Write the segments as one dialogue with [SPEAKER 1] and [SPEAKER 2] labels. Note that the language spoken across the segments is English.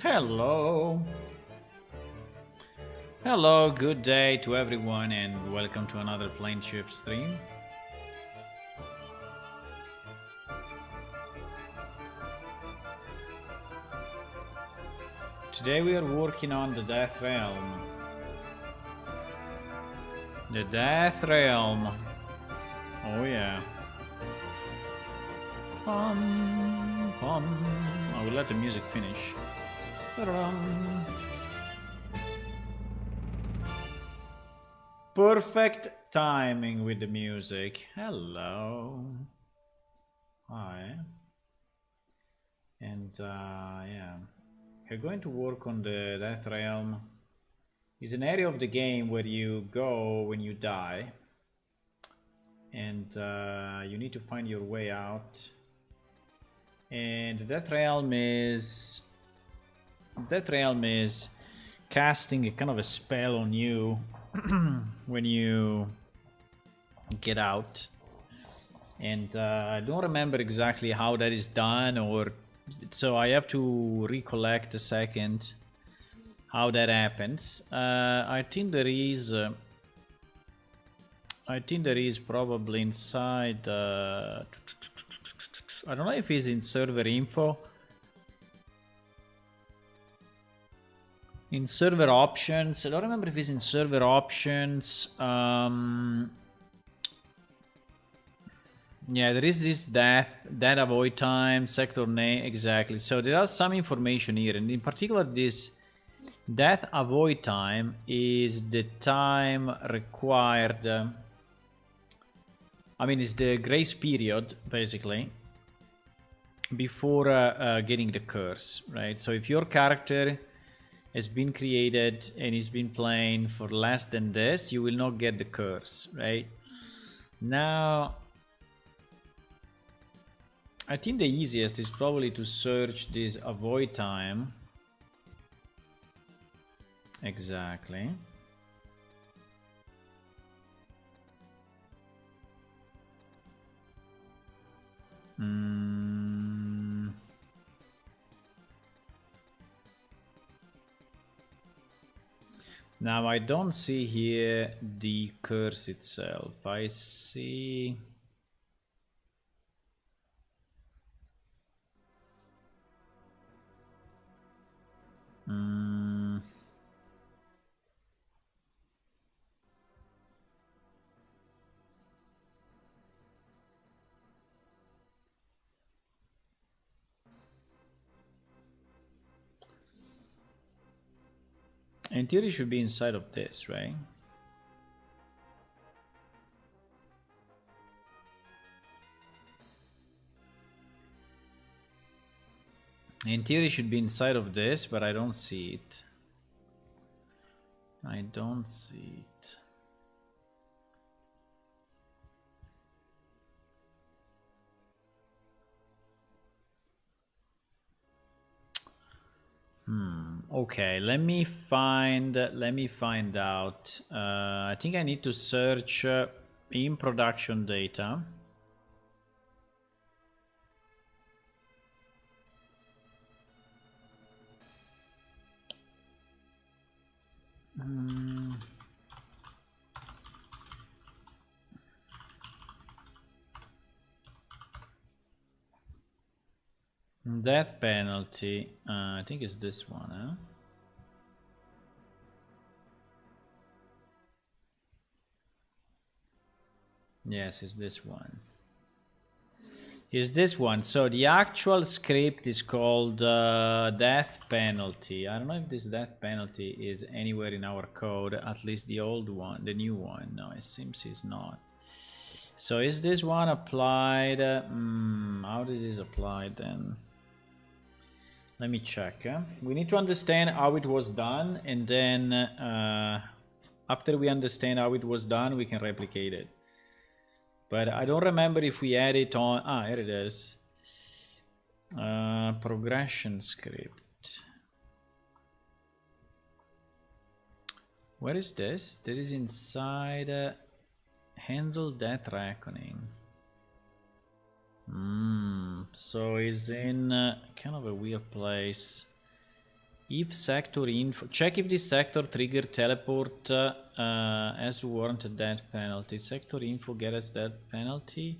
[SPEAKER 1] Hello. Hello, good day to everyone, and welcome to another plane ship stream. Today we are working on the Death Realm. The Death Realm. Oh yeah. I will let the music finish. Perfect timing with the music. Hello. Hi. And yeah, we're going to work on the Death Realm. It's an area of the game where you go when you die, and you need to find your way out. And the Death Realm is casting a kind of a spell on you when you get out. And I don't remember exactly how that is done, or so I have to recollect a second how that happens. I think there is probably inside. I don't know if it's in server info. In server options, I don't remember if it's in server options. Yeah, there is this death avoid time, sector name, exactly. So there are some information here, and in particular this death avoid time is the time required. I mean, it's the grace period, basically, before getting the curse, right? So if your character has been created and he's been playing for less than this, you will not get the curse, right? Now, I think the easiest is probably to search this avoid time. Exactly. Now I don't see here the curse itself. I see... In theory, it should be inside of this, right? In theory, it should be inside of this, but I don't see it. I don't see it. Okay, let me find out. I think I need to search in production data. Death penalty. I think it's this one, huh? Yes, it's this one. Is this one. So the actual script is called death penalty. I don't know if this death penalty is anywhere in our code, at least the old one, the new one. No, it seems it's not. So is this one applied? How is this applied then? Let me check. We need to understand how it was done, and then after we understand how it was done, we can replicate it. But I don't remember if we add it on... Ah, here it is. Progression script. Where is this? That is inside handle death reckoning. So it's in kind of a weird place. If sector info, check if this sector trigger teleport as warranted death penalty. Sector info get us death penalty.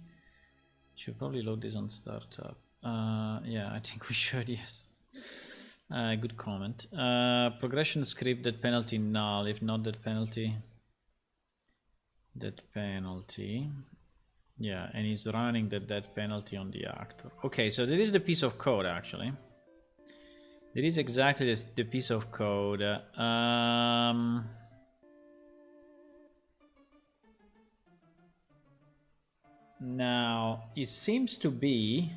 [SPEAKER 1] Should probably load this on startup. Yeah, I think we should, yes. Good comment. Progression script, that penalty null. If not that penalty. That penalty. Yeah, and he's running that penalty on the actor. Okay, so this is the piece of code actually. There is exactly this, the piece of code. Now, it seems to be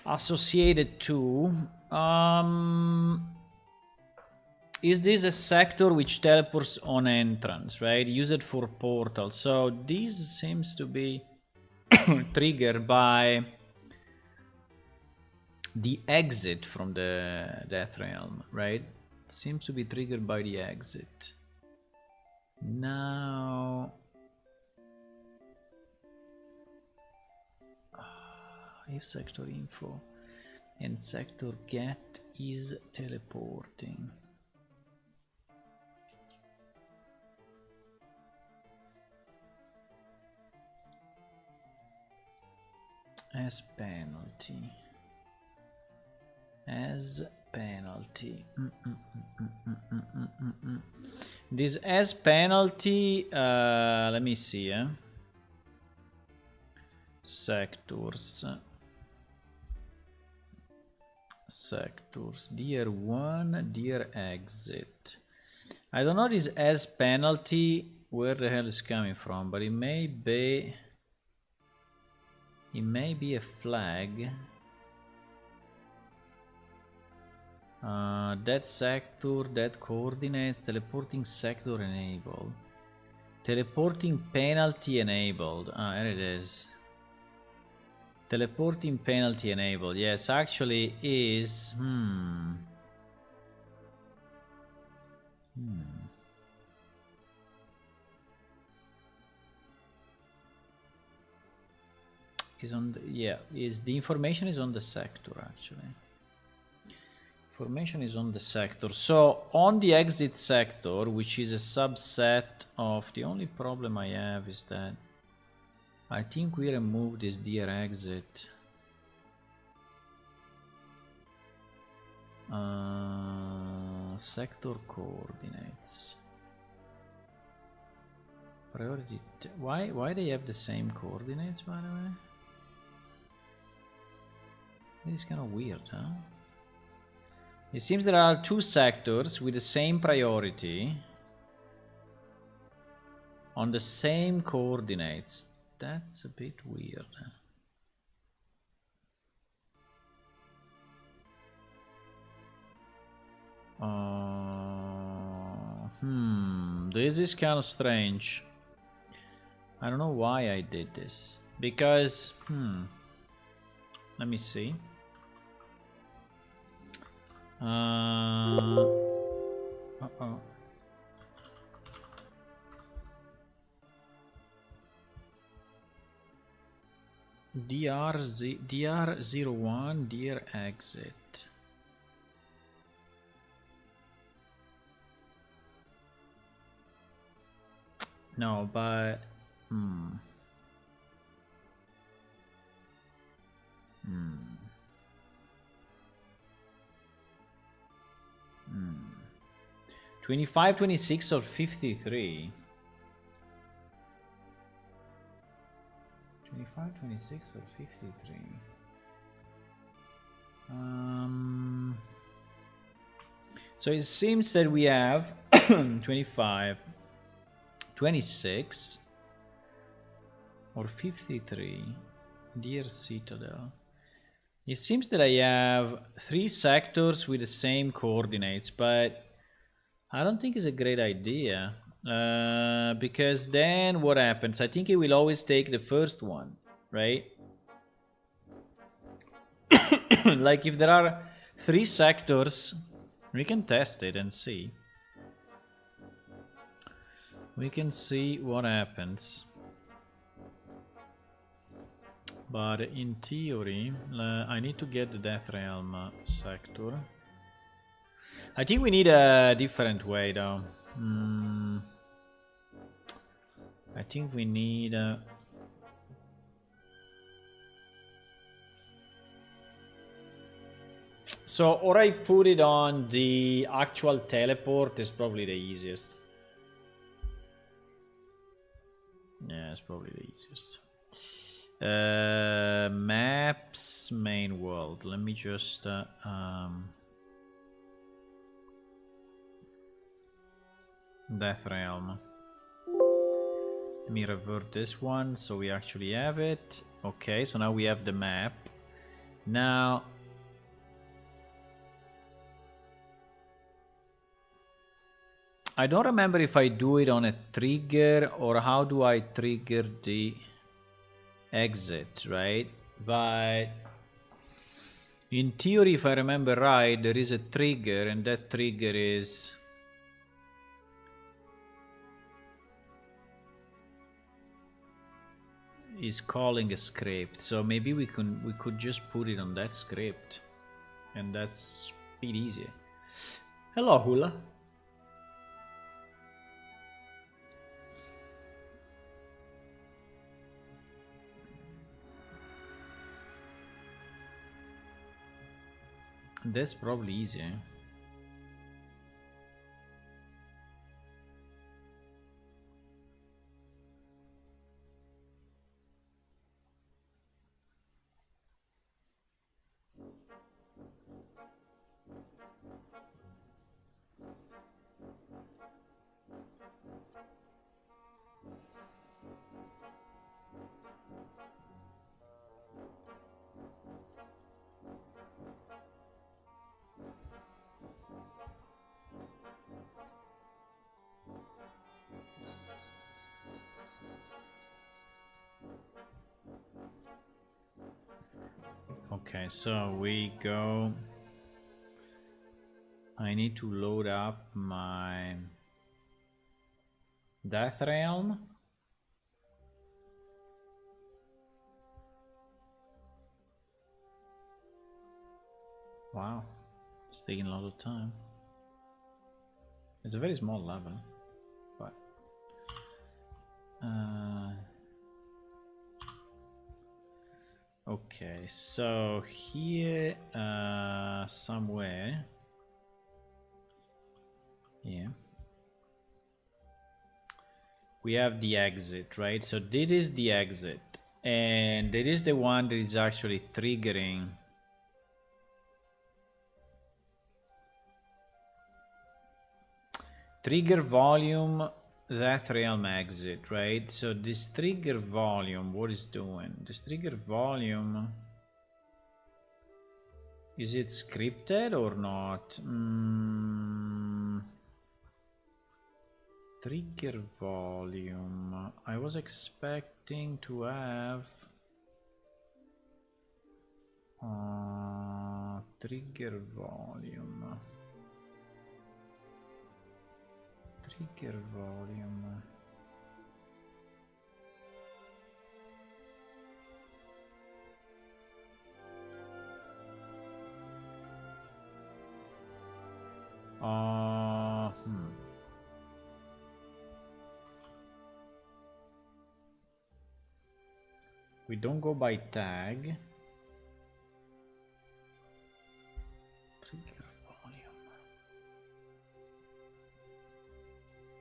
[SPEAKER 1] associated to... is this a sector which teleports on entrance, right? Use it for portal. So this seems to be triggered by the exit from the Death Realm, right? Seems to be triggered by the exit. Now... if sector info and sector get is teleporting. As penalty. As penalty. This as penalty, let me see, sectors. Sectors, dear one, dear exit. I don't know this as penalty where the hell is coming from, but it may be a flag. That sector, that coordinates, teleporting sector enabled. Teleporting penalty enabled. There it is. Teleporting penalty enabled. Yes, actually is... Is on the... yeah, is the information is on the sector actually. Information is on the sector. So on the exit sector, which is a subset of... the only problem I have is that I think we removed this dear exit. Sector coordinates. Priority. Why they have the same coordinates, by the way? This is kind of weird, huh? It seems there are two sectors with the same priority on the same coordinates. That's a bit weird. This is kind of strange. I don't know why I did this. Because, let me see. DR01, dear exit. No, but... 25, 26 or 53? 25, 26 or 53? So it seems that we have 25, 26 or 53, dear Citadel. It seems that I have 3 sectors with the same coordinates, but I don't think it's a great idea. Because then what happens? I think it will always take the first one, right? Like if there are 3 sectors, we can test it and see. We can see what happens. But in theory, I need to get the Death Realm sector. I think we need a different way though. I think we need a... So, or I put it on the actual teleport is probably the easiest. Yeah, it's probably the easiest. Maps, main world. Let me just... Death Realm. Let me revert this one so we actually have it. Okay, so now we have the map. Now... I don't remember if I do it on a trigger or how do I trigger the exit, right? But in theory, if I remember right, there is a trigger and that trigger is calling a script. So maybe we could just put it on that script and that's a bit easier. Hello, Hula. That's probably easier. Okay, so we go. I need to load up my Death Realm. Wow, it's taking a lot of time. It's a very small level, but okay, so here somewhere, yeah, we have the exit, right? So this is the exit, and it is the one that is actually triggering trigger volume Death Realm exit, right? So this trigger volume, what is doing? This trigger volume, is it scripted or not? Trigger volume. I was expecting to have trigger volume. Trigger volume. We don't go by tag. Trigger volume.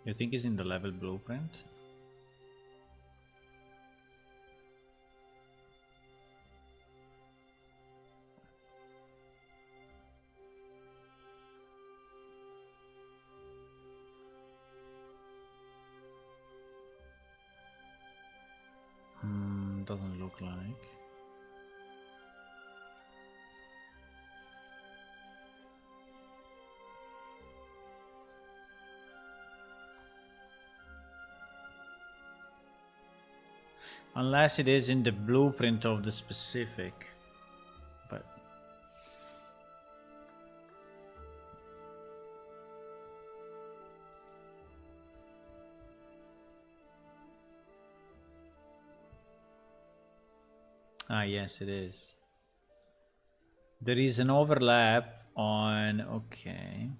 [SPEAKER 1] You think it's in the level blueprint? Doesn't look like. Unless it is in the blueprint of the specific. But yes, it is. There is an overlap on, okay.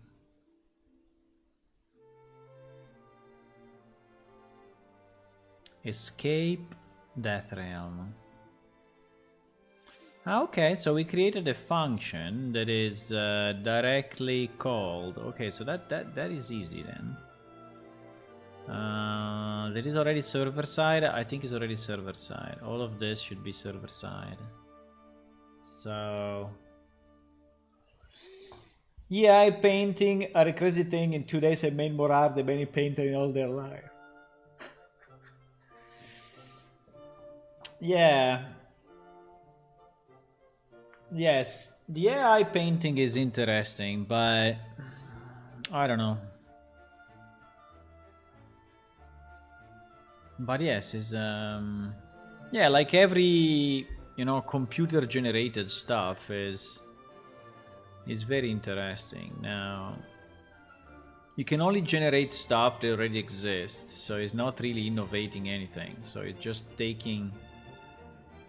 [SPEAKER 1] Escape Death Realm. Okay, so we created a function that is directly called. Okay, so that is easy then. That is already server side. I think it's already server side. All of this should be server side. So yeah, painting are a crazy thing. In 2 days I made more art than any painter in all their life. Yeah. Yes, the AI painting is interesting, but I don't know. But yes, is yeah, like every computer generated stuff is very interesting. Now you can only generate stuff that already exists, so it's not really innovating anything. So it's just taking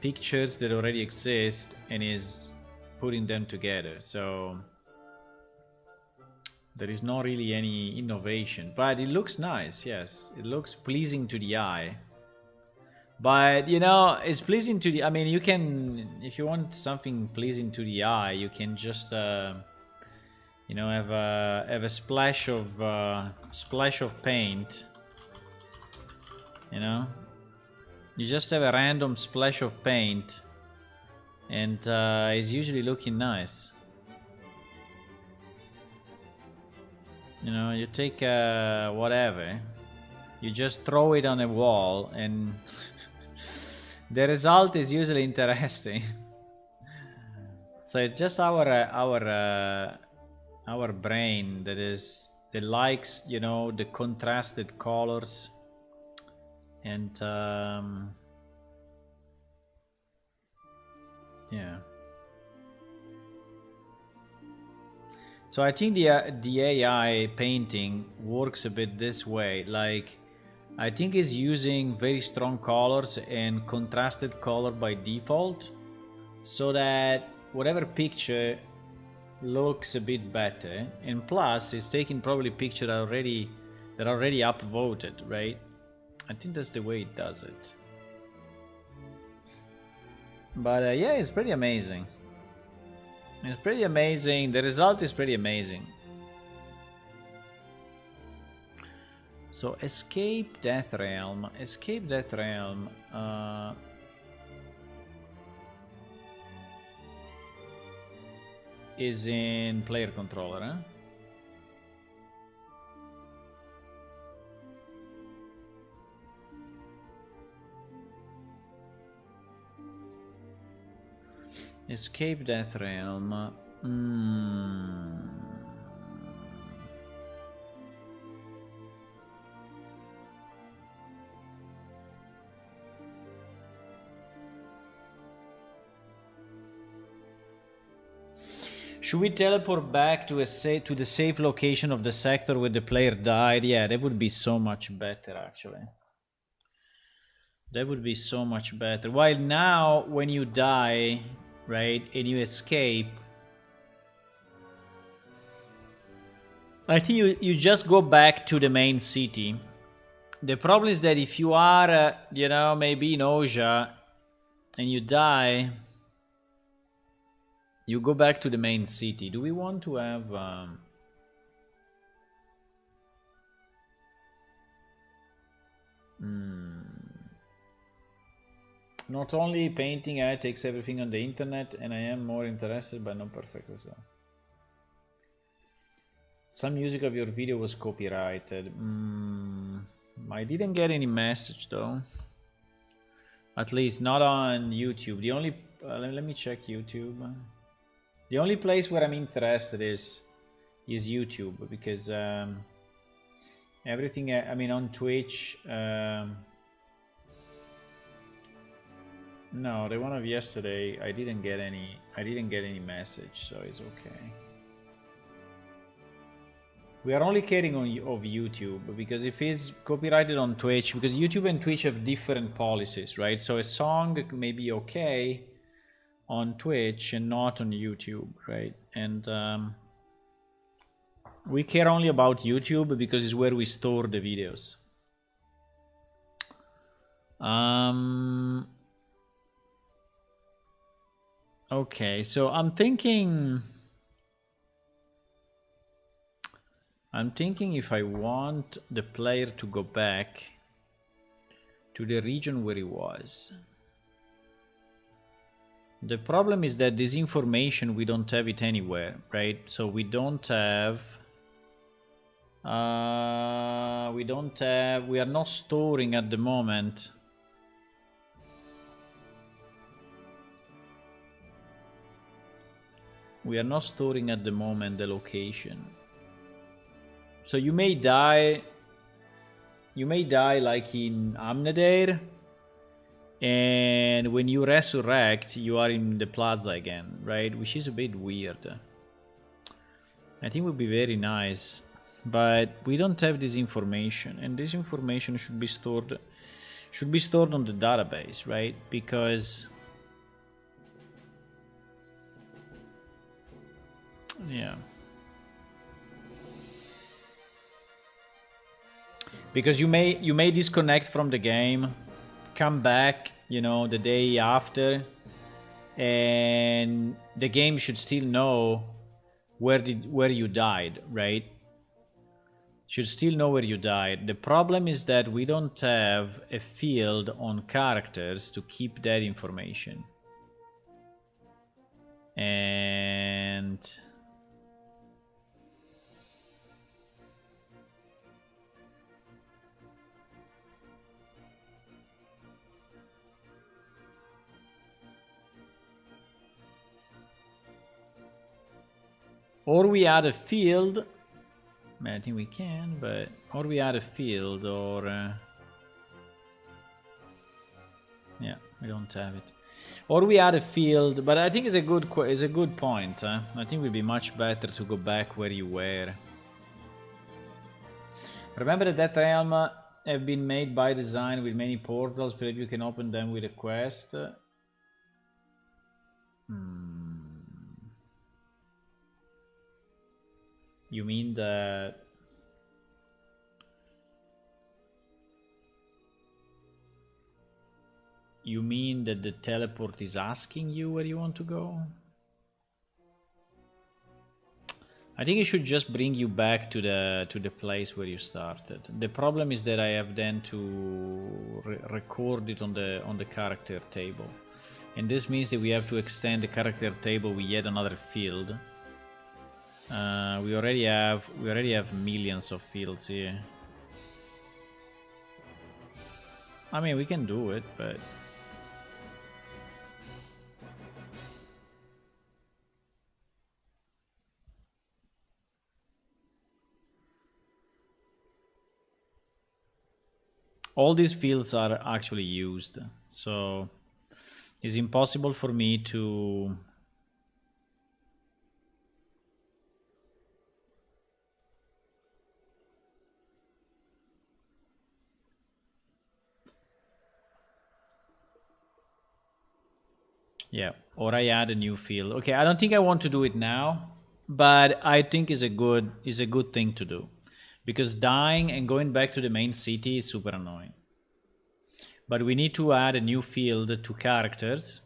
[SPEAKER 1] pictures that already exist and is putting them together. So there is not really any innovation, but it looks nice. Yes, it looks pleasing to the eye. But it's pleasing to the. I mean, you can, if you want something pleasing to the eye, you can just have a splash of paint. You just have a random splash of paint, and it's usually looking nice. You take whatever, you just throw it on a wall, and the result is usually interesting. So it's just our brain that likes the contrasted colors, and yeah. So I think the AI painting works a bit this way. Like, I think it's using very strong colors and contrasted color by default, so that whatever picture looks a bit better. And plus, it's taking probably pictures that are already upvoted, right? I think that's the way it does it. But yeah, it's pretty amazing. It's pretty amazing. The result is pretty amazing. So escape Death Realm. Escape Death Realm. Is in player controller, huh? Escape Death Realm. Should we teleport back to the safe location of the sector where the player died? Yeah, that would be so much better, actually. That would be so much better. While now, when you die, right, and you escape, I think you just go back to the main city. The problem is that if you are, maybe in Oja, and you die, you go back to the main city. Do we want to have... Not only painting, AI takes everything on the internet, and I am more interested, but not perfect as well. Some music of your video was copyrighted. I didn't get any message though. At least not on YouTube. The only let me check YouTube. The only place where I'm interested is YouTube, because everything. I mean, on Twitch. No, the one of yesterday, I didn't get any message, so it's okay. We are only caring of YouTube, because if it's copyrighted on Twitch, because YouTube and Twitch have different policies, right? So a song may be okay on Twitch and not on YouTube, right? And we care only about YouTube because it's where we store the videos. Okay, so I'm thinking if I want the player to go back to the region where he was. The problem is that this information, we don't have it anywhere, right? So we don't have... we are not storing at the moment. We are not storing at the moment the location. So you may die like in Amnedair, and when you resurrect, you are in the plaza again, right? Which is a bit weird. I think it would be very nice, but we don't have this information, and this information should be stored on the database, right? Because yeah. Because you may disconnect from the game, come back, you know, the day after, and the game should still know where you died, right? Should still know where you died. The problem is that we don't have a field on characters to keep that information. And or we add a field. I think we can, but or we add a field, or yeah, we don't have it. Or we add a field, but I think it's a good point. I think it would be much better to go back where you were. Remember that realm have been made by design with many portals, but you can open them with a quest. You mean that the teleport is asking you where you want to go? I think it should just bring you back to the place where you started. The problem is that I have then to record it on the character table, and this means that we have to extend the character table with yet another field. We already have millions of fields here. I mean, we can do it, but all these fields are actually used, so it's impossible for me to yeah, or I add a new field. Okay, I don't think I want to do it now, but I think is a good thing to do, because dying and going back to the main city is super annoying. But we need to add a new field to characters,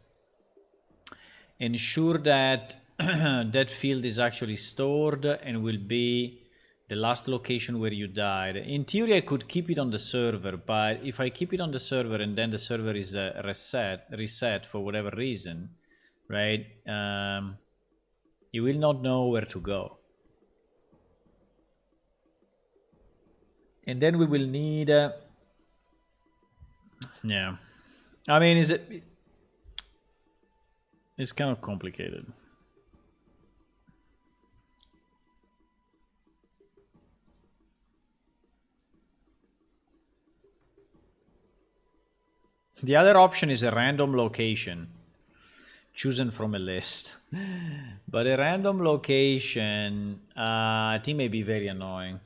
[SPEAKER 1] ensure that that field is actually stored and will be the last location where you died. In theory, I could keep it on the server, but if I keep it on the server and then the server is reset for whatever reason, right, you will not know where to go. And then we will need... yeah. I mean, it's kind of complicated. The other option is a random location chosen from a list. But a random location, I think may be very annoying.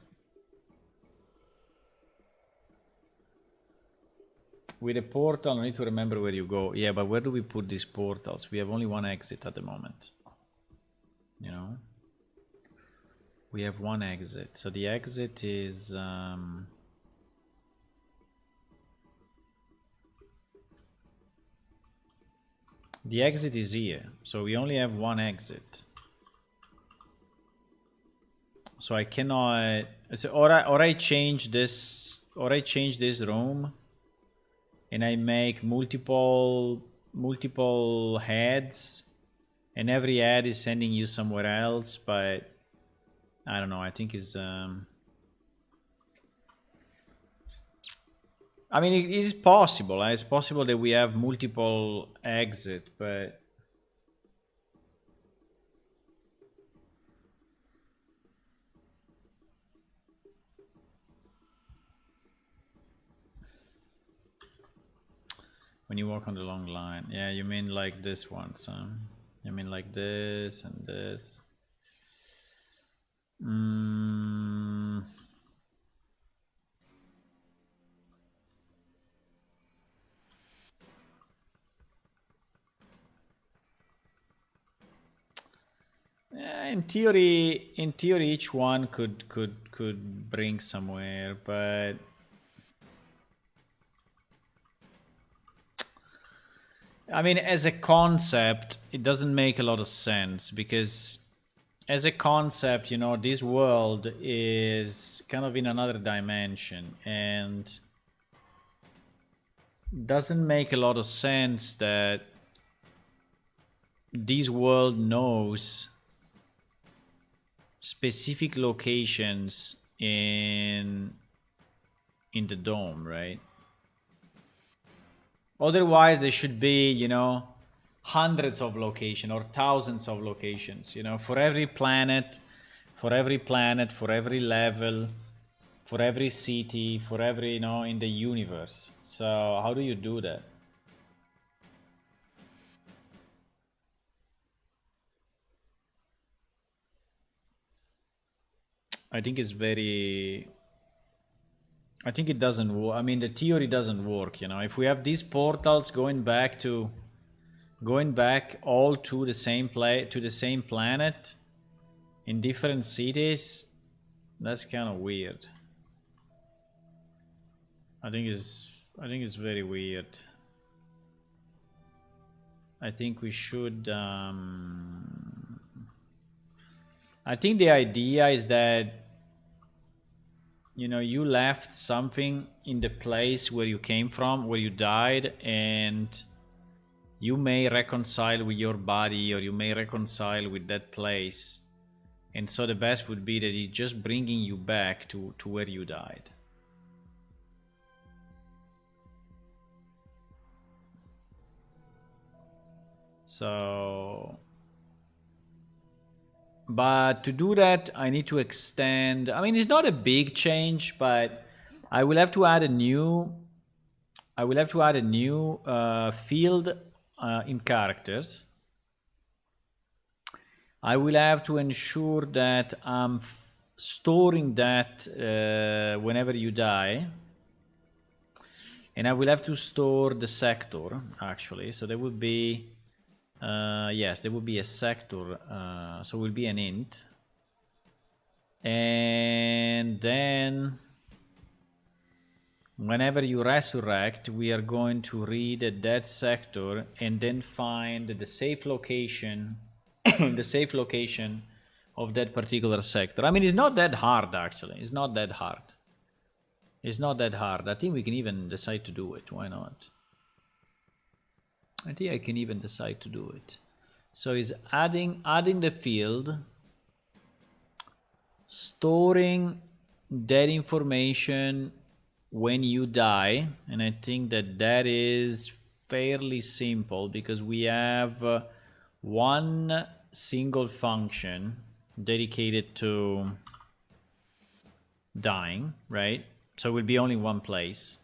[SPEAKER 1] with a portal, I need to remember where you go. Yeah, but where do we put these portals? We have only one exit at the moment. You know? We have one exit. So the exit is... the exit is here. So we only have one exit. So I cannot... So or I change this... Or I change this room. And I make multiple heads. And every head is sending you somewhere else. But... I don't know. I think it's... I mean, it is possible. It's possible that we have multiple exit, but... When you walk on the long line. Yeah, you mean like this one, so... You mean like this and this. Yeah, in theory, each one could bring somewhere, but... I mean, as a concept, it doesn't make a lot of sense, because as a concept, you know, this world is kind of in another dimension, and doesn't make a lot of sense that this world knows specific locations in the dome, right? Otherwise, there should be, you know, hundreds of locations or thousands of locations, you know, for every planet, for every level, for every city, for every, you know, in the universe. So how do you do that? I think it's very... I think it doesn't work. I mean, the theory doesn't work, you know. If we have these portals going back all to the same planet in different cities, that's kind of weird. I think it's very weird. I think we should I think the idea is that, you know, you left something in the place where you came from, where you died, and you may reconcile with your body, or you may reconcile with that place. And so the best would be that it's just bringing you back to where you died. So... But to do that, I need to extend... I mean, it's not a big change, but I will have to add a new... field in characters. I will have to ensure that I'm storing that whenever you die. And I will have to store the sector, actually. So there will be... yes, there will be a sector, so it will be an int. And then whenever you resurrect, we are going to read that sector and then find the safe location, the safe location of that particular sector. I mean, it's not that hard, actually. It's not that hard. It's not that hard. I think we can even decide to do it. Why not? I think I can even decide to do it. So it's adding the field, storing that information when you die, and I think that is fairly simple because we have one single function dedicated to dying, right? So it will be only one place.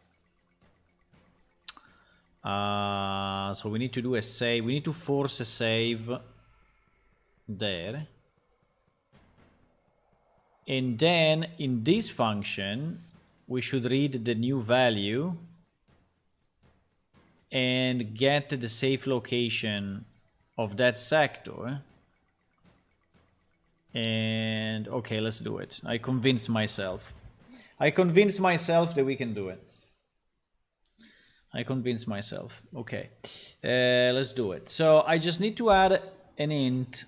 [SPEAKER 1] So we need to do a save. We need to force a save there. And then in this function, we should read the new value and get the safe location of that sector. And okay, let's do it. I convinced myself. I convinced myself that we can do it. I convinced myself. Okay, let's do it. So I just need to add an int.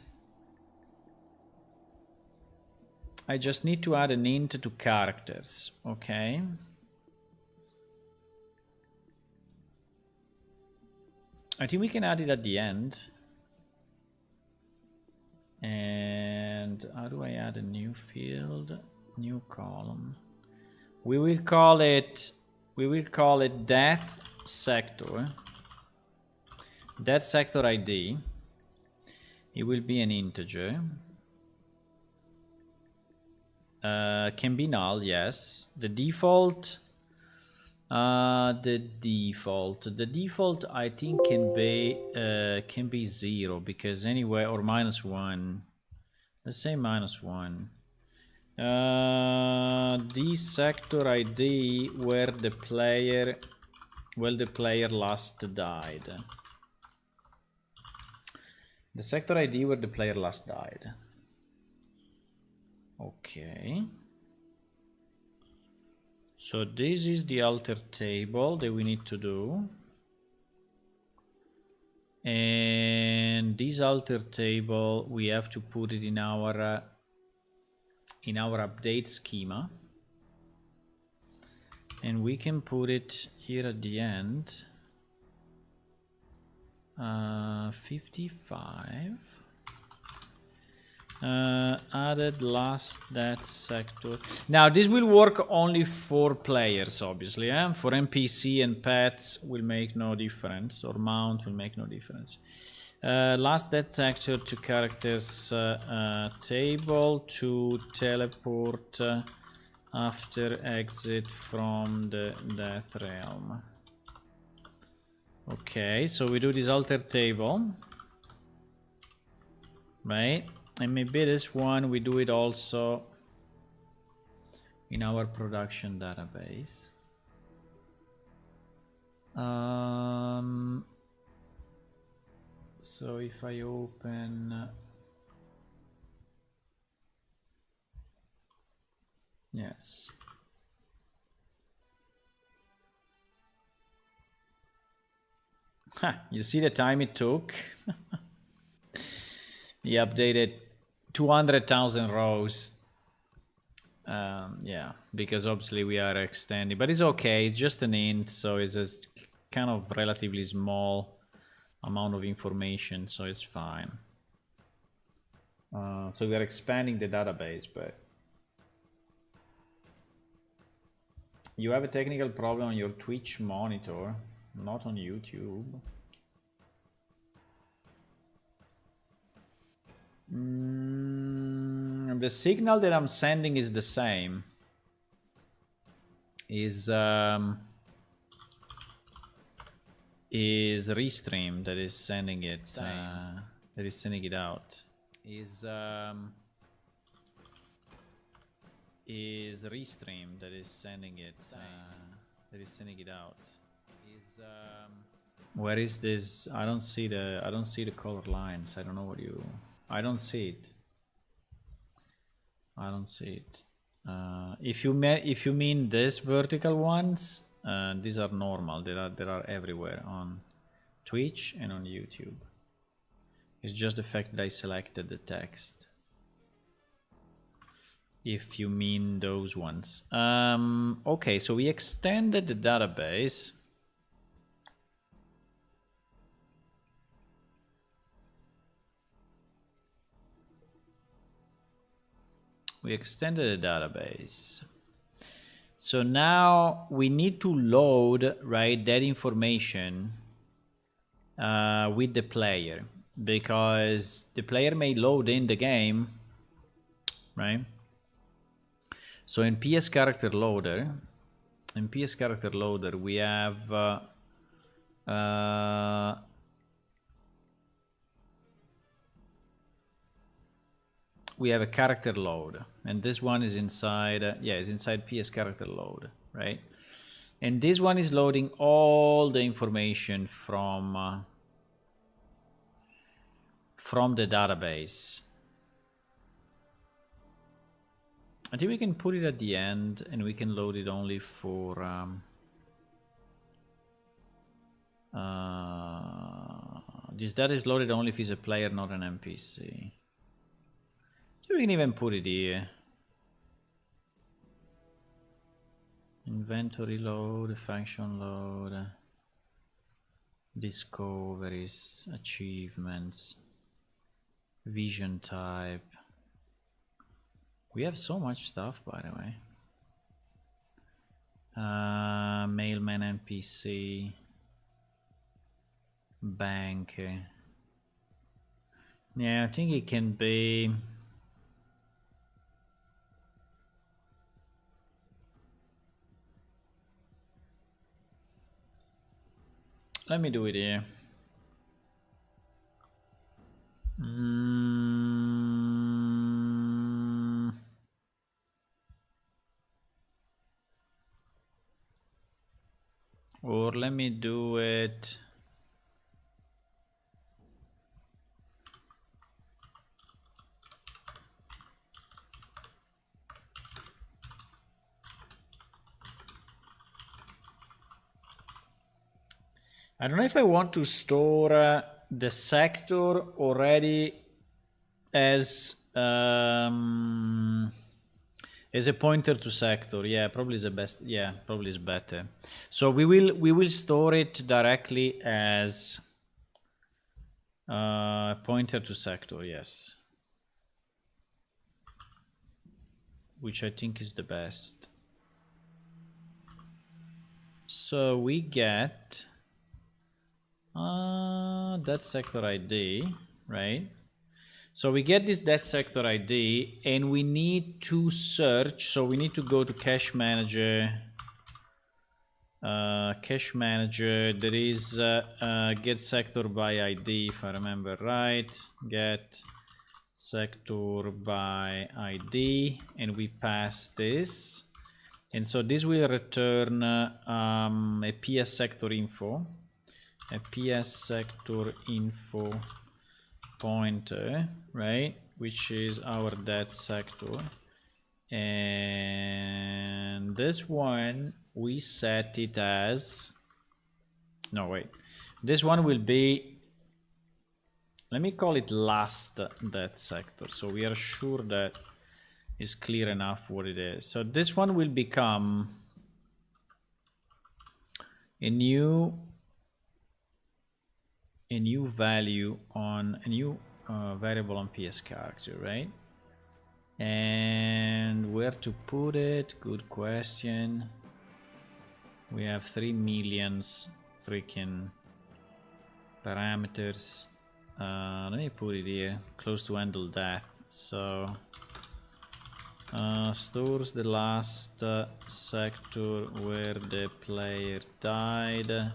[SPEAKER 1] I just need to add an int to characters. Okay. I think we can add it at the end. And how do I add a new field? New column. We will call it death sector. Death sector ID. It will be an integer. Can be null, yes. The default I think can be 0, because anyway, or -1. Let's say -1. The sector ID where the player last died. The sector ID where the player last died. Okay. So this is the alter table that we need to do. And this alter table, we have to put it in our update schema. And we can put it here at the end. 55. Added last death sector. Now this will work only for players, obviously. For NPC and pets will make no difference, or mount will make no difference. Last death sector to characters table to teleport after exit from the death realm. Okay, so we do this alter table, right? And maybe this one we do it also in our production database. So if I open, yes. You see the time it took? He updated 200,000 rows. Yeah, because obviously we are extending, but it's okay. It's just an int, so it's a kind of relatively small amount of information, so it's fine. So we are expanding the database, but you have a technical problem on your Twitch monitor, not on YouTube. The signal that I'm sending is the same. Is Restream that is sending it. That is sending it out. Is Restream that is sending it. That is sending it out. Where is this? I don't see the color lines. I don't know what you. I don't see it. I don't see it. If you mean these vertical ones, these are normal. They are everywhere on Twitch and on YouTube. It's just the fact that I selected the text. If you mean those ones. Okay, so we extended the database. We extended the database. So now we need to load, right, that information with the player, because the player may load in the game, right? So in PS character loader, we have a character load, and this one is inside, yeah, it's inside PS character load, right? And this one is loading all the information from the database. I think we can put it at the end and we can load it only for this data is loaded only if it's a player, not an NPC. So we can even put it here. Inventory load, function load, discoveries, achievements, vision type. We have so much stuff, by the way. Mailman NPC, bank. Yeah, I think it can be. Let me do it here. Or let me do it. I don't know if I want to store the sector already as a pointer to sector. Yeah, probably is the best. Yeah, probably is better. So we will store it directly as pointer to sector. Yes, which I think is the best. So we get that sector ID, right? So we get this that sector ID and we need to search. So we need to go to cache manager. Cache manager, there is get sector by ID, if I remember right. Get sector by ID, and we pass this. And so this will return a PS sector info. A PS sector info pointer, right, which is our dead sector. And this one we set it as, no wait, this one will be, let me call it last dead sector, so we are sure that is clear enough what it is. So this one will become a new value on a new variable on PS character, right? And where to put it? Good question. We have 3 million freaking parameters. Let me put it here, close to handle death. So stores the last sector where the player died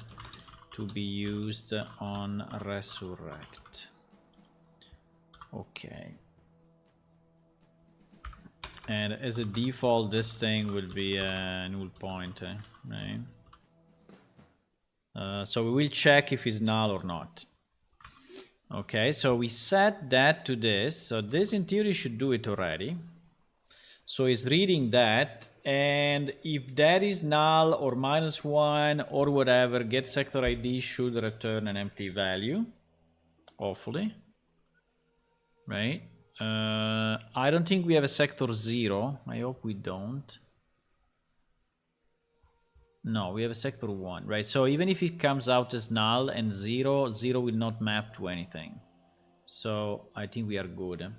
[SPEAKER 1] to be used on resurrect. Okay. And as a default, this thing will be a null pointer, right? So we will check if it's null or not. Okay, so we set that to this. So this in theory should do it already. So it's reading that, and if that is null or -1 or whatever, get sector ID should return an empty value, hopefully, right? I don't think we have a sector 0. I hope we don't. No, we have a sector 1, right? So even if it comes out as null and 0, 0 will not map to anything. So I think we are good.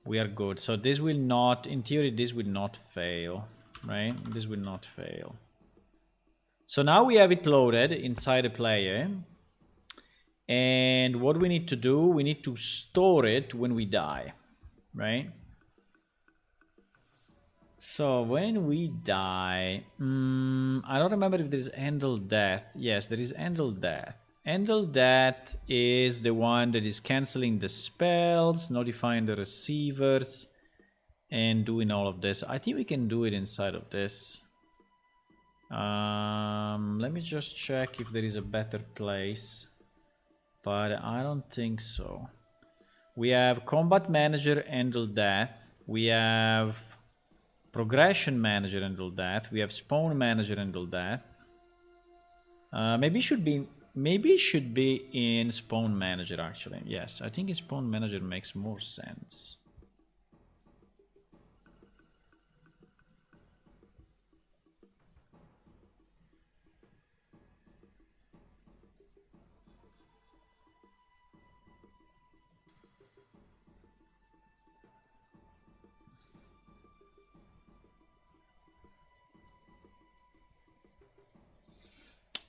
[SPEAKER 1] We are good. So this will not, in theory, this will not fail, right? This will not fail. So now we have it loaded inside a player. And what we need to do, we need to store it when we die, right? So when we die, I don't remember if there's handle death. Yes, there is handle death. Handle death is the one that is canceling the spells, notifying the receivers, and doing all of this. I think we can do it inside of this. Let me just check if there is a better place, but I don't think so. We have combat manager handle death. We have progression manager handle death. We have spawn manager handle death. Maybe it should be in spawn manager actually. Yes, I think in spawn manager makes more sense.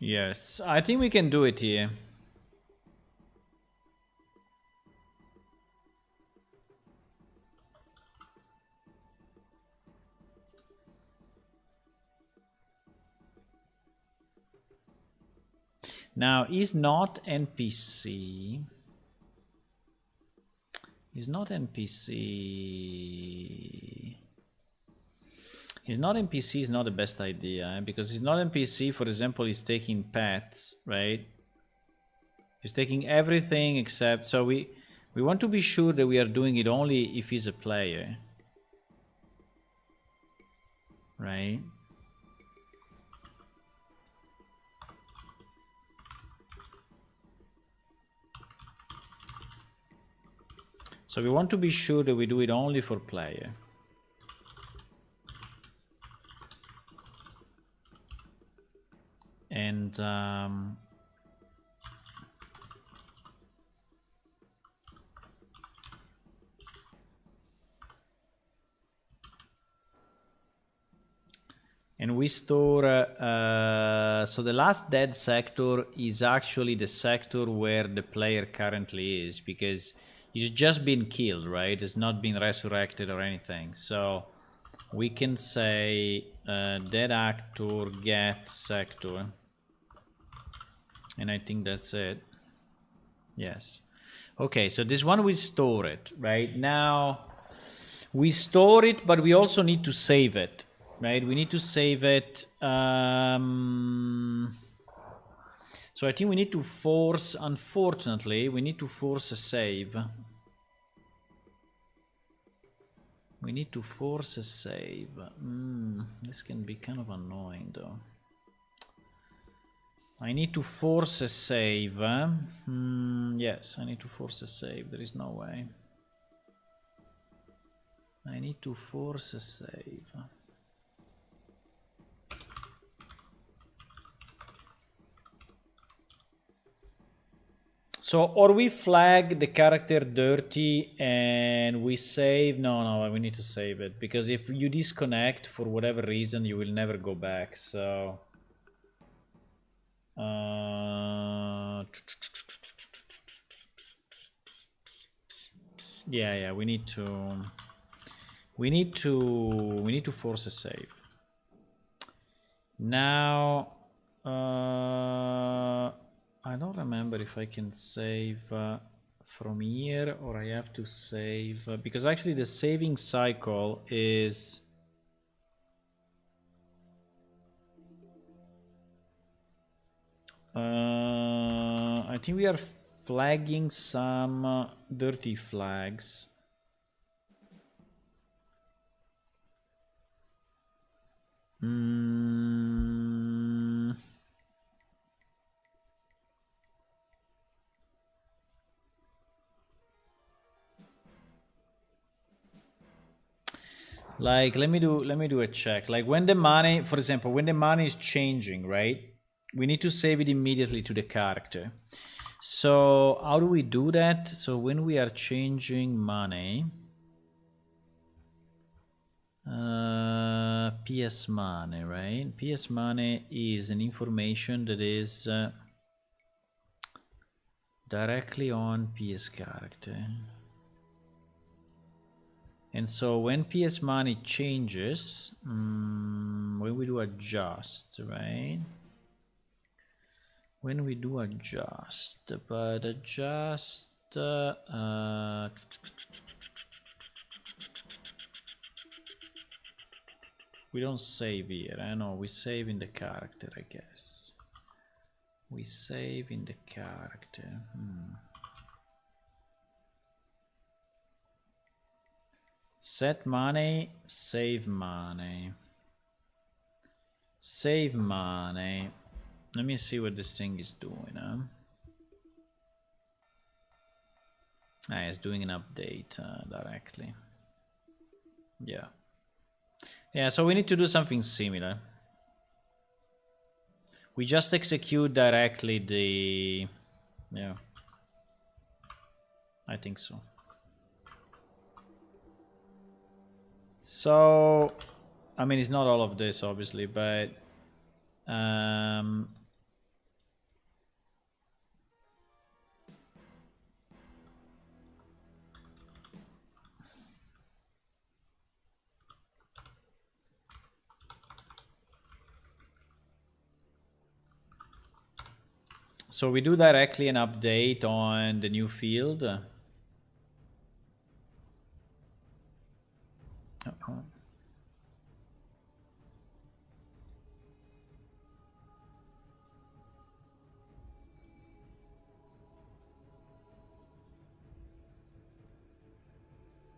[SPEAKER 1] Yes, I think we can do it here. Now, is not NPC. Is not NPC. He's not NPC is not the best idea, because he's not NPC, for example, he's taking pets, right? He's taking everything except, so we want to be sure that we are doing it only if he's a player, right? So we want to be sure that we do it only for player. And we store, so the last dead sector is actually the sector where the player currently is, because he's just been killed, right? It's not been resurrected or anything. So we can say dead actor get sector. And I think that's it. Yes. Okay, so this one we store it, right? Now we store it, but we also need to save it, right? We need to save it. So I think we need to force, unfortunately, we need to force a save. We need to force a save. This can be kind of annoying though. I need to force a save. Yes, I need to force a save. There is no way. I need to force a save. So, or we flag the character dirty and we save. No, we need to save it, because if you disconnect for whatever reason, you will never go back. So, yeah, we need to force a save. Now, I don't remember if I can save from here or I have to save, because actually the saving cycle is I think we are flagging some dirty flags. Like, let me do a check. Like when the money, for example, when the money is changing, right? We need to save it immediately to the character. So how do we do that? So when we are changing money, PS money, right? PS money is an information that is directly on PS character. And so when PS money changes, when we do adjust, right? When we do adjust, but adjust, We don't save here. I know we save in the character, I guess. We save in the character. Set money, save money. Save money. Let me see what this thing is doing, huh? Ah, it's doing an update directly. Yeah. Yeah, so we need to do something similar. We just execute directly the... Yeah. I think so. So, I mean, it's not all of this, obviously, but... So we do directly an update on the new field.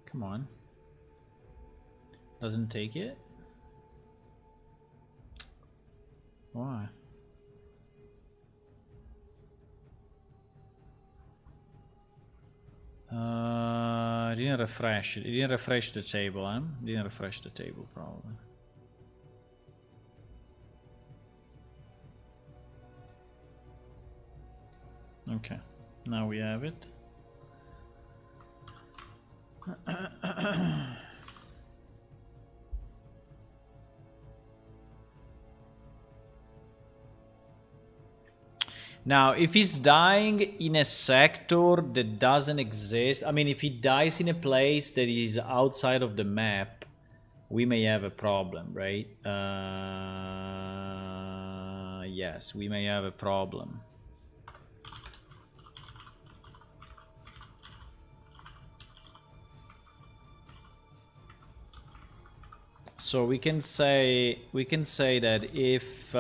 [SPEAKER 1] Come on. Doesn't take it? Why? It didn't refresh it. It didn't refresh the table, huh? It didn't refresh the table, probably. Okay, now we have it. Now, if he's dying in a sector that doesn't exist, I mean, if he dies in a place that is outside of the map, we may have a problem, right? Yes, we may have a problem. So we can say that if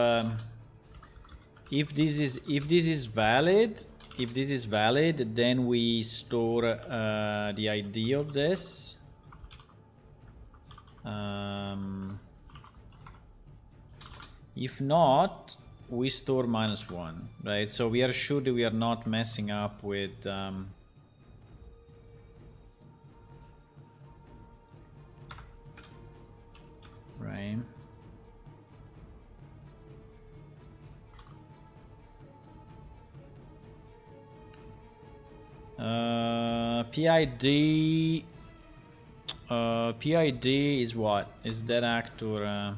[SPEAKER 1] this is valid, then we store the ID of this. If not, we store -1, right? So we are sure that we are not messing up with right. PID. PID is what? Is that actor?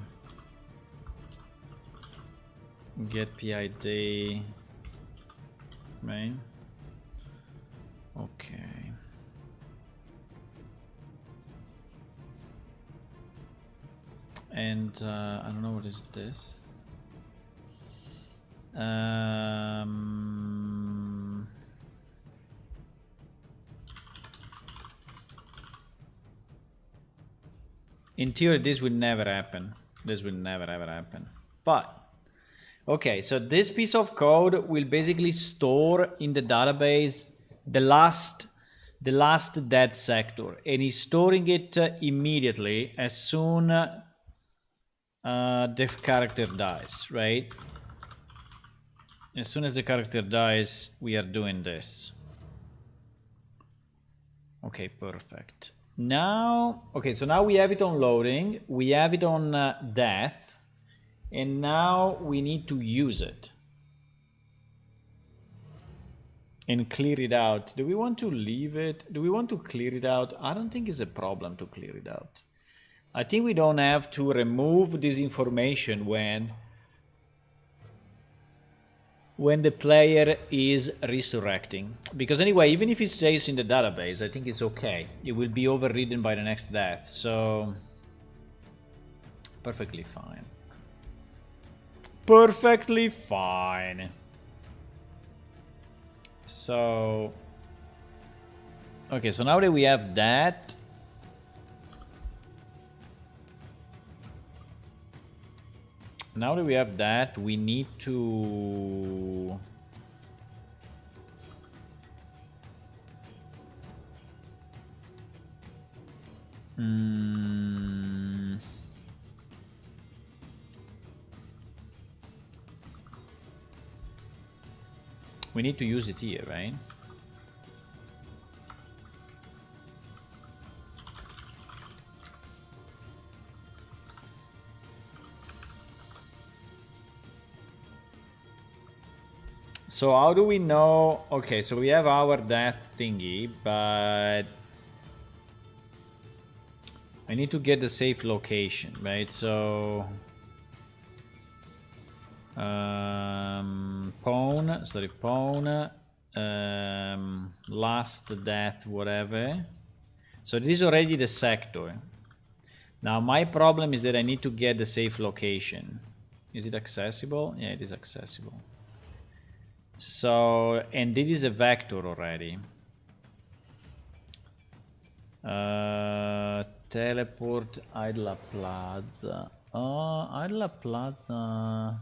[SPEAKER 1] Get PID. Right? Okay. And I don't know what is this. In theory, this would never happen. This will never ever happen. But okay, so this piece of code will basically store in the database the last dead sector, and he's storing it immediately as soon the character dies, right? As soon as the character dies, we are doing this. Okay, perfect. Now, okay, so now we have it on loading, we have it on death, and now we need to use it and clear it out. Do we want to leave it? Do we want to clear it out? I don't think it's a problem to clear it out. I think we don't have to remove this information when the player is resurrecting, because anyway, even if it stays in the database, I think it's okay. It will be overridden by the next death, so perfectly fine. Perfectly fine. So okay, so now that we have that, Now that we have that, we need to... We need to use it here, right? So how do we know? Okay, so we have our death thingy, but I need to get the safe location, right? So pawn, last death, whatever. So this is already the sector. Now my problem is that I need to get the safe location. Is it accessible? Yeah, it is accessible. So, and this is a vector already. Teleport Idla Plaza. Oh, Idla Plaza.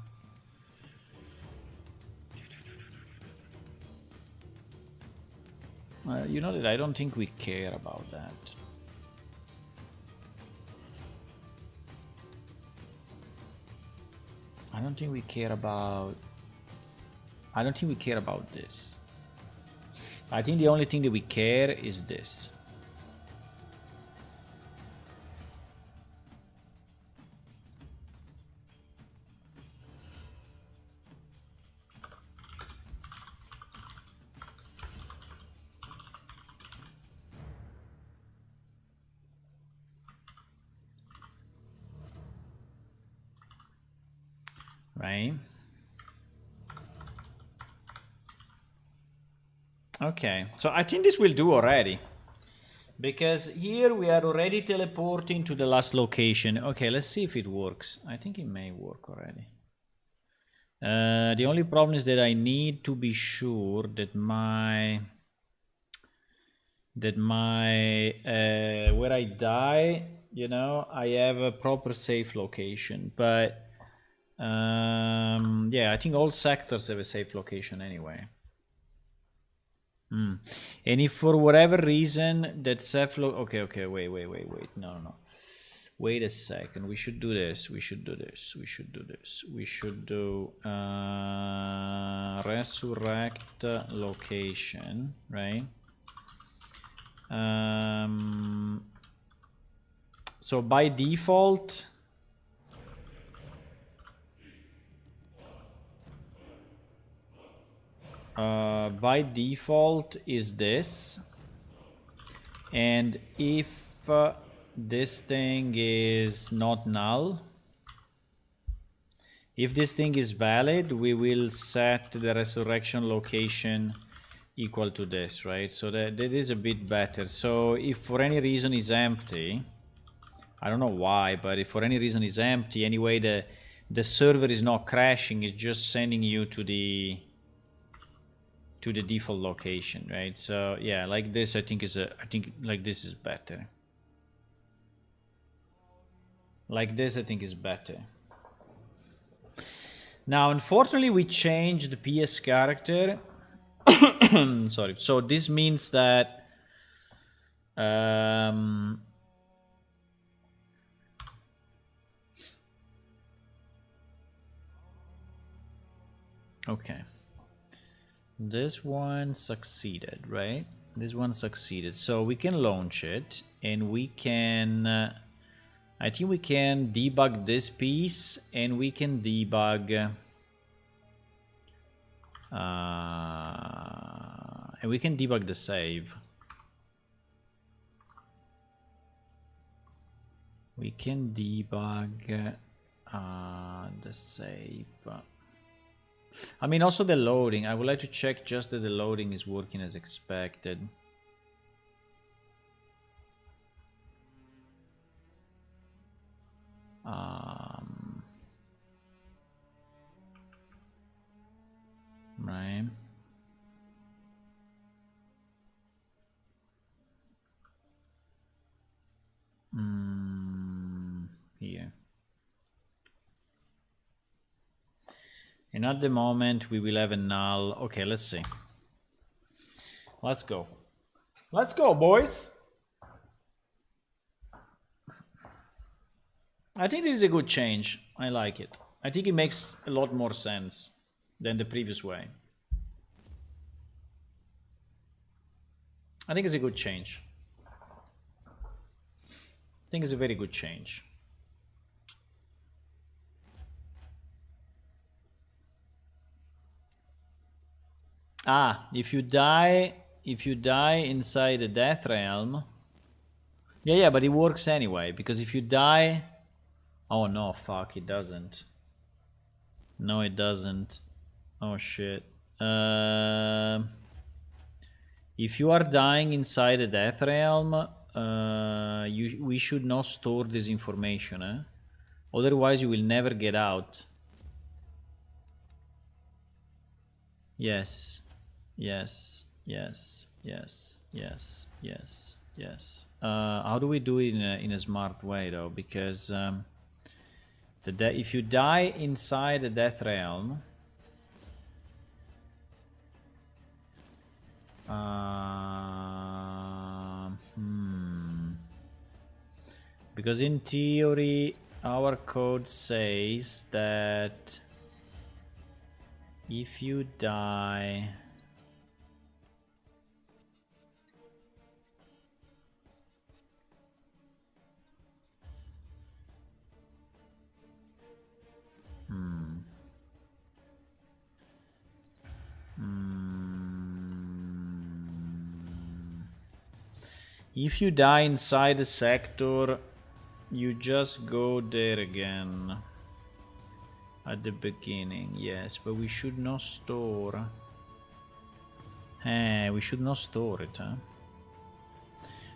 [SPEAKER 1] You know that I don't think we care about that. I don't think we care about this. I think the only thing that we care is this. Right? Okay, so I think this will do already. Because here we are already teleporting to the last location. Okay, let's see if it works. I think it may work already. The only problem is that I need to be sure that my where I die, you know, I have a proper safe location. But yeah, I think all sectors have a safe location anyway. And if for whatever reason that safe okay, wait, no. Wait a second, we should do this, we should do resurrect location, right? So by default is this, and if this thing is not null, if this thing is valid, we will set the resurrection location equal to this, right? So that is a bit better. So if for any reason is empty, I don't know why, but if for any reason is empty, anyway, the server is not crashing, it's just sending you to the default location, right? So yeah, like this, I think like this is better. Like this, I think is better. Now, unfortunately, we changed the PS character. Sorry. So this means that okay. This one succeeded, right? This one succeeded. So we can launch it, and we can... I think we can debug this piece, and we can debug... and we can debug the save. We can debug the save. I mean, also the loading. I would like to check just that the loading is working as expected. Right. Here. And at the moment we will have a null. Okay, let's see. Let's go. Let's go, boys. I think this is a good change. I like it. I think it makes a lot more sense than the previous way. I think it's a good change. I think it's a very good change. Ah, if you die inside the death realm. Yeah, but it works anyway, because if you die... Oh no, fuck, it doesn't. No, it doesn't. Oh shit. If you are dying inside the death realm, we should not store this information, eh? Otherwise you will never get out. Yes. Yes. Yes. Yes. Yes. Yes. Yes. How do we do it in a smart way though? Because if you die inside the death realm, because in theory our code says that if you die if you die inside the sector, you just go there again at the beginning. Yes, but we should not store. We should not store it, huh?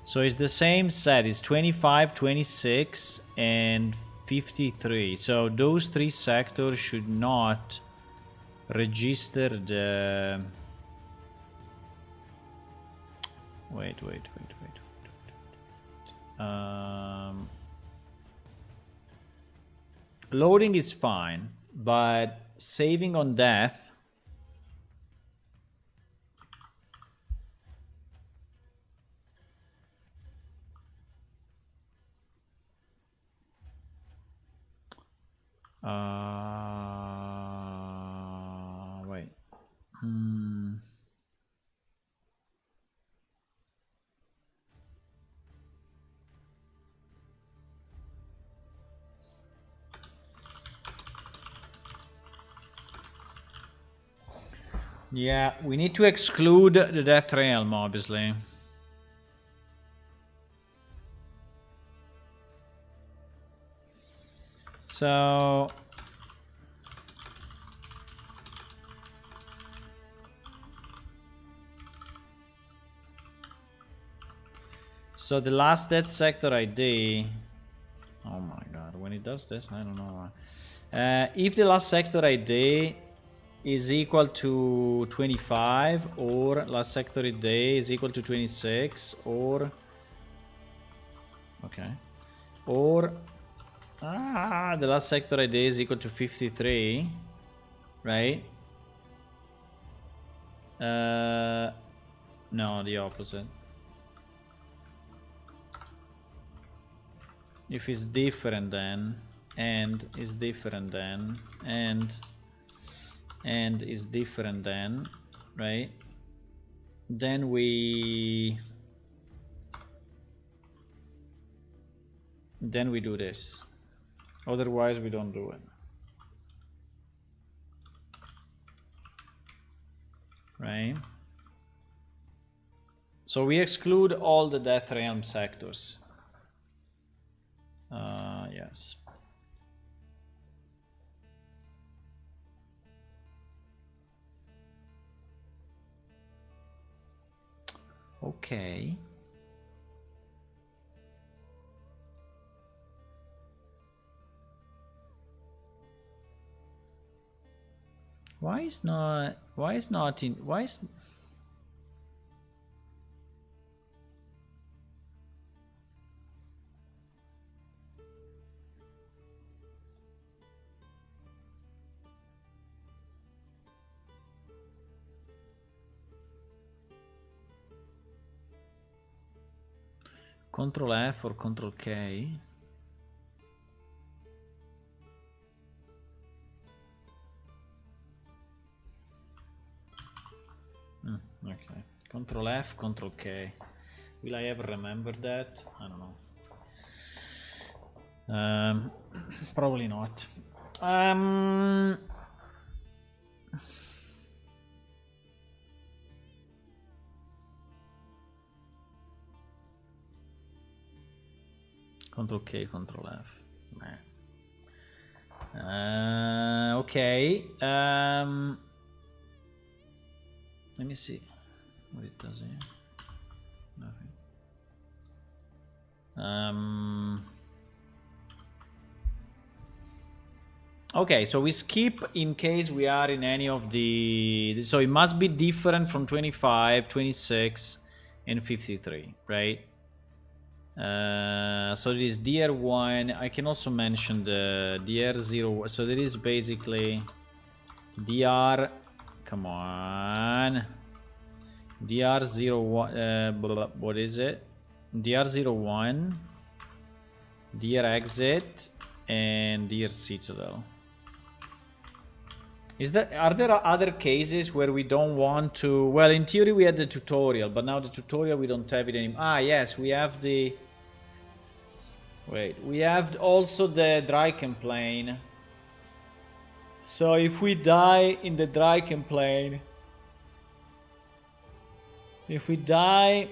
[SPEAKER 1] So it's the same set. It's 25, 26, and 53. So those three sectors should not register the... Wait. Loading is fine, but saving on death... wait. Yeah, we need to exclude the death realm, obviously. So... So the last death sector ID... Oh my god, when it does this, I don't know why. If the last sector ID is equal to 25, or last sector ID is equal to 26, or... Okay. Or... the last sector ID is equal to 53, right? No, the opposite. If it's different then, and is different then, and is different then, right? Then we do this. Otherwise we don't do it. Right? So we exclude all the death realm sectors. Yes. Okay. Why is not in... Why is... Control F or Control K? Okay. Control F, Control K. Will I ever remember that? I don't know. Probably not. Control K, Control F. Okay. Let me see what it does here. Nothing. Okay, so we skip in case we are in any of the... So it must be different from 25, 26, and 53, right? So it is DR1. I can also mention the DR0. So there is basically DR... Come on. DR01. What is it? DR01, DR exit, and DR citadel. Are there other cases where we don't want to... Well, in theory we had the tutorial, but now the tutorial we don't have it anymore. Ah, yes, we have the... Wait, we have also the Draken plane. So if we die in the Draken plane... If we die...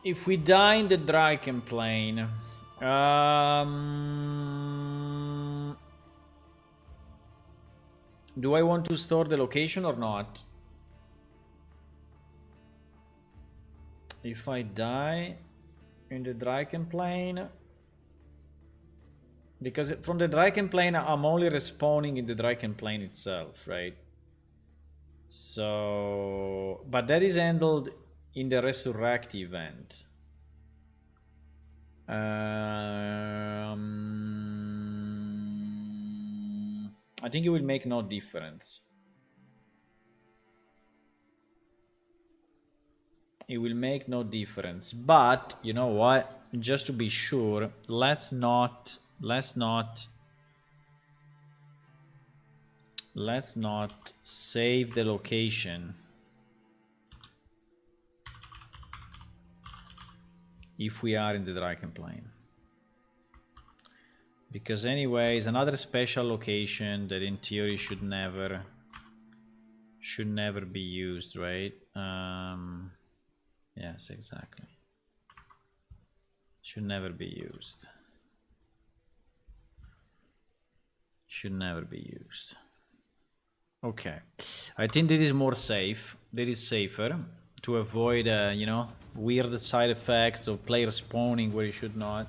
[SPEAKER 1] If we die in the Draken plane... do I want to store the location or not? If I die in the Draken plane... Because from the Draken plane, I'm only respawning in the Draken plane itself, right? So... But that is handled in the Resurrect event. I think it will make no difference. It will make no difference. But, you know what? Just to be sure, let's not save the location if we are in the Draken plane, because anyways another special location that in theory should never be used, right? Yes, exactly, should never be used. Should never be used. Okay, I think this is more safe. That is safer to avoid, you know, weird side effects of player spawning where you should not.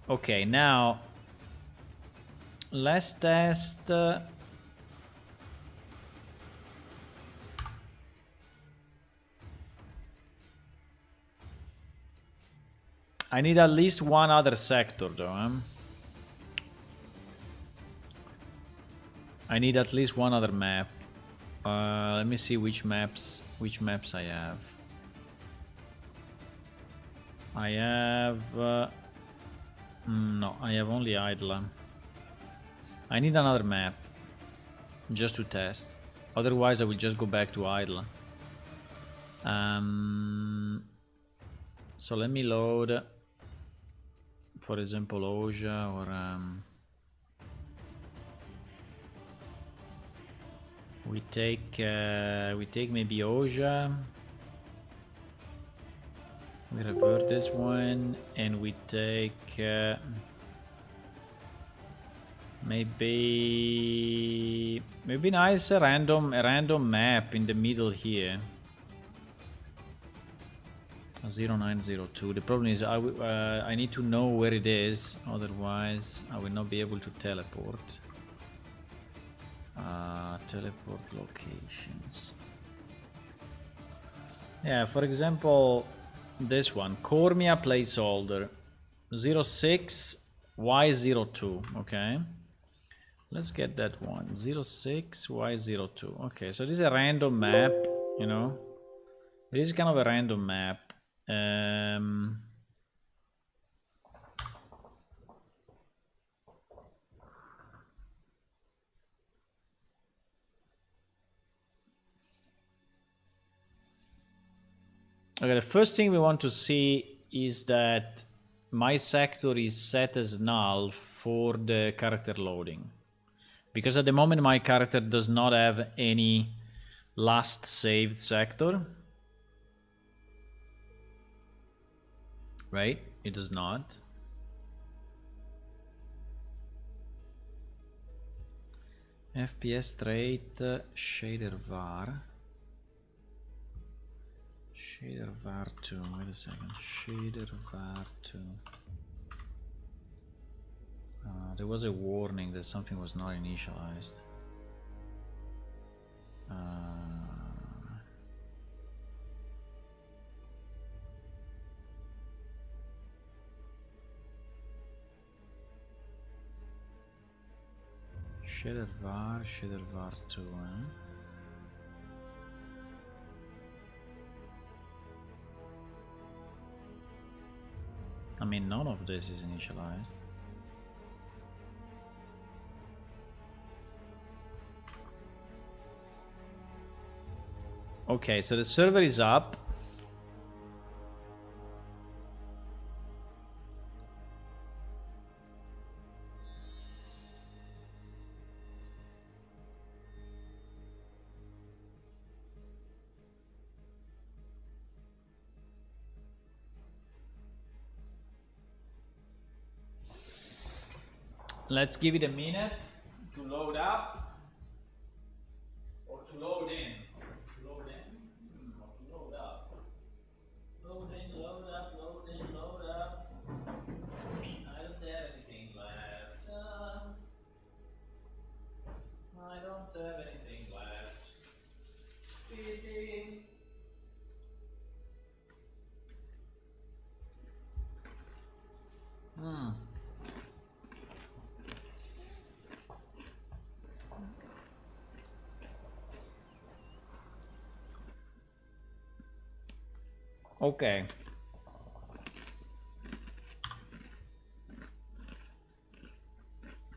[SPEAKER 1] Okay, now let's test. I need at least one other sector though, I need at least one other map. Let me see which maps I have. I have no, I have only Idla. I need another map just to test. Otherwise I will just go back to Idla. So let me load, for example, Oja or we take maybe Oja. We revert this one and we take maybe nice a random map in the middle here. 0902. The problem is I need to know where it is, otherwise I will not be able to teleport. Teleport locations. Yeah, for example, this one, Cormia placeholder 06 Y02, okay. Let's get that one. 06, Y02. Okay, so this is a random map, you know. This is kind of a random map. Okay, the first thing we want to see is that my sector is set as null for the character loading. Because at the moment my character does not have any last saved sector. Right? It does not. FPS trait shader var. Shader var 2. Wait a second. Shader var 2. There was a warning that something was not initialized. Shader var 2, I mean, none of this is initialized. Okay, so the server is up. Let's give it a minute to load up or to load in. To load in or to load up. Load in, load up, load in, load up. I don't have anything left. I don't have anything left. Pity. Okay.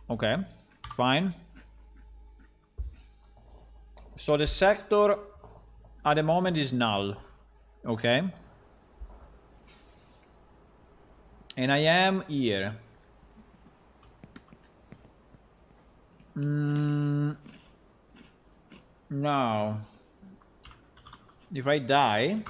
[SPEAKER 1] Okay, fine. So the sector at the moment is null. Okay. And I am here. Now, if I die,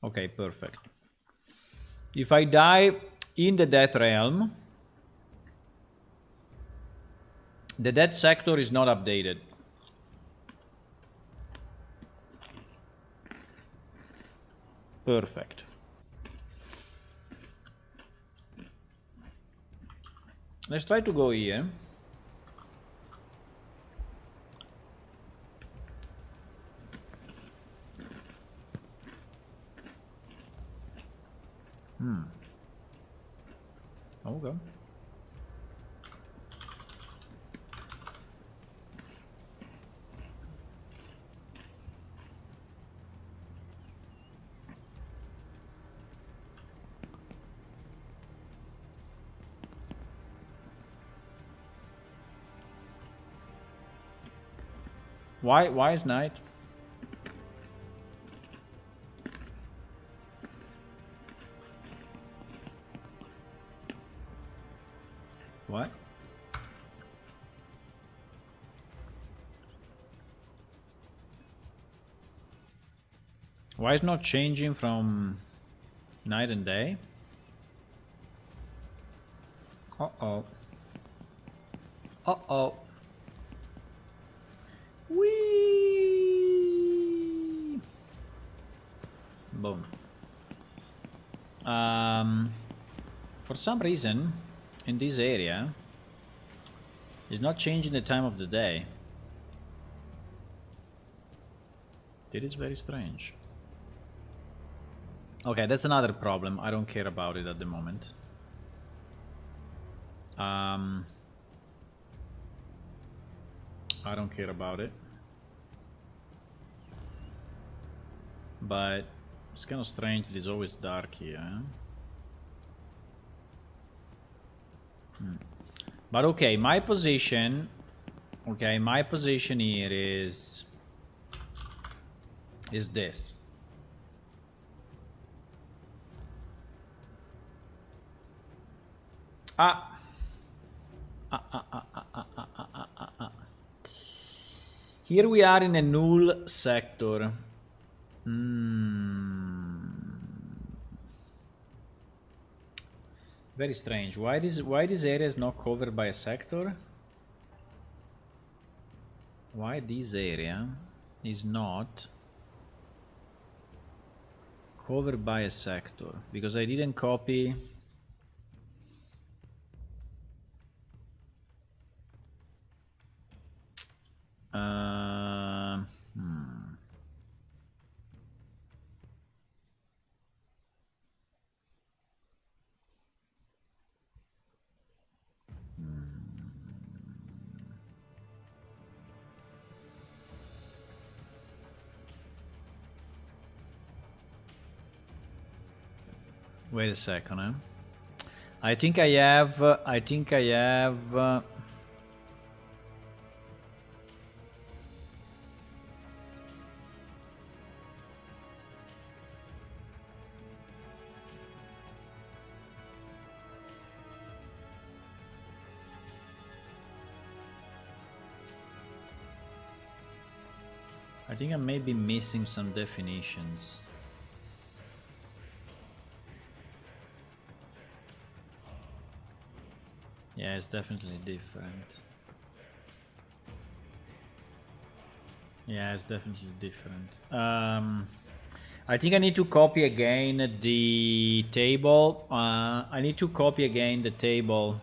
[SPEAKER 1] okay, perfect. If I die in the death realm, the death sector is not updated. Perfect. Let's try to go here. Okay. Why is night? What? Why is not changing from night and day? Uh-oh. Uh-oh. Whee! Boom. For some reason, in this area, it's not changing the time of the day. It is very strange. Okay, that's another problem. I don't care about it at the moment. I don't care about it. But it's kind of strange that it's always dark here. But okay, my position... Okay, my position here is this. Here we are in a null sector. Very strange. Why this area is not covered by a sector? Why this area is not covered by a sector? Because I didn't copy... Wait a second, eh? I think I have... I think I have... I think I may be missing some definitions. Yeah, it's definitely different. Yeah, it's definitely different. I think I need to copy again the table. I need to copy again the table.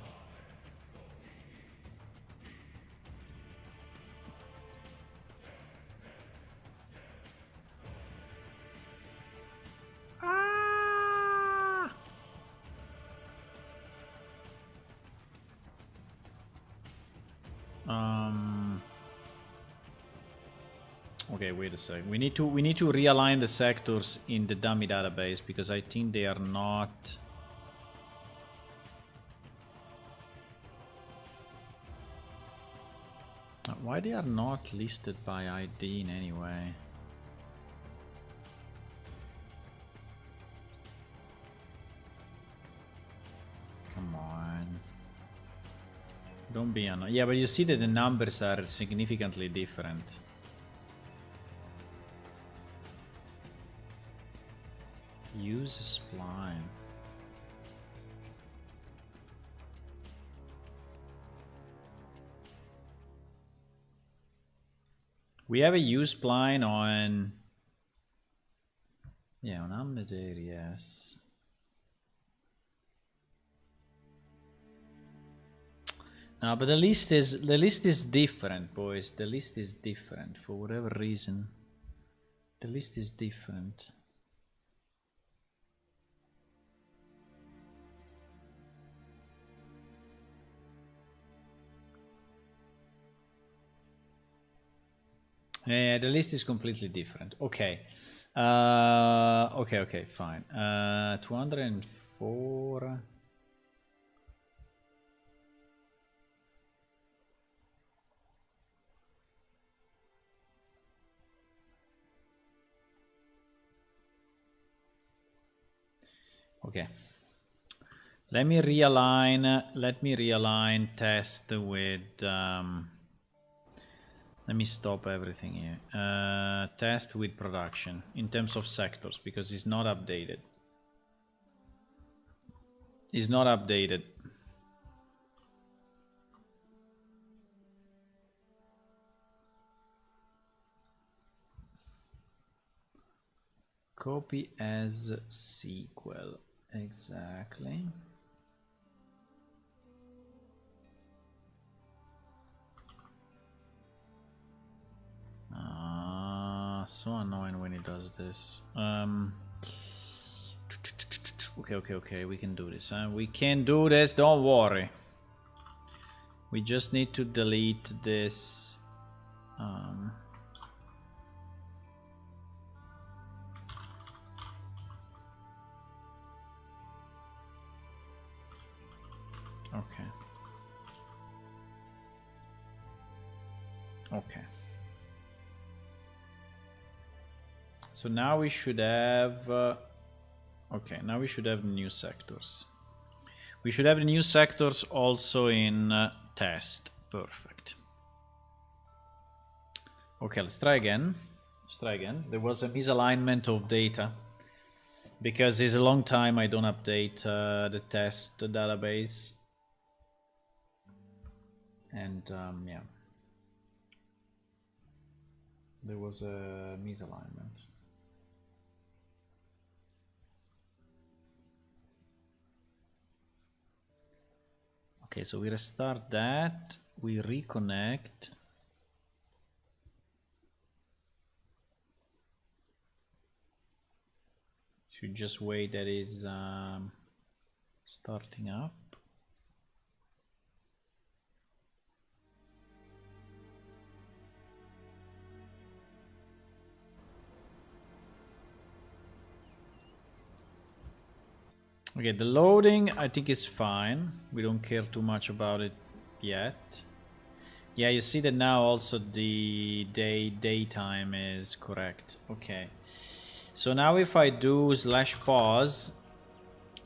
[SPEAKER 1] Okay, wait a sec. We need to realign the sectors in the dummy database because I think they are not. Why they are not listed by ID in any way? Come on. Don't be annoying. Yeah, but you see that the numbers are significantly different. Use a spline. We have a use spline on... Yeah, on Amnedir, yes. No, but the list is different, boys. The list is different for whatever reason. The list is different. Yeah, the list is completely different. Okay. Okay, fine. 204. Okay. Let me realign test with let me stop everything here. Test with production in terms of sectors because it's not updated. It's not updated. Copy as SQL. Exactly. so annoying when he does this. Okay, we can do this, huh? We can do this, don't worry. We just need to delete this. Okay. Okay. So now we should have... okay, now we should have new sectors. We should have the new sectors also in test. Perfect. Okay, let's try again. Let's try again. There was a misalignment of data because it's a long time I don't update the test database. And yeah, there was a misalignment. Okay, so we restart that, we reconnect. Should just wait that is starting up. Okay, the loading I think is fine. We don't care too much about it yet. Yeah, you see that now also the daytime is correct. Okay. So now if I do /pause,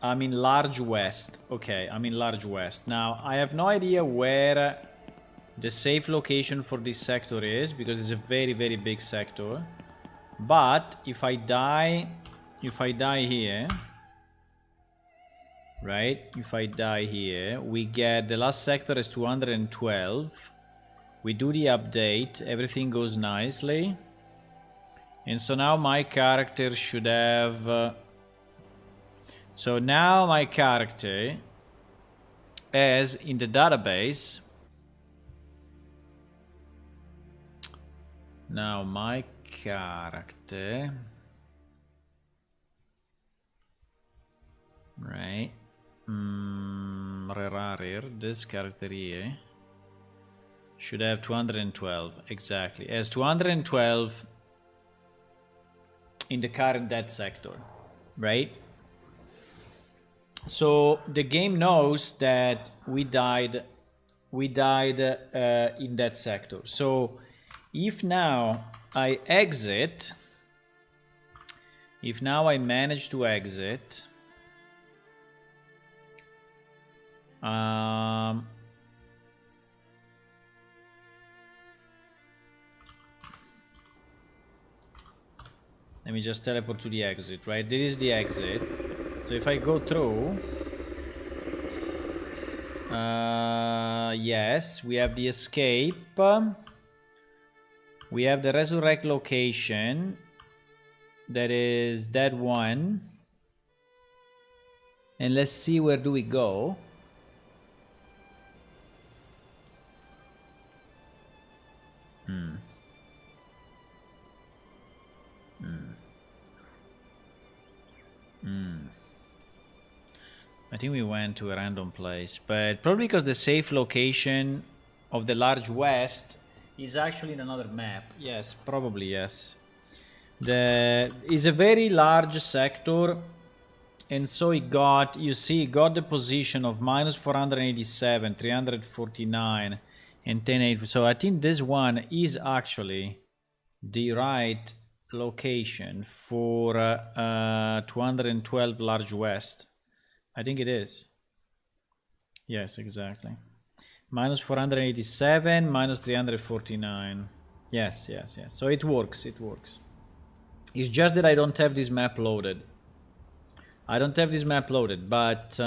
[SPEAKER 1] I'm in large west. Okay, I'm in large west. Now I have no idea where the safe location for this sector is because it's a very, very big sector. But if I die here, right? If I die here, we get the last sector is 212. We do the update, everything goes nicely. And so now my character should have... so now my character is in the database. Now my character... right? This character here should have 212, exactly. As 212 in the current dead sector, right? So the game knows that we died in that sector. So if now I exit, if now I manage to exit, let me just teleport to the exit, right? This is the exit. So if I go through, yes, we have the escape. We have the resurrect location. That is that one. And let's see, where do we go? I think we went to a random place, but probably because the safe location of the large west is actually in another map. Yes, probably yes. Is a very large sector, and so it got, you see, it got the position of minus 487, 349, and 1080. So I think this one is actually the right location for 212 large west. I think it is. Yes, exactly. Minus 487, minus 349. Yes. So it works, It's just that I don't have this map loaded. But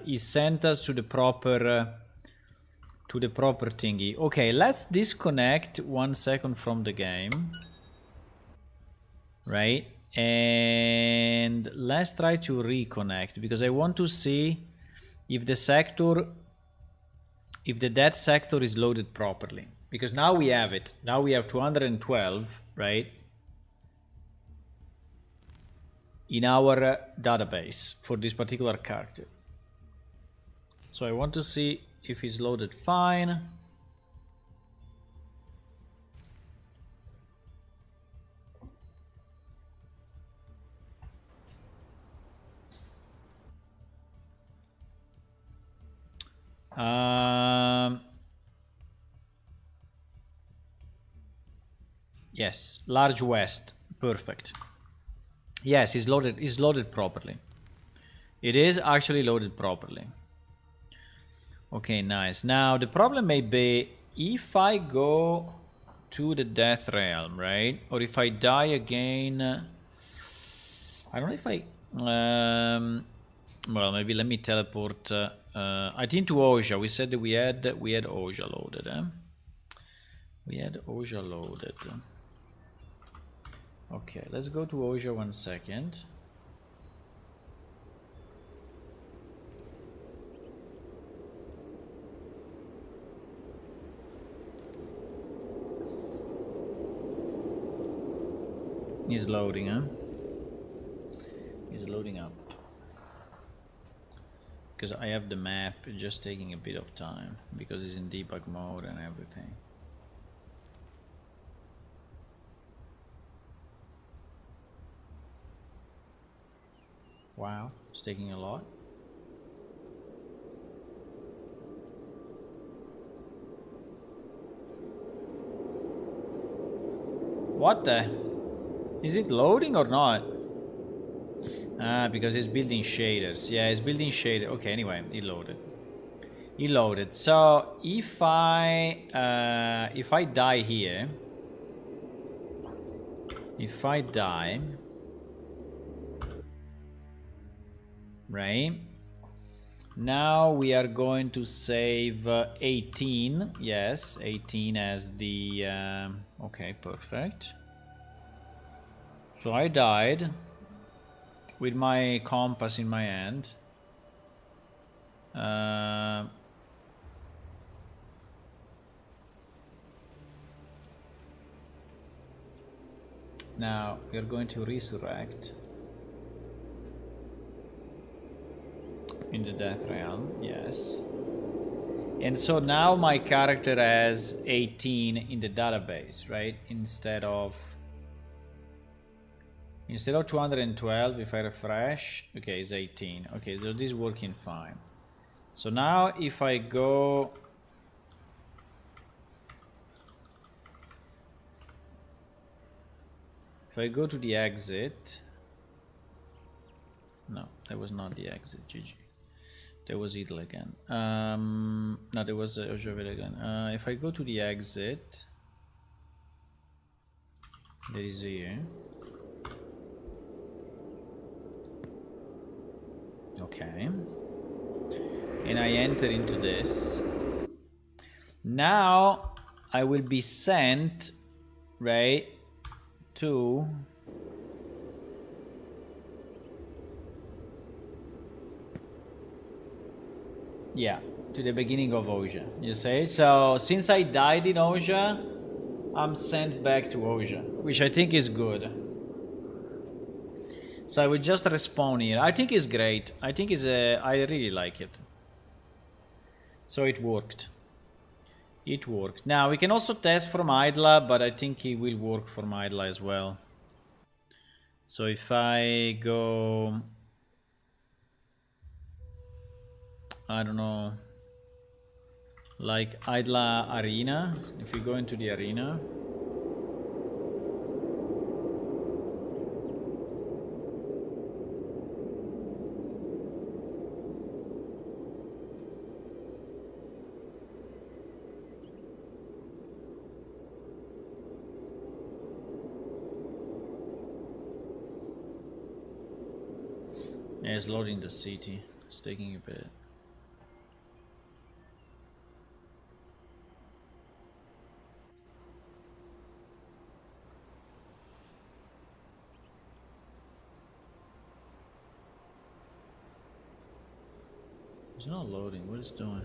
[SPEAKER 1] he sent us to the proper thingy. Okay, let's disconnect 1 second from the game. Right? And let's try to reconnect, because I want to see if the dead sector is loaded properly, because now we have it. Now we have 212, right? in our database for this particular character. So I want to see if it's loaded fine. Yes, large west, perfect. Yes, it's loaded. It's loaded properly. It is actually loaded properly. Okay, nice. Now the problem may be if I go to the death realm, right? Or if I die again. I don't know if I. Well, maybe let me teleport. I think to Oja. We said that we had Oja loaded. We had Oja loaded. Okay, let's go to Oja 1 second. He's loading, huh? He's loading up. Because I have the map just taking a bit of time because it's in debug mode and everything. Wow, it's taking a lot. What the? Is it loading or not? Ah, because it's building shaders. Yeah, it's building shader. Okay, anyway, it loaded. It loaded. So if I die here, if I die, right? Now we are going to save 18. Yes, 18 as the okay, perfect. So I died with my compass in my hand. Now we are going to resurrect in the death realm, yes. And so now my character has 18 in the database, right? Instead of 212, if I refresh, okay, it's 18. Okay, so this is working fine. So now if I go to the exit, no, that was not the exit, GG. There was idle again. No, there was Ojavir again. If I go to the exit, there is here. Okay. And I enter into this. Now I will be sent, right, to yeah, to the beginning of Oja, you say? So since I died in Oja, I'm sent back to Oja, which I think is good. So I will just respawn here. I think it's great. I think it's I really like it. So it worked. It worked. Now we can also test from Idla, but I think it will work from Idla as well. So if I go, I don't know, like Idla Arena, if you go into the arena, yeah, it's loading the city. It's taking a bit. It's not loading. What is it doing?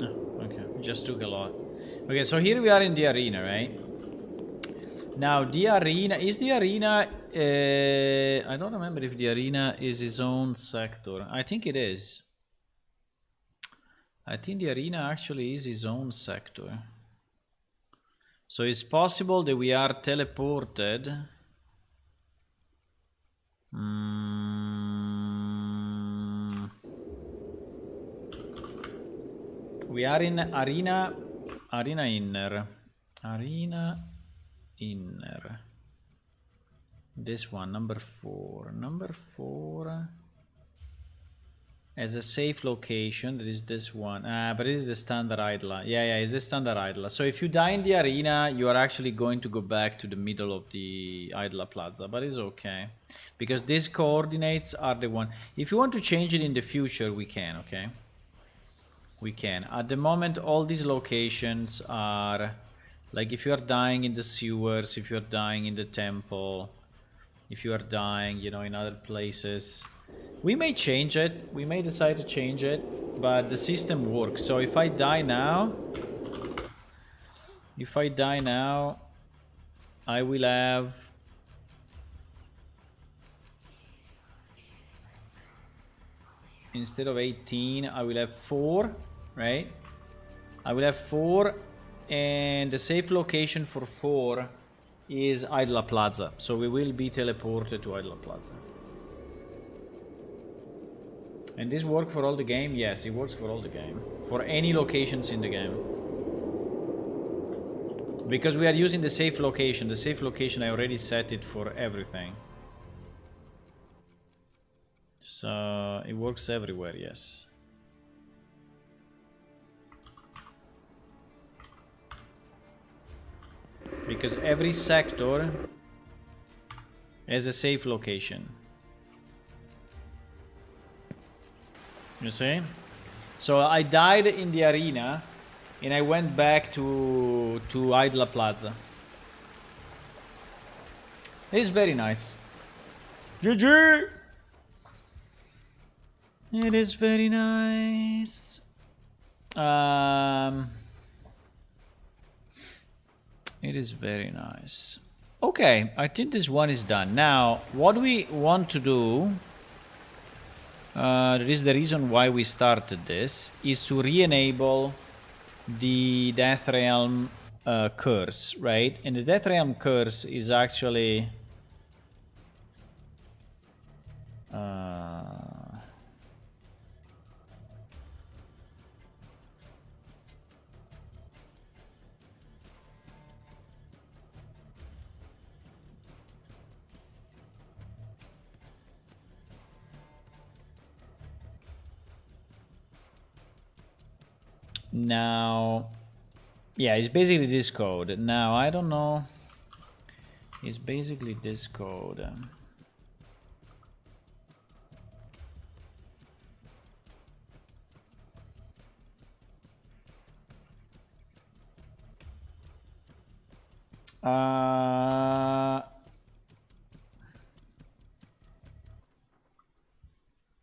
[SPEAKER 1] Oh, okay. It just took a lot. Okay, so here we are in the arena, right? Now the arena, is the arena, I don't remember if the arena is its own sector. I think it is. I think the arena actually is its own sector. So it's possible that we are teleported. We are in arena inner. Arena inner. This one, number 4. Number 4 as a safe location. There is this one. But it is the standard idler. Yeah, it's the standard idler. So if you die in the arena, you are actually going to go back to the middle of the idler plaza. But it's okay, because these coordinates are the one. If you want to change it in the future, we can, okay? We can. At the moment, all these locations are... Like if you are dying in the sewers, if you are dying in the temple, if you are dying, you know, in other places, we may change it. We may decide to change it, but the system works. So if I die now, I will have... Instead of 18, I will have 4, right? I will have 4, and the safe location for 4 is Idla Plaza. So we will be teleported to Idla Plaza. And this works for all the game? Yes, it works for all the game. For any locations in the game. Because we are using the safe location. The safe location, I already set it for everything. So it works everywhere, yes. Because every sector has a safe location. You see? So I died in the arena and I went back to Idla Plaza. It's very nice. GG! It is very nice. It is very nice. Okay, I think this one is done. Now, what we want to do, that is the reason why we started this, is to re-enable the Death Realm curse, right? And the Death Realm curse is actually... Now, yeah, it's basically this code. Now, I don't know. It's basically this code.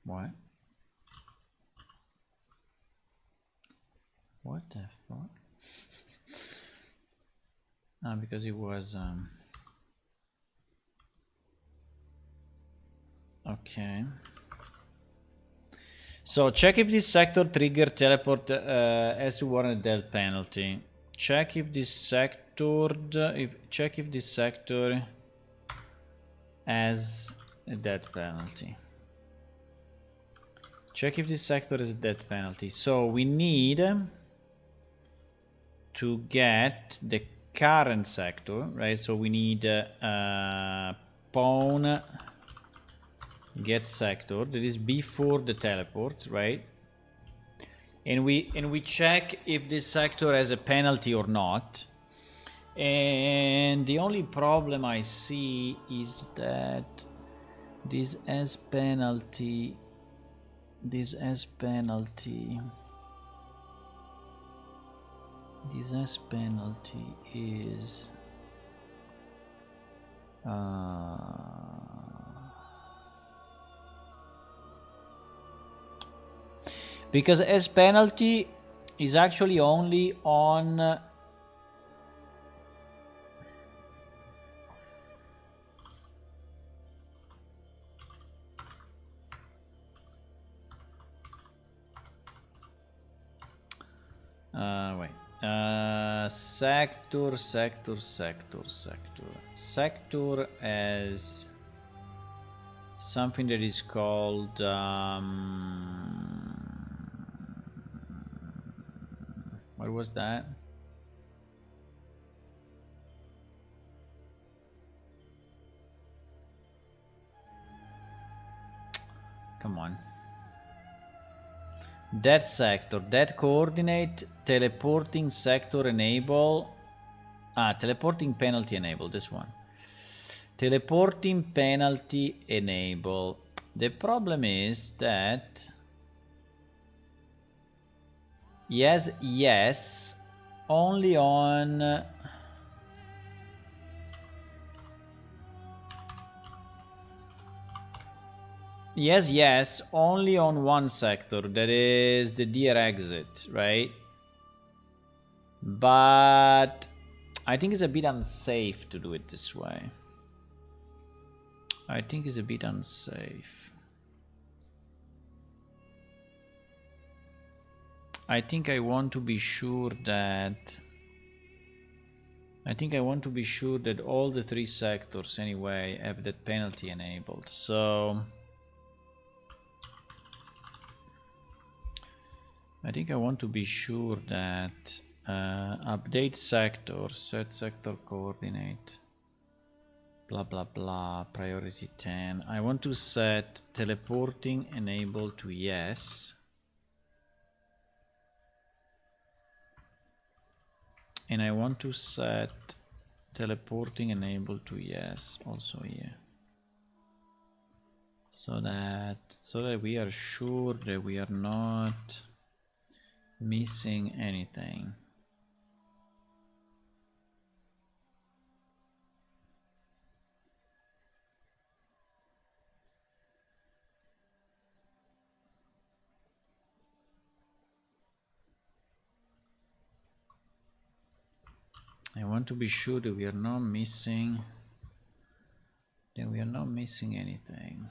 [SPEAKER 1] What? What the fuck? Because it was okay. So check if this sector trigger teleport as to warrant a death penalty. Check if this sector has a death penalty. Check if this sector has a death penalty. So we need to get the current sector, right? So we need pawn get sector that is before the teleport, right? And we check if this sector has a penalty or not. And the only problem I see is that this has penalty. This has penalty is because S penalty is actually only on Sector as something that is called what was that? Come on. That sector, that coordinate, teleporting sector enable. Teleporting penalty enable, this one. Teleporting penalty enable. The problem is that yes, only on yes, only on one sector, that is the deer exit, right? But I think it's a bit unsafe to do it this way. I think it's a bit unsafe. I think I want to be sure that all the three sectors anyway have that penalty enabled. So I think I want to be sure that update sector, set sector coordinate, blah blah blah, priority 10. I want to set teleporting enable to yes. And I want to set teleporting enable to yes also here. So that we are sure that we are not missing anything. I want to be sure that we are not missing anything.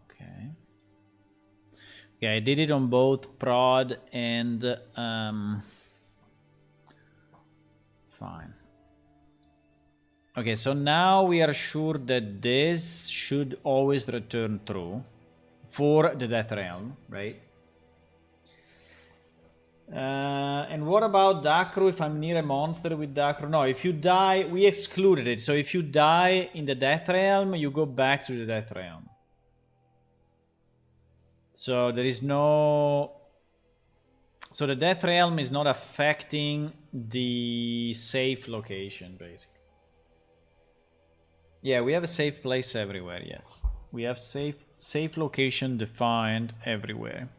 [SPEAKER 1] Okay. Okay, I did it on both prod and fine. Okay, so now we are sure that this should always return true for the Death Realm, right? And what about Dacro if I'm near a monster with Dacro? No, if you die, we excluded it. So if you die in the Death Realm, you go back to the Death Realm. So there is no... So the Death Realm is not affecting the safe location, basically. Yeah, we have a safe place everywhere, yes. We have safe location defined everywhere.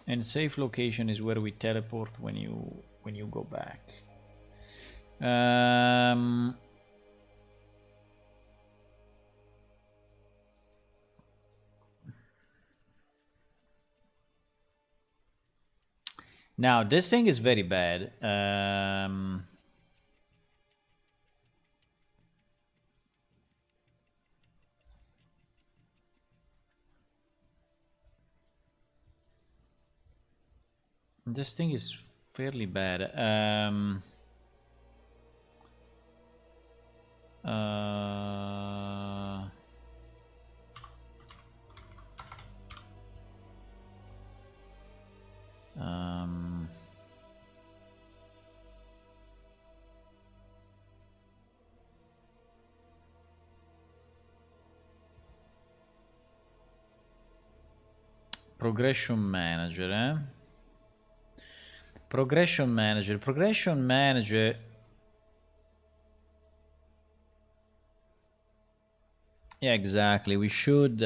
[SPEAKER 1] And safe location is where we teleport when you go back. Now this thing is very bad. This thing is fairly bad. Progression manager, eh? Progression manager. Yeah, exactly. We should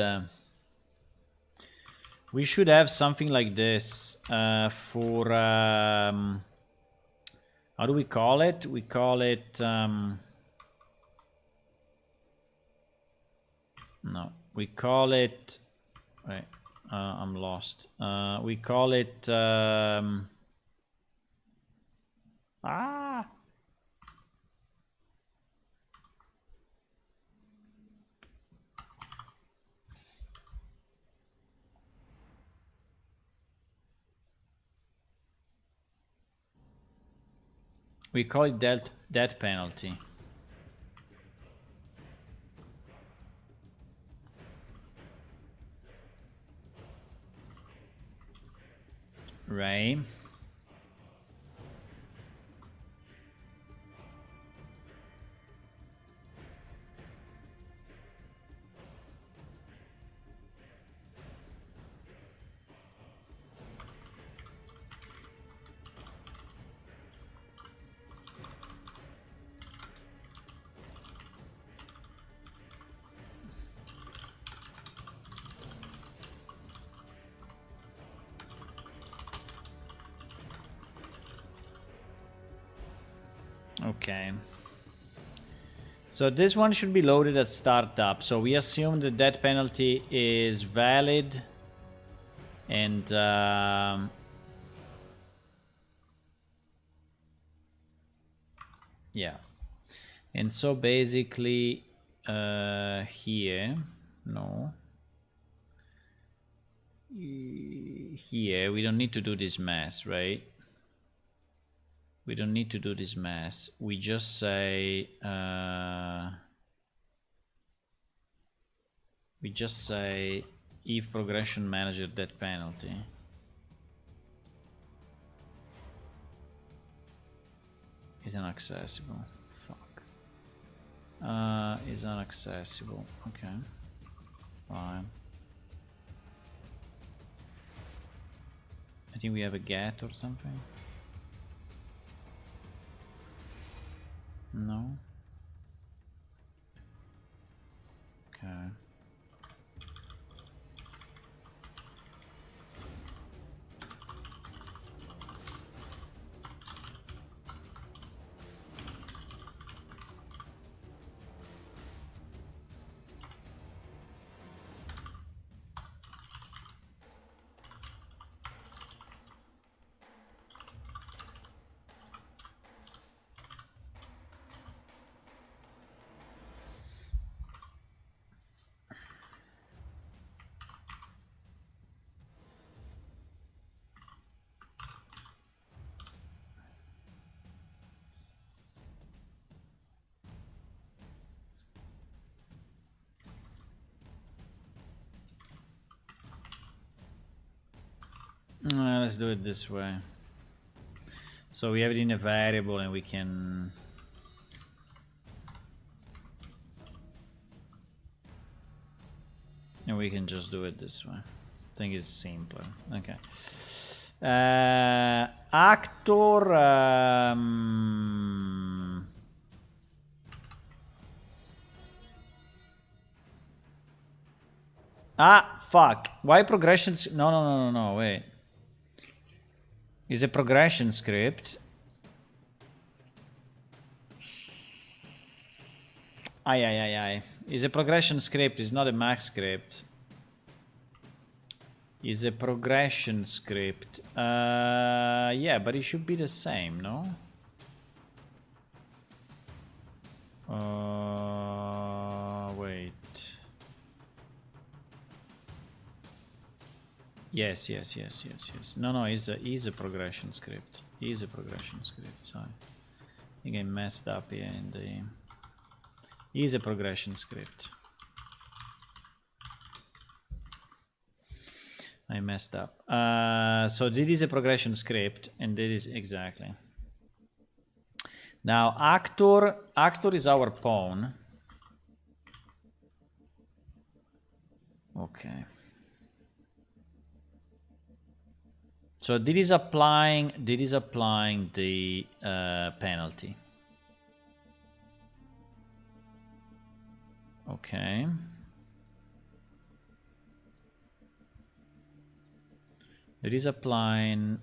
[SPEAKER 1] have something like this for how do we call it? We call it no, we call it. Wait, I'm lost. We call it. Ah! We call it death penalty. Right. Okay. So this one should be loaded at startup. So we assume the death penalty is valid, and yeah. And so basically here, no. Here we don't need to do this mess, right? We don't need to do this mess. We just say if progression manager death penalty is inaccessible. Fuck. Is inaccessible. Okay. Fine. I think we have a get or something. No. Okay. Let's do it this way. So we have it in a variable and we can... And we can just do it this way. I think it's simpler. Okay. Actor... Ah, fuck. Why progressions? No, wait. Is a progression script. Aye. Is a progression script, is not a max script. Is a progression script. Yeah, but it should be the same, no? Wait. Yes. No, is a progression script. Is a progression script. Sorry, I think I messed up here in the. Is a progression script. I messed up. So this is a progression script, and this is exactly. Now actor is our pawn. Okay. So this is applying the penalty. Okay. It is applying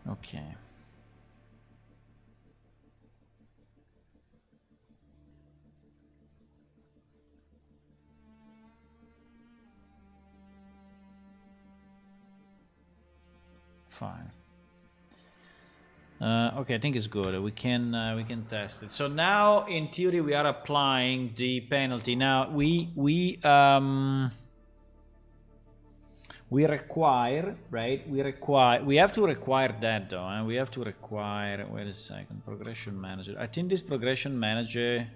[SPEAKER 1] okay. Fine. Okay, I think it's good. We can test it. So now, in theory, we are applying the penalty. Now we require, right? We have to require that though, and we have to require. Wait a second, progression manager. I think this progression manager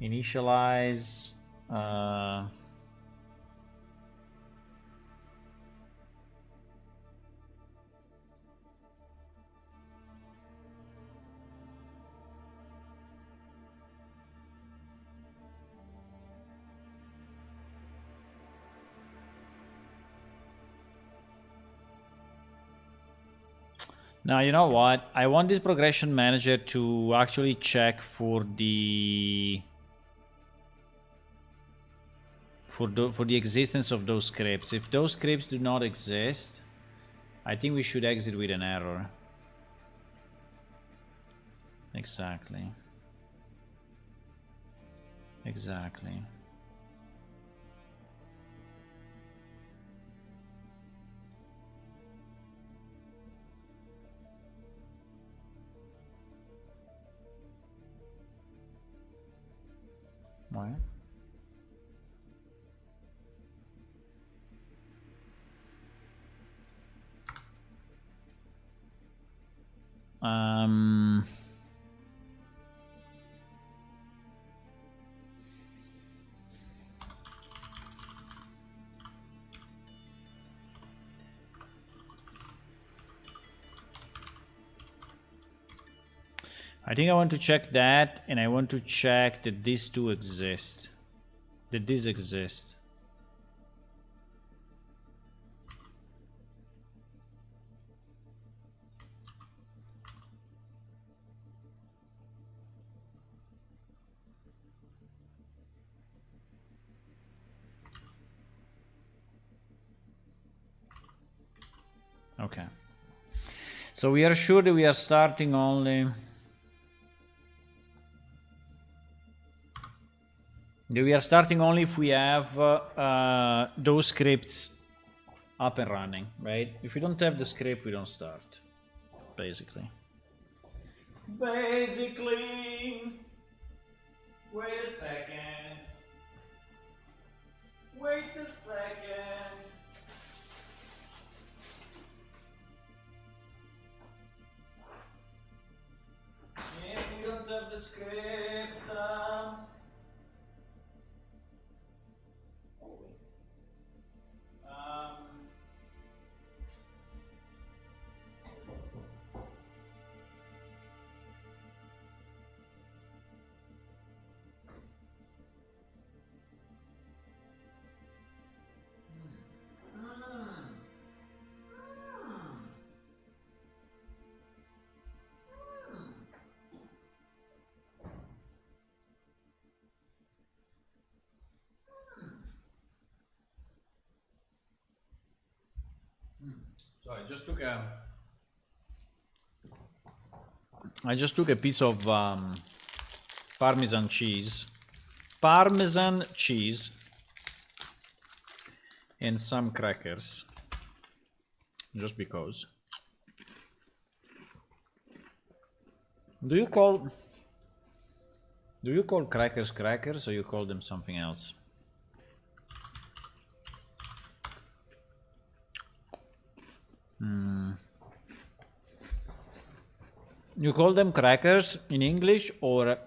[SPEAKER 1] initialize. Now, you know what? I want this progression manager to actually check for the existence of those scripts. If those scripts do not exist, I think we should exit with an error. Exactly. Exactly. What? I think I want to check that, and I want to check that these two exist. That these exist. Okay. So we are sure that we are starting only. We are starting only if we have those scripts up and running, right? If we don't have the script, we don't start, basically. Basically. Wait a second. Wait a second. If we don't have the script, so I just took a piece of Parmesan cheese, and some crackers, just because. Do you call crackers crackers, or you call them something else? You call them crackers in English, or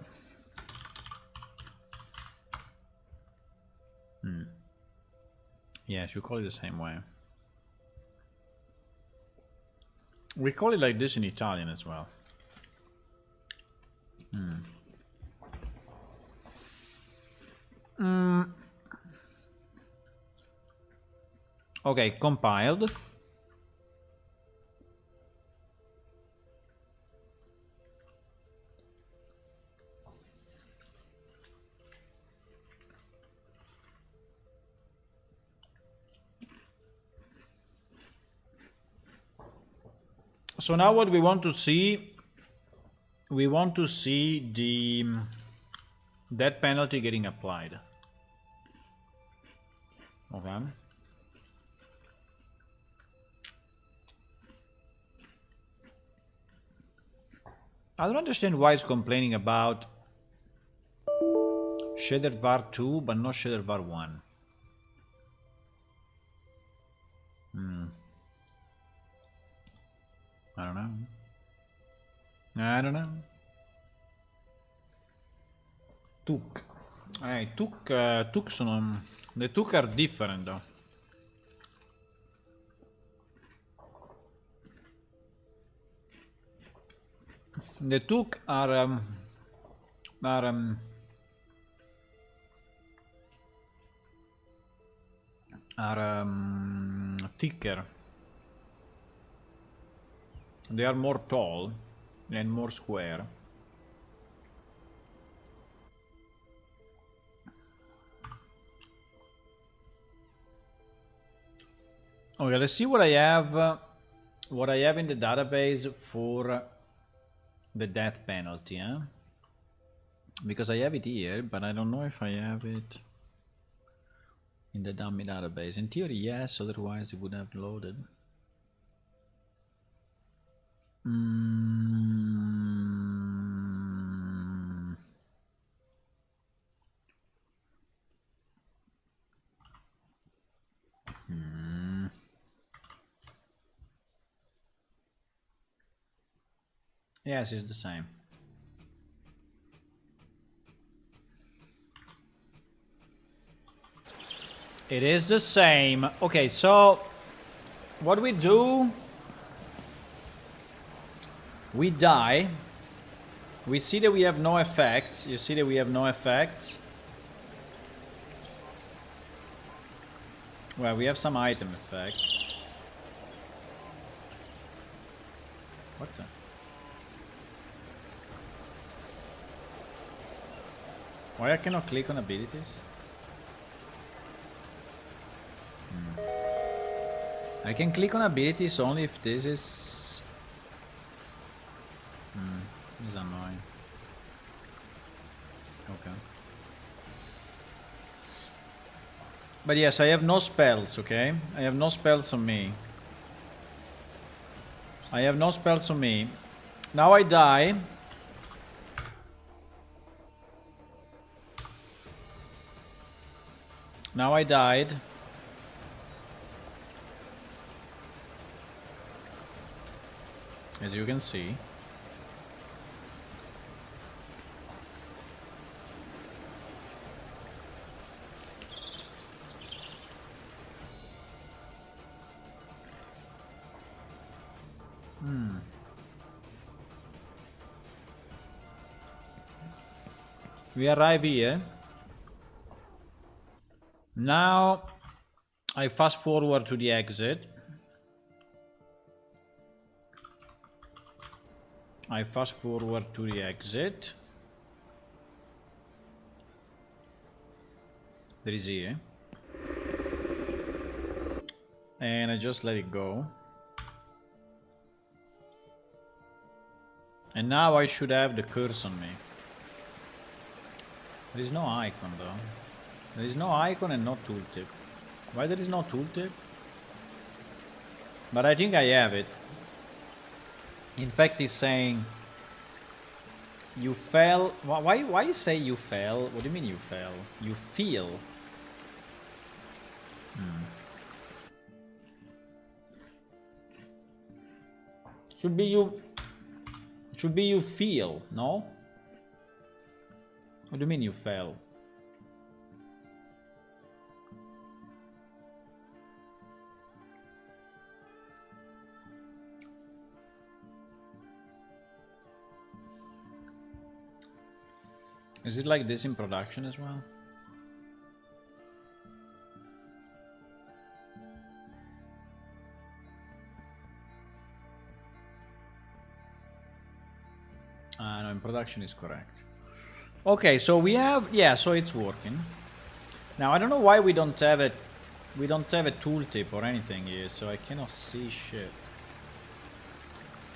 [SPEAKER 1] yes, you call it the same way. We call it like this in Italian as well. Okay, compiled. So now what we want to see, the that penalty getting applied. Okay. I don't understand why it's complaining about shader var 2 but not shader var 1. I don't know. I don't know. Tuk. Tuk sono... The Tuk are different though. The Tuk are thicker. They are more tall and more square. Okay, let's see what I have. What I have in the database for the death penalty, huh? Because I have it here, but I don't know if I have it in the dummy database. In theory, yes, otherwise it would have loaded. Yes, it's the same. It is the same. Okay, so what we do, we die. We see that we have no effects. You see that we have no effects. Well, we have some item effects. What the? Why I cannot click on abilities? I can click on abilities only if this is... This is annoying. Okay. But yes, I have no spells, okay? I have no spells on me. I have no spells on me. Now I die. Now I died. As you can see. We arrive here. Now I fast forward to the exit. I fast forward to the exit. There is here. And I just let it go. And now I should have the curse on me. There is no icon though. There is no icon and no tooltip. Why there is no tooltip? But I think I have it. In fact, it's saying you fell. Why you say you fell? What do you mean you fell? You feel. Should be you. Should be you feel, no? What do you mean you fell? Is it like this in production as well? No, in production is correct. Okay, so we have, yeah, so it's working. Now I don't know why we don't have it. We don't have a tooltip or anything here, so I cannot see shit.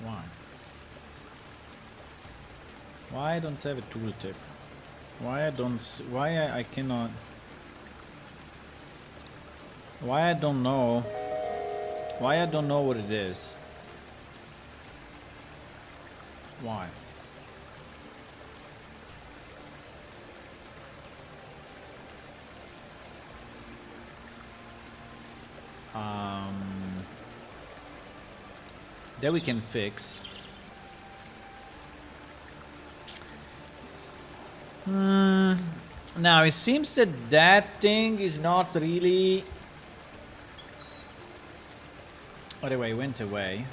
[SPEAKER 1] Why? Why I don't have a tooltip? Why I don't? Why I cannot? Why I don't know? Why I don't know what it is? Why? that we can fix. Now it seems that that thing is not really. By the way, he went away.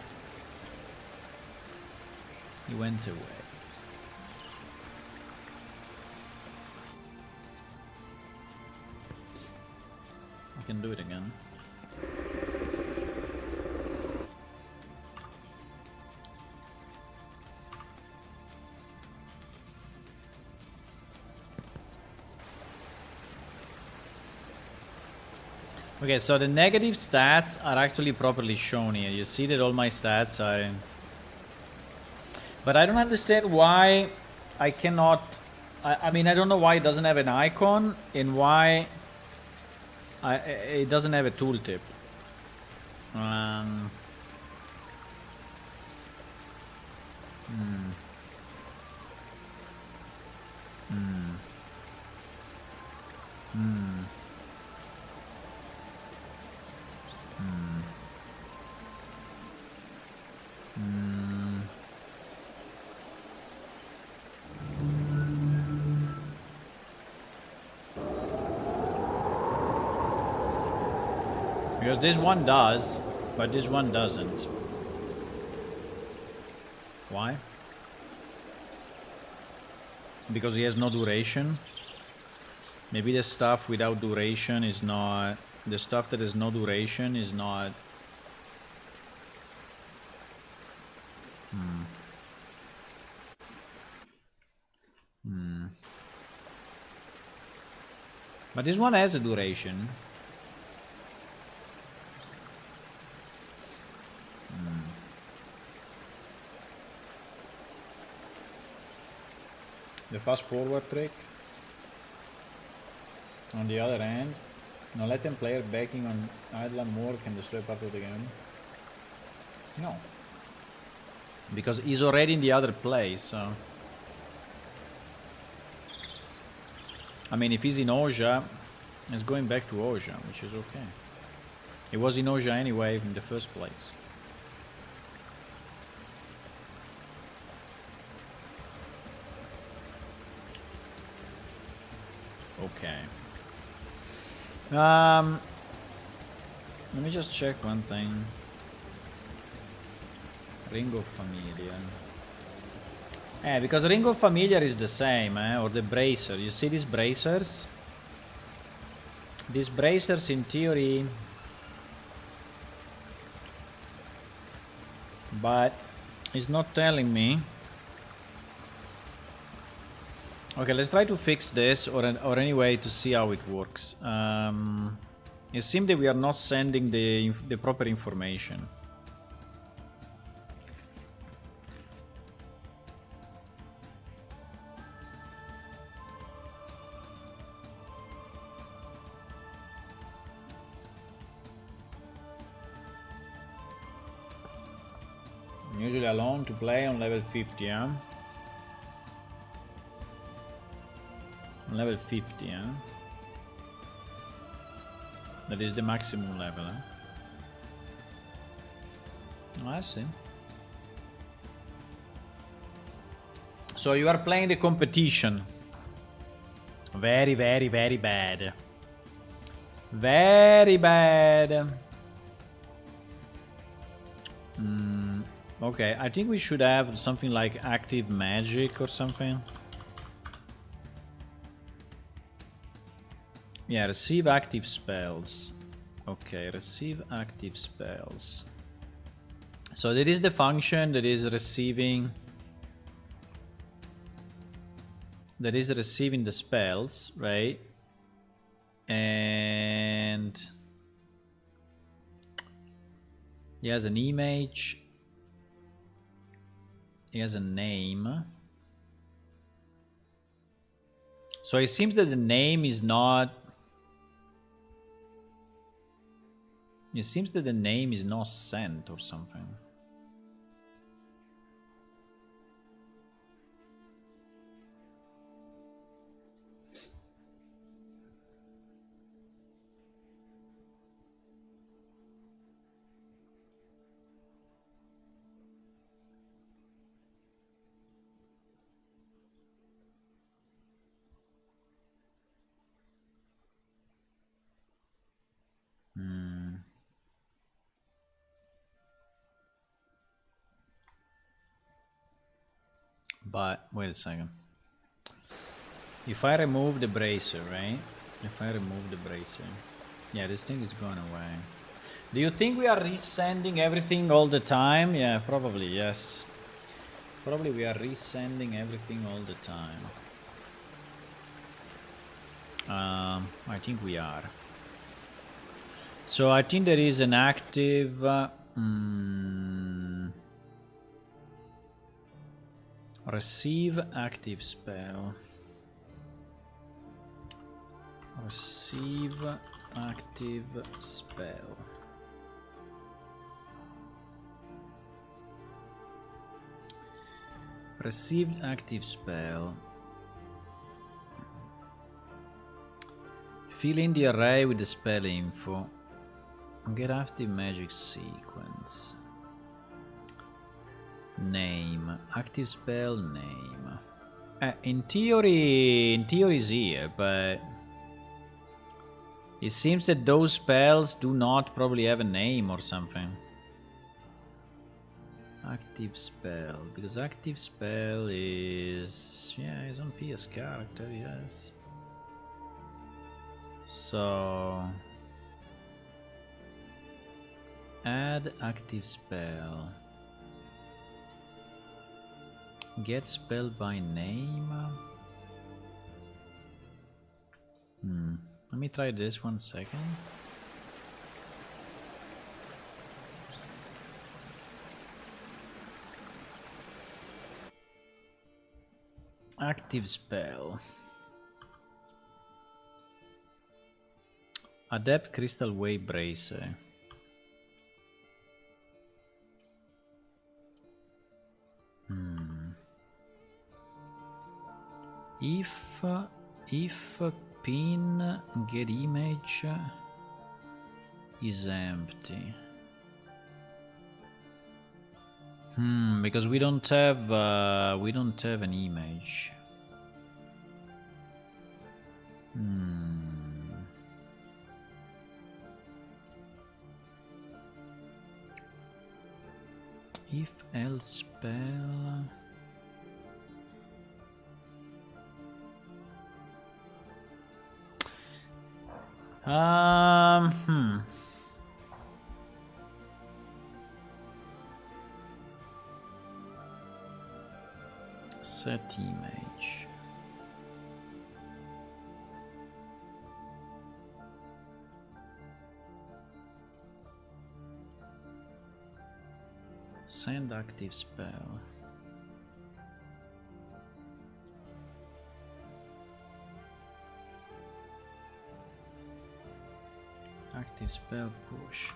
[SPEAKER 1] He went away. I can do it again. Okay, so the negative stats are actually properly shown here. You see that all my stats are... But I don't understand why I cannot... I mean, I don't know why it doesn't have an icon and why it doesn't have a tooltip. Because this one does, but this one doesn't. Why? Because he has no duration. Maybe the stuff without duration is not... The stuff that has no duration is not... But this one has a duration. The fast forward trick. On the other hand, no Latin player backing on idle more can destroy part of the game. No. Because he's already in the other place, so... I mean, if he's in Oja, it's going back to Oja, which is okay. He was in Oja anyway in the first place. Okay. Let me just check one thing. Ring of Familiar. Because Ring of Familiar is the same, or the bracer. You see these bracers? These bracers in theory... But it's not telling me. Okay, let's try to fix this, or anyway to see how it works. It seems that we are not sending the proper information. I'm usually alone to play on level 50, huh? Level 50, huh? That is the maximum level, huh? I see. So you are playing the competition. Very, very, very bad. Very bad. Okay, I think we should have something like active magic or something. Yeah, receive active spells. Okay, receive active spells. So there is the function that is receiving... That is receiving the spells, right? And... He has an image. He has a name. So it seems that the name is not... It seems that the name is not sent or something. But wait a second. If I remove the bracer, right? If I remove the bracer, yeah, this thing is going away. Do you think we are resending everything all the time? Yeah, probably, yes. Probably we are resending everything all the time. I think we are. So I think there is an active... receive active spell. Receive active spell. Received active spell. Fill in the array with the spell info. Get active magic sequence. Name. Active spell name. In theory is here, but it seems that those spells do not probably have a name or something. Active spell, because active spell is, yeah, it's on PS character, yes. So add active spell. Get spell by name. Let me try this 1 second. Active spell. Adept Crystal Wave Bracer. If pin get image is empty. Because we don't have an image. If else spell. Set image. Send active spell. Active spell push.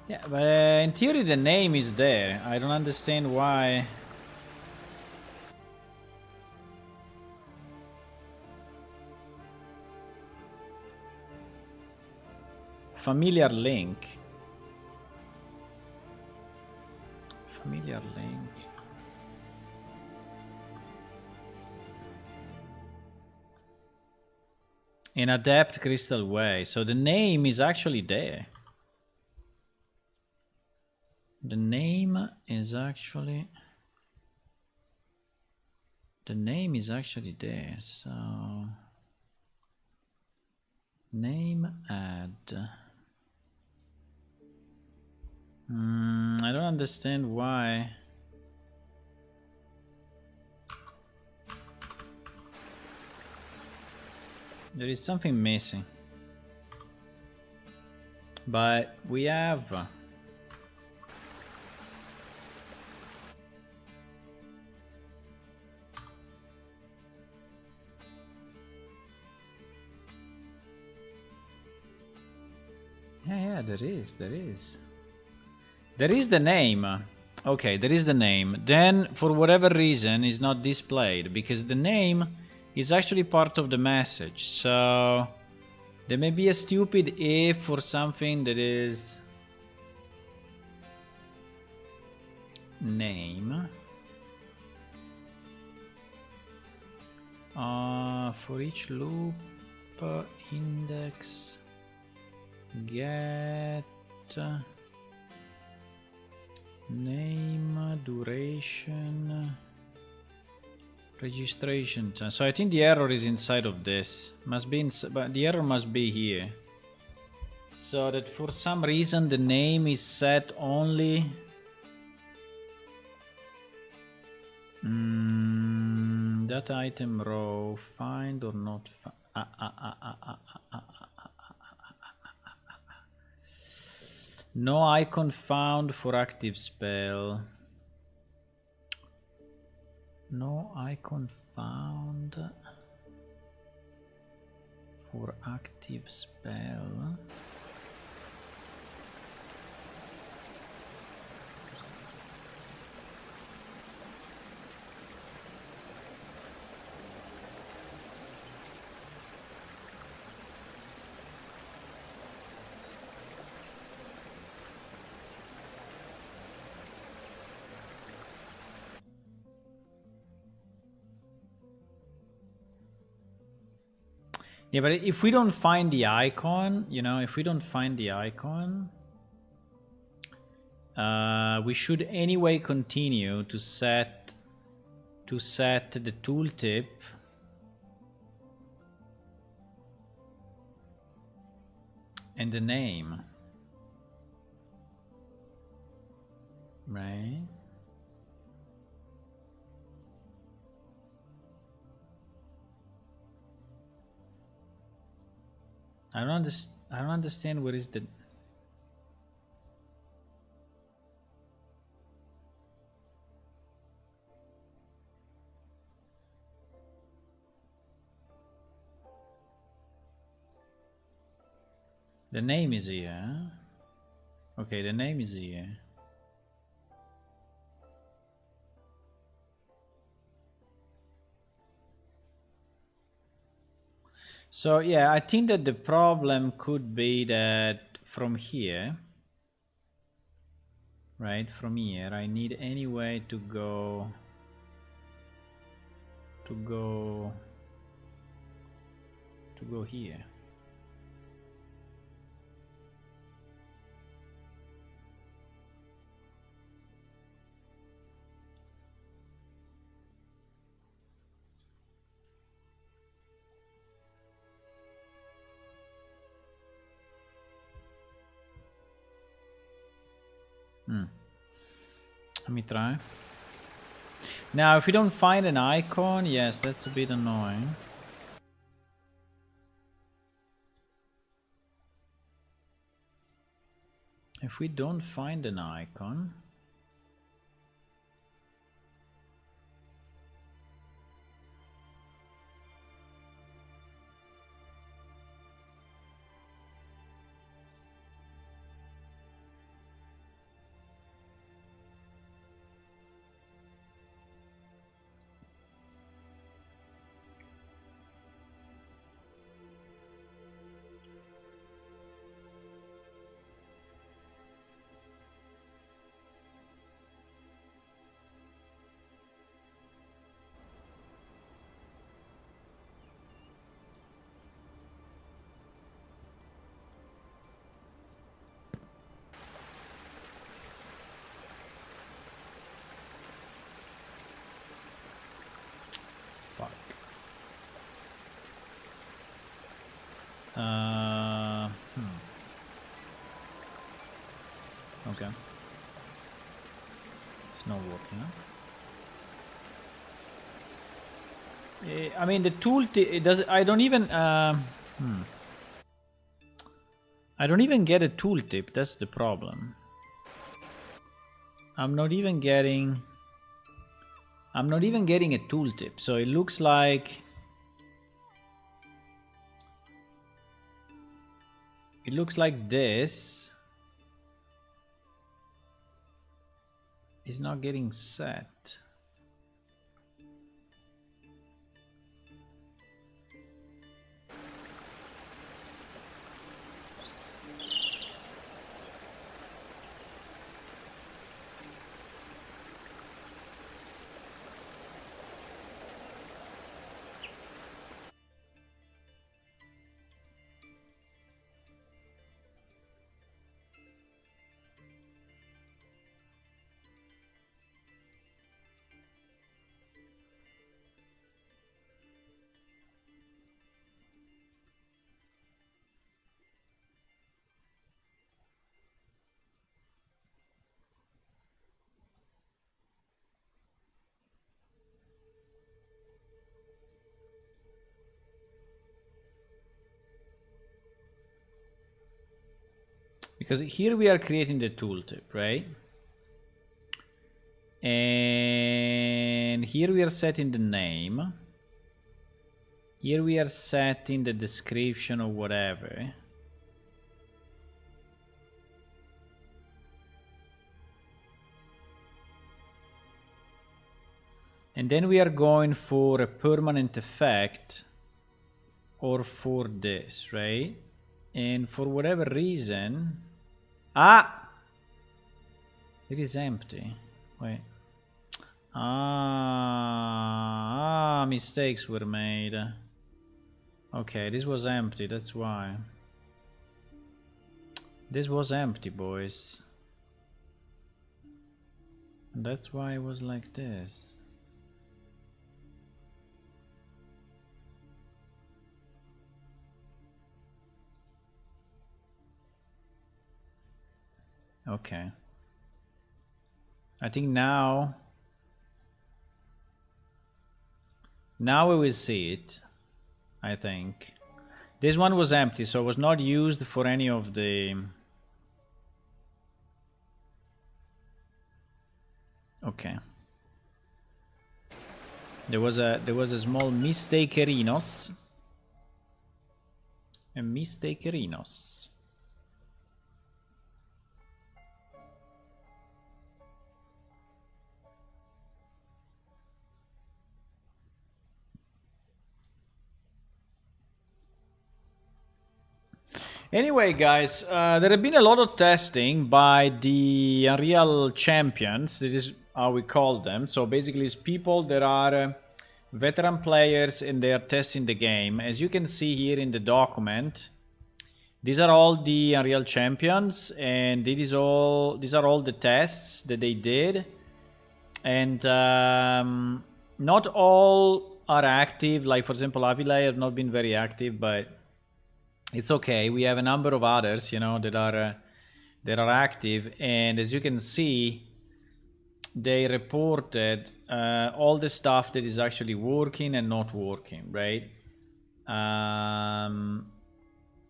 [SPEAKER 1] Yeah, but in theory the name is there. I don't understand why. Familiar link. Familiar link. In Adept Crystal Way. So the name is actually there. The name is actually there. So name add. I don't understand why. There is something missing. But we have yeah, there is. There is the name. Okay, there is the name. Then, for whatever reason, is not displayed because the name is actually part of the message. So there may be a stupid if for something that is name. For each loop, index get name duration Registration time. So I think the error is inside of this. Must be but the error must be here. So that for some reason the name is set only. That item row find or not find. No icon found for active spell. No icon found for active spell. Yeah, but if we don't find the icon, you know, if we don't find the icon, we should anyway continue to set the tooltip and the name, right? I don't understand what is the. The name is here. Okay, the name is here. So yeah, I think that the problem could be that from here, right? From here, I need anyway to go here. Let me try. Now, if we don't find an icon, yes, that's a bit annoying. If we don't find an icon, fuck. Okay. It's not working, huh? I mean, the tooltip, it does. I don't even. I don't even get a tooltip. That's the problem. I'm not even getting a tooltip. So it looks like this is not getting set. Because here we are creating the tooltip, right? And here we are setting the name. Here we are setting the description or whatever. And then we are going for a permanent effect or for this, right? And for whatever reason... Ah! It is empty. Wait. Mistakes were made. Okay, this was empty, that's why. This was empty, boys. And that's why it was like this. Okay. I think now we will see it. I think this one was empty, so it was not used for any of the... Okay. There was a small mistakerinos. A mistakerinos. Anyway, guys, there have been a lot of testing by the Unreal champions. This is how we call them. So basically, it's people that are veteran players and they are testing the game. As you can see here in the document, these are all the Unreal champions, and these are all the tests that they did. And not all are active. Like, for example, Avila have not been very active, but it's okay. We have a number of others, you know, that are active, and as you can see, they reported all the stuff that is actually working and not working, right?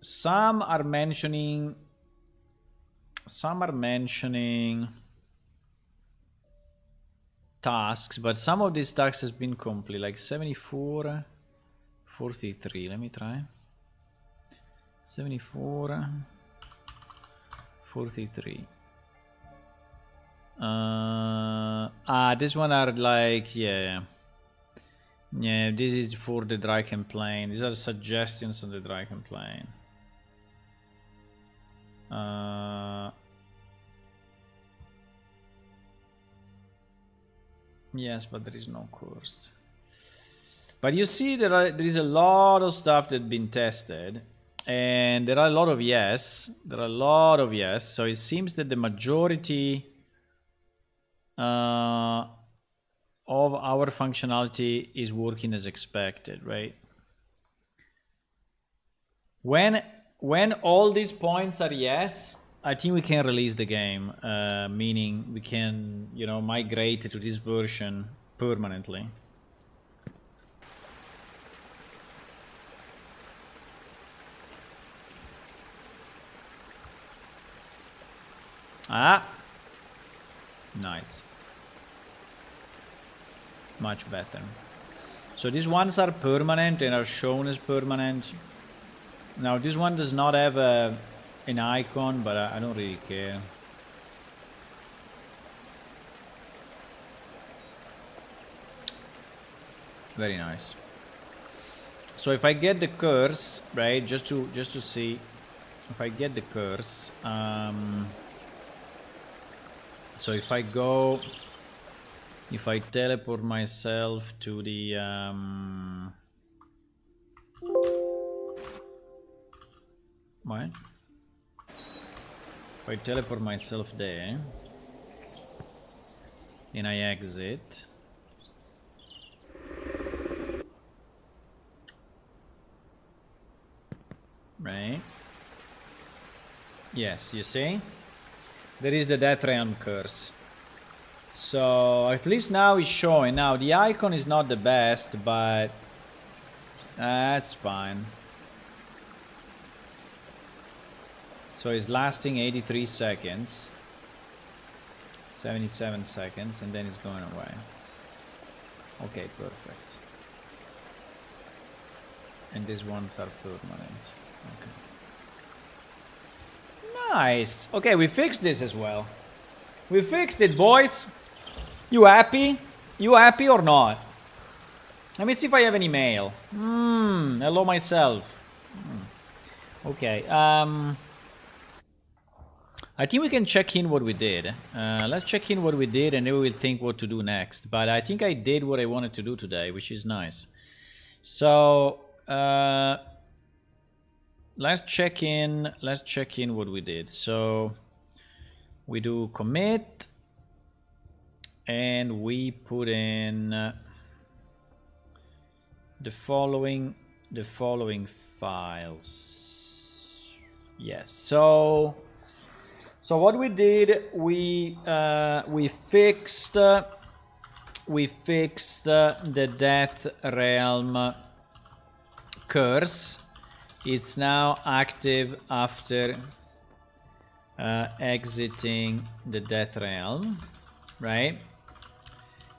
[SPEAKER 1] Some are mentioning tasks, but some of these tasks has been complete, like 74, 43. Let me try. 74, 43. This one are like, yeah, this is for the dry plane. These are suggestions on the dry plane. Yes, but there is no course. But you see, there is a lot of stuff that's been tested. And there are a lot of yes. So it seems that the majority of our functionality is working as expected, right? When all these points are yes, I think we can release the game, meaning we can, you know, migrate to this version permanently. Nice. Much better. So these ones are permanent and are shown as permanent. Now this one does not have an icon, but I don't really care. Very nice. So if I get the curse, right, just to see if I get the curse, so if I teleport myself to the what? If I teleport myself there and I exit, right? Yes, you see? There is the Death Rayon curse. So at least now it's showing. Now the icon is not the best, but that's fine. So it's lasting 83 seconds, 77 seconds, and then it's going away. Okay, perfect. And these ones are permanent. Okay. Nice. Okay, we fixed this as well. We fixed it, boys. You happy? You happy or not? Let me see if I have any mail. Hello myself. Okay. I think we can check in what we did. Let's check in what we did and then we will think what to do next. But I think I did what I wanted to do today, which is nice. So let's check in what we did. So we do commit and we put in the following files. Yes. So what we did, we fixed the Death Realm curse. It's now active after exiting the Death Realm, right?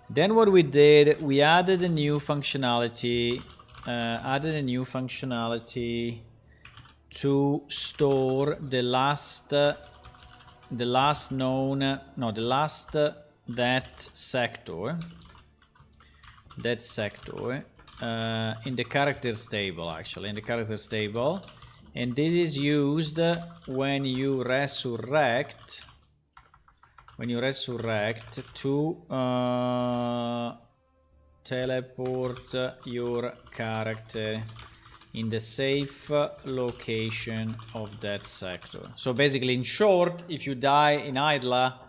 [SPEAKER 1] Then what we did, we added a new functionality. To store the last that sector in the characters table, actually, and this is used when you resurrect to teleport your character in the safe location of that sector. So basically, in short, if you die in Idla,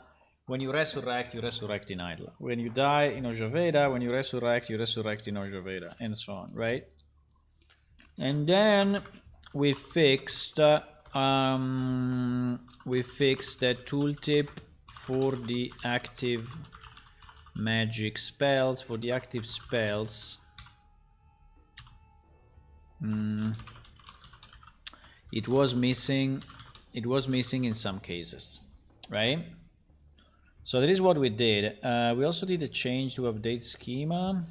[SPEAKER 1] when you resurrect in Idla. When you die in Ojaveda, when you resurrect in Ojaveda, and so on, right? And then we fixed the tooltip for the active magic spells, for the active spells. It was missing in some cases, right? So that is what we did. We also did a change to update schema.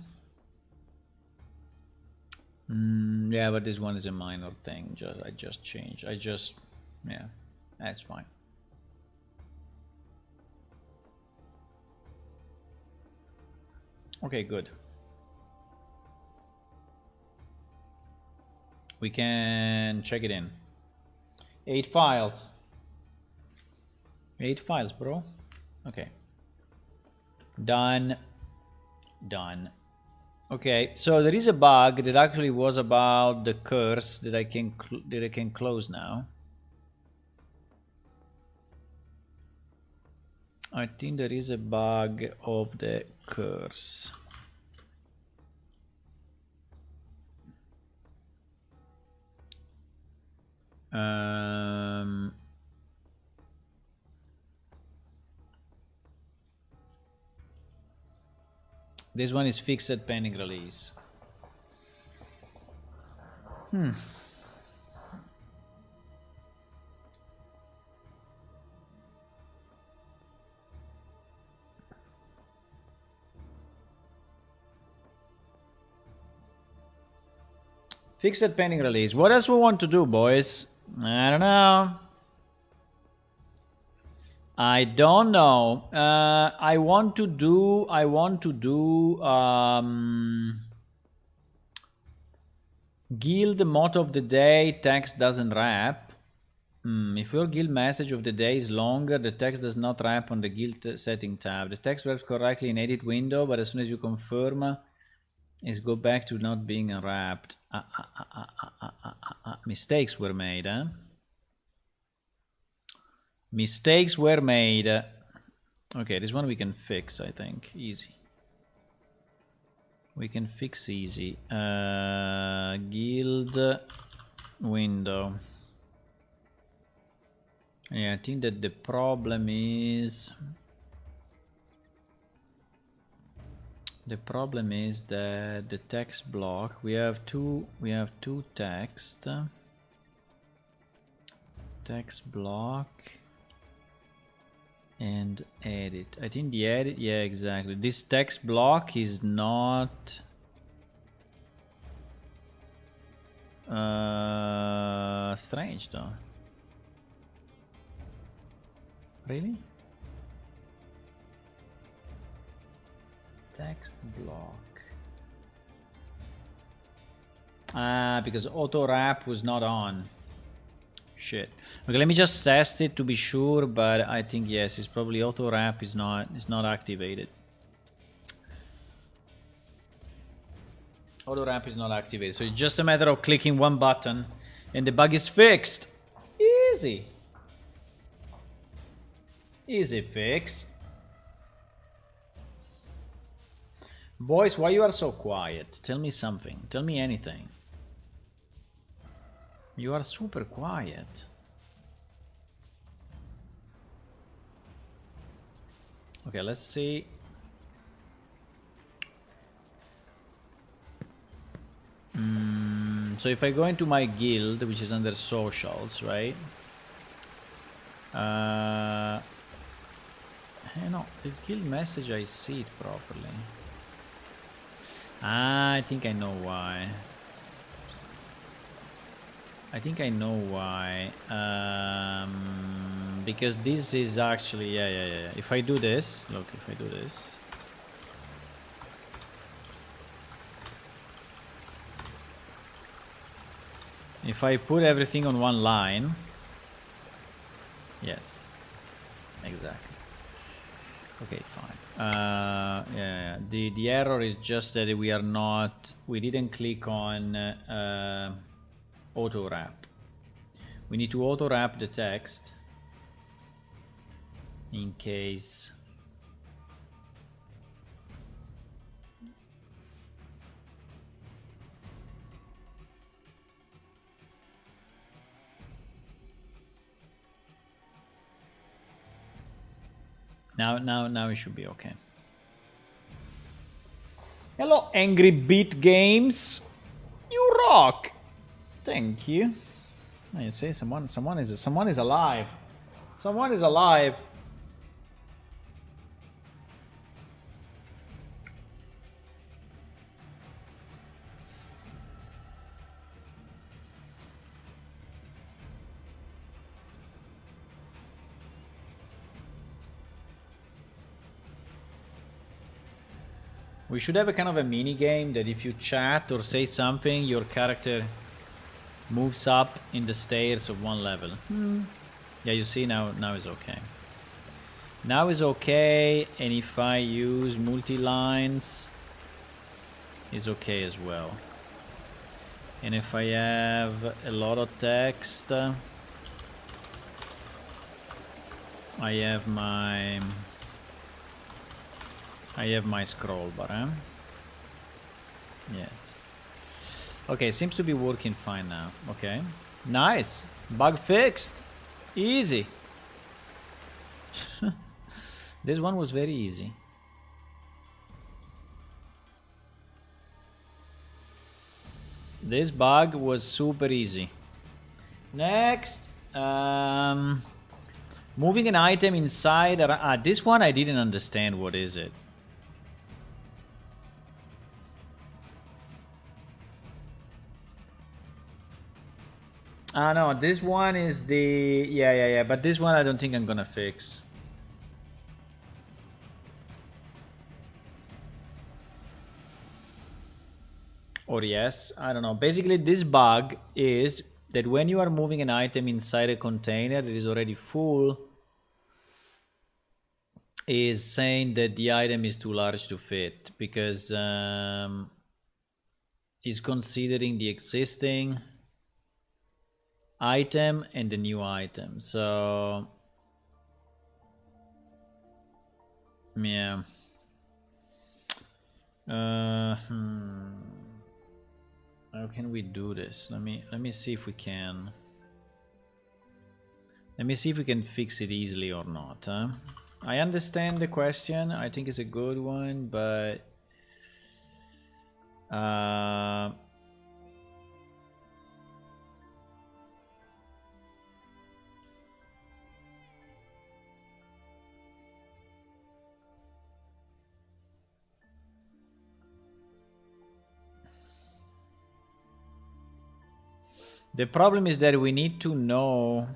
[SPEAKER 1] Yeah, but this one is a minor thing. I just changed. Yeah, that's fine. Okay, good. We can check it in. 8 files. 8 files, bro. Okay. Done. Okay, so there is a bug that actually was about the curse that I can close now. I think there is a bug of the curse. This one is fixed pending release. Fixed pending release. What else we want to do, boys? I don't know. I want to do guild motto of the day. Text doesn't wrap. If your guild message of the day is longer, the text does not wrap on the guild setting tab. The text wraps correctly in edit window, but as soon as you confirm, it go back to not being wrapped. Mistakes were made, huh? Mistakes were made. Okay, this one we can fix, I think. Easy. We can fix easy. Guild window. Yeah, I think that the problem is... that the text block, we have two text. text block and edit. I think the edit, yeah, exactly. This text block is not strange though. Really? Text block. Because auto wrap was not on. Shit. Okay, let me just test it to be sure, but I think yes, it's probably auto wrap is not activated. Auto wrap is not activated, so it's just a matter of clicking one button and the bug is fixed. Easy. Easy fix. Boys, why you are so quiet? Tell me something. Tell me anything. You are super quiet. Okay, let's see. So if I go into my guild, which is under socials, right? No, this guild message, I see it properly. I think I know why. I think I know why. Because this is actually, yeah. If I do this, look, if I do this. If I put everything on one line. Yes, exactly. Okay, fine. Yeah. The error is just that we didn't click on auto wrap. We need to auto wrap the text in case. Now it should be okay. Hello, Angry Beat Games. You rock. Thank you. Now you say someone is alive. Someone is alive. We should have a kind of a mini game that if you chat or say something, your character moves up in the stairs of one level. Yeah, you see now is okay. Now is okay, and if I use multi-lines, is okay as well. And if I have a lot of text, I have my scroll bar, huh? Yes. Okay, seems to be working fine now. Okay. Nice. Bug fixed. Easy. This one was very easy. This bug was super easy. Next. Moving an item inside. This one I didn't understand. What is it? No, this one is the... Yeah, but this one I don't think I'm gonna fix. Or yes, I don't know. Basically, this bug is that when you are moving an item inside a container that is already full, is saying that the item is too large to fit, because is considering the existing item and the new item. So yeah. How can we do this? Let me see if we can. Let me see if we can fix it easily or not. I understand the question. I think it's a good one, but The problem is that we need to know.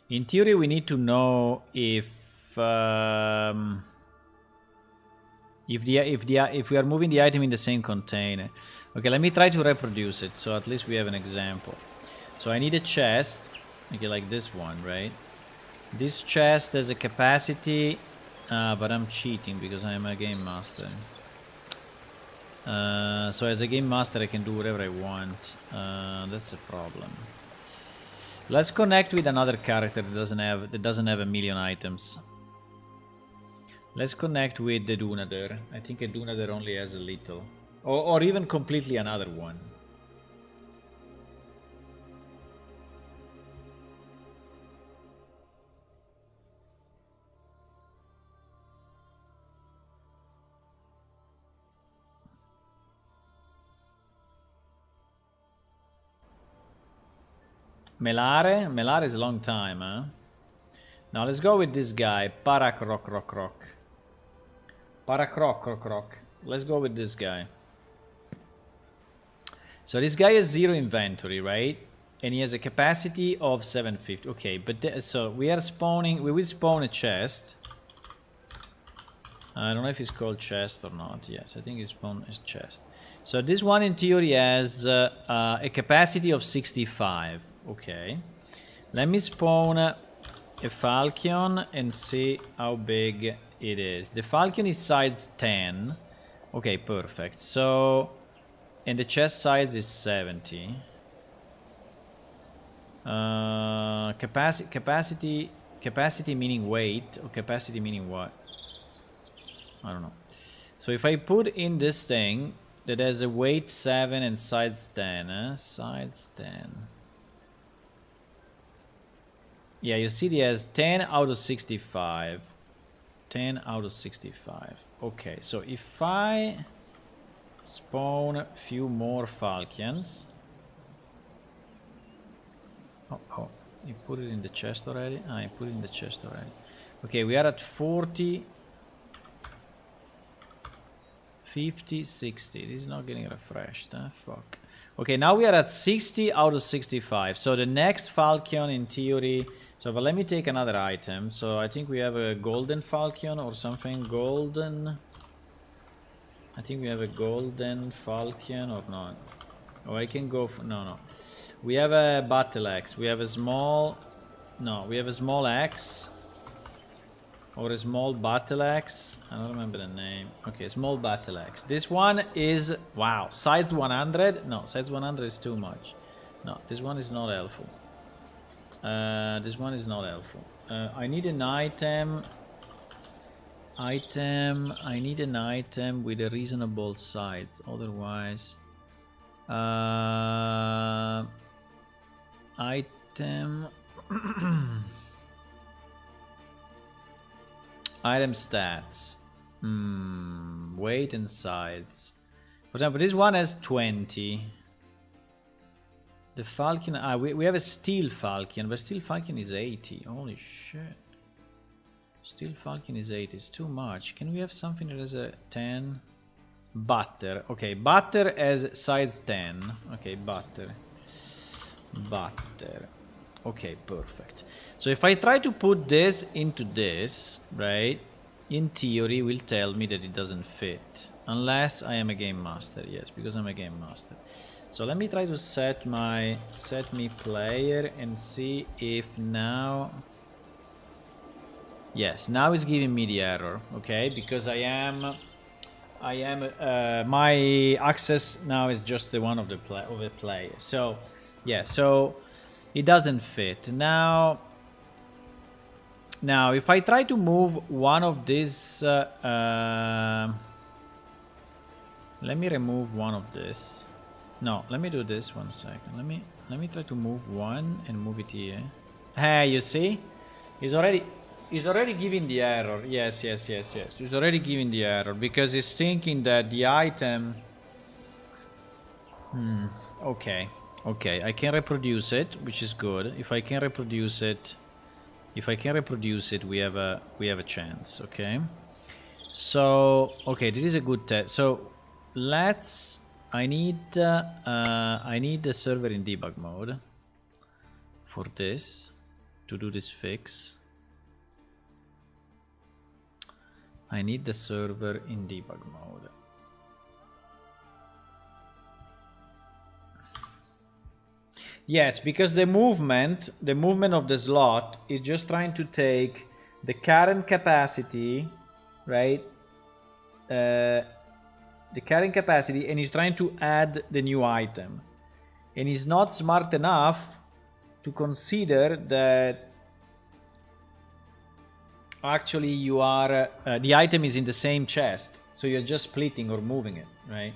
[SPEAKER 1] In theory, we need to know if we are moving the item in the same container. Okay, let me try to reproduce it, so at least we have an example. So I need a chest, okay, like this one, right? This chest has a capacity, but I'm cheating because I am a game master. So as a game master, I can do whatever I want. That's a problem. Let's connect with another character that doesn't have a million items. Let's connect with the Dunader. I think a Dunader only has a little, or even completely another one. Melare? Melare is a long time, huh? Now let's go with this guy. Parakrok. Let's go with this guy. So this guy has 0 inventory, right? And he has a capacity of 750. Okay, but so we are spawning. We will spawn a chest. I don't know if it's called chest or not. Yes, I think it's spawn a chest. So this one in theory has a capacity of 65. Okay, let me spawn a falcon and see how big it is. The falcon is size 10. Okay, perfect. So, and the chest size is 70. Capacity meaning weight, or capacity meaning what? I don't know. So if I put in this thing that has a weight 7 and size 10, size 10. Yeah, you see, he has 10 out of 65. 10 out of 65. Okay, so if I spawn a few more falcons. Oh, you put it in the chest already? Ah, you put it in the chest already. Okay, we are at 40, 50, 60. This is not getting refreshed, huh? Fuck. Okay, now we are at 60 out of 65. So the next falcon in theory. So, but let me take another item. So I think we have a golden falcon or something. Golden. I think we have a golden falcon or not. Oh, I can go for, no. We have a battle axe. We have a small, no, we have a small axe. Or a small battle axe. I don't remember the name. Okay, small battle axe. This one is, wow, size 100. No, size 100 is too much. No, this one is not helpful. This one is not helpful. I need an item. I need an item with a reasonable size. Otherwise, item. Item stats. Weight and size. For example, this one has 20. The falcon, we have a steel falcon, but steel falcon is 80. Holy shit. Steel falcon is 80, it's too much. Can we have something that has a 10? Butter, okay, butter has size 10. Okay, butter. Okay, perfect. So if I try to put this into this, right, in theory will tell me that it doesn't fit. Unless I am a game master, yes, because I'm a game master. So let me try to set me player and see if now. Yes, now it's giving me the error, okay? Because my access now is just the one of the player. So, yeah, so it doesn't fit. Now if I try to move one of these, let me remove one of this. No, let me do this 1 second. Let me try to move one and move it here. Hey, you see? He's already giving the error. Yes. He's already giving the error because he's thinking that the item. Okay. Okay, I can reproduce it, which is good. If I can reproduce it, we have a chance. Okay. So okay, this is a good test. So let's. I need the server in debug mode for this to do this fix. I need the server in debug mode. Yes, because the movement of the slot is just trying to take the current capacity, right? The current capacity, and is trying to add the new item. And is not smart enough to consider that actually you are the item is in the same chest, so you're just splitting or moving it, right?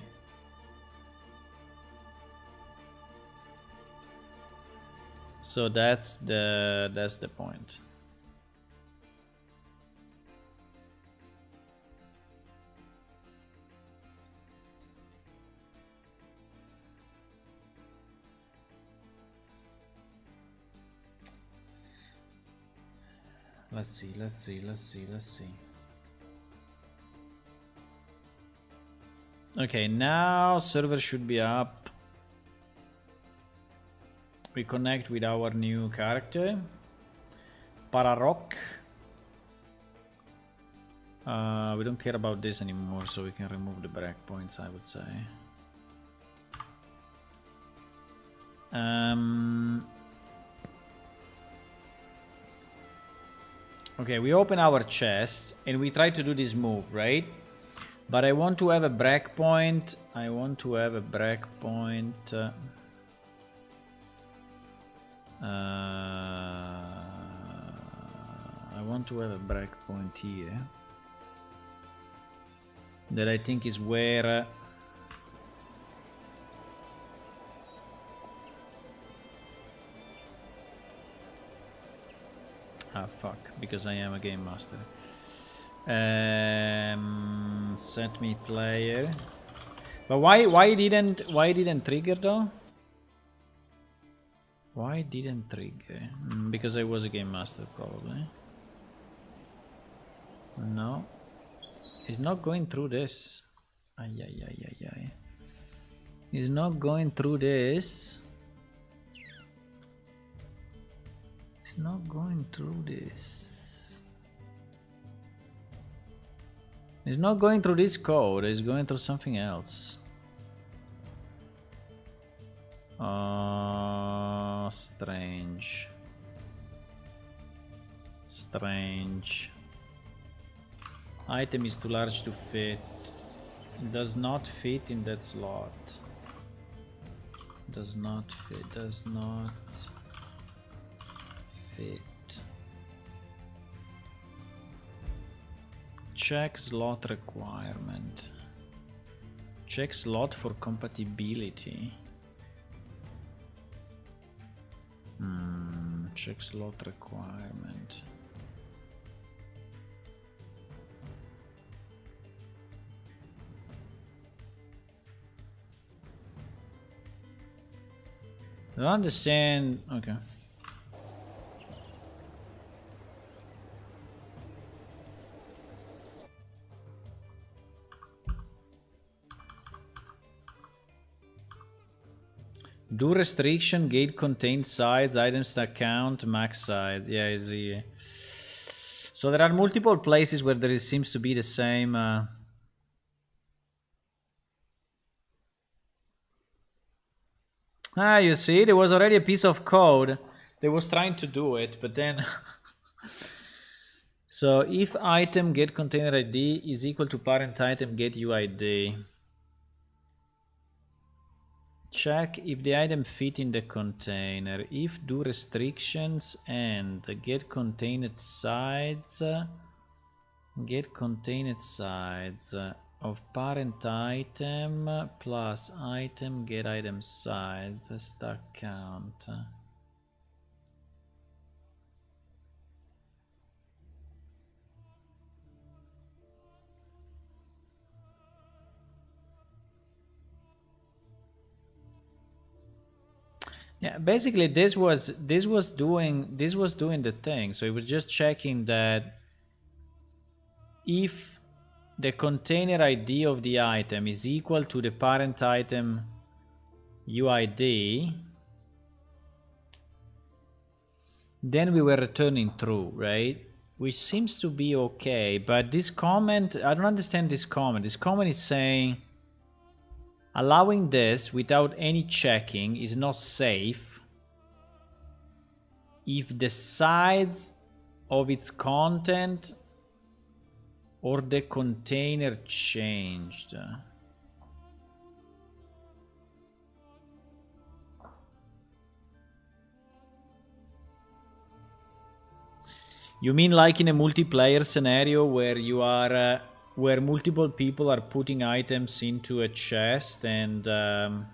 [SPEAKER 1] So that's the point. Let's see. Okay, now server should be up. We connect with our new character, Pararock. We don't care about this anymore, so we can remove the breakpoints, I would say. Okay, we open our chest and we try to do this move, right? But I want to have a breakpoint. I want to have a breakpoint. Here that I think is where fuck, because I am a game master. Set me player. But why didn't trigger though? Why didn't trigger? Because I was a game master, probably. No. It's not going through this. Ay. It's not going through this. It's not going through this. It's not going through this code. It's going through something else. Strange. Item is too large to fit. Does not fit in that slot. Does not fit. Check slot requirement. Check slot for compatibility. Check slot requirement. I don't understand. Okay. Do restriction, gate contains size, items stack count, max size. Yeah, I see. So there are multiple places where there seems to be the same. You see, there was already a piece of code that was trying to do it, but then. So if item get container ID is equal to parent item get UID. Check if the item fit in the container. If do restrictions and get contained size of parent item plus item get item size stack count. Yeah, basically this was doing the thing. So it was just checking that if the container ID of the item is equal to the parent item UID, then we were returning true, right? Which seems to be okay, but this comment, I don't understand this comment. This comment is saying allowing this without any checking is not safe if the size of its content or the container changed. You mean like in a multiplayer scenario where you are where multiple people are putting items into a chest and no,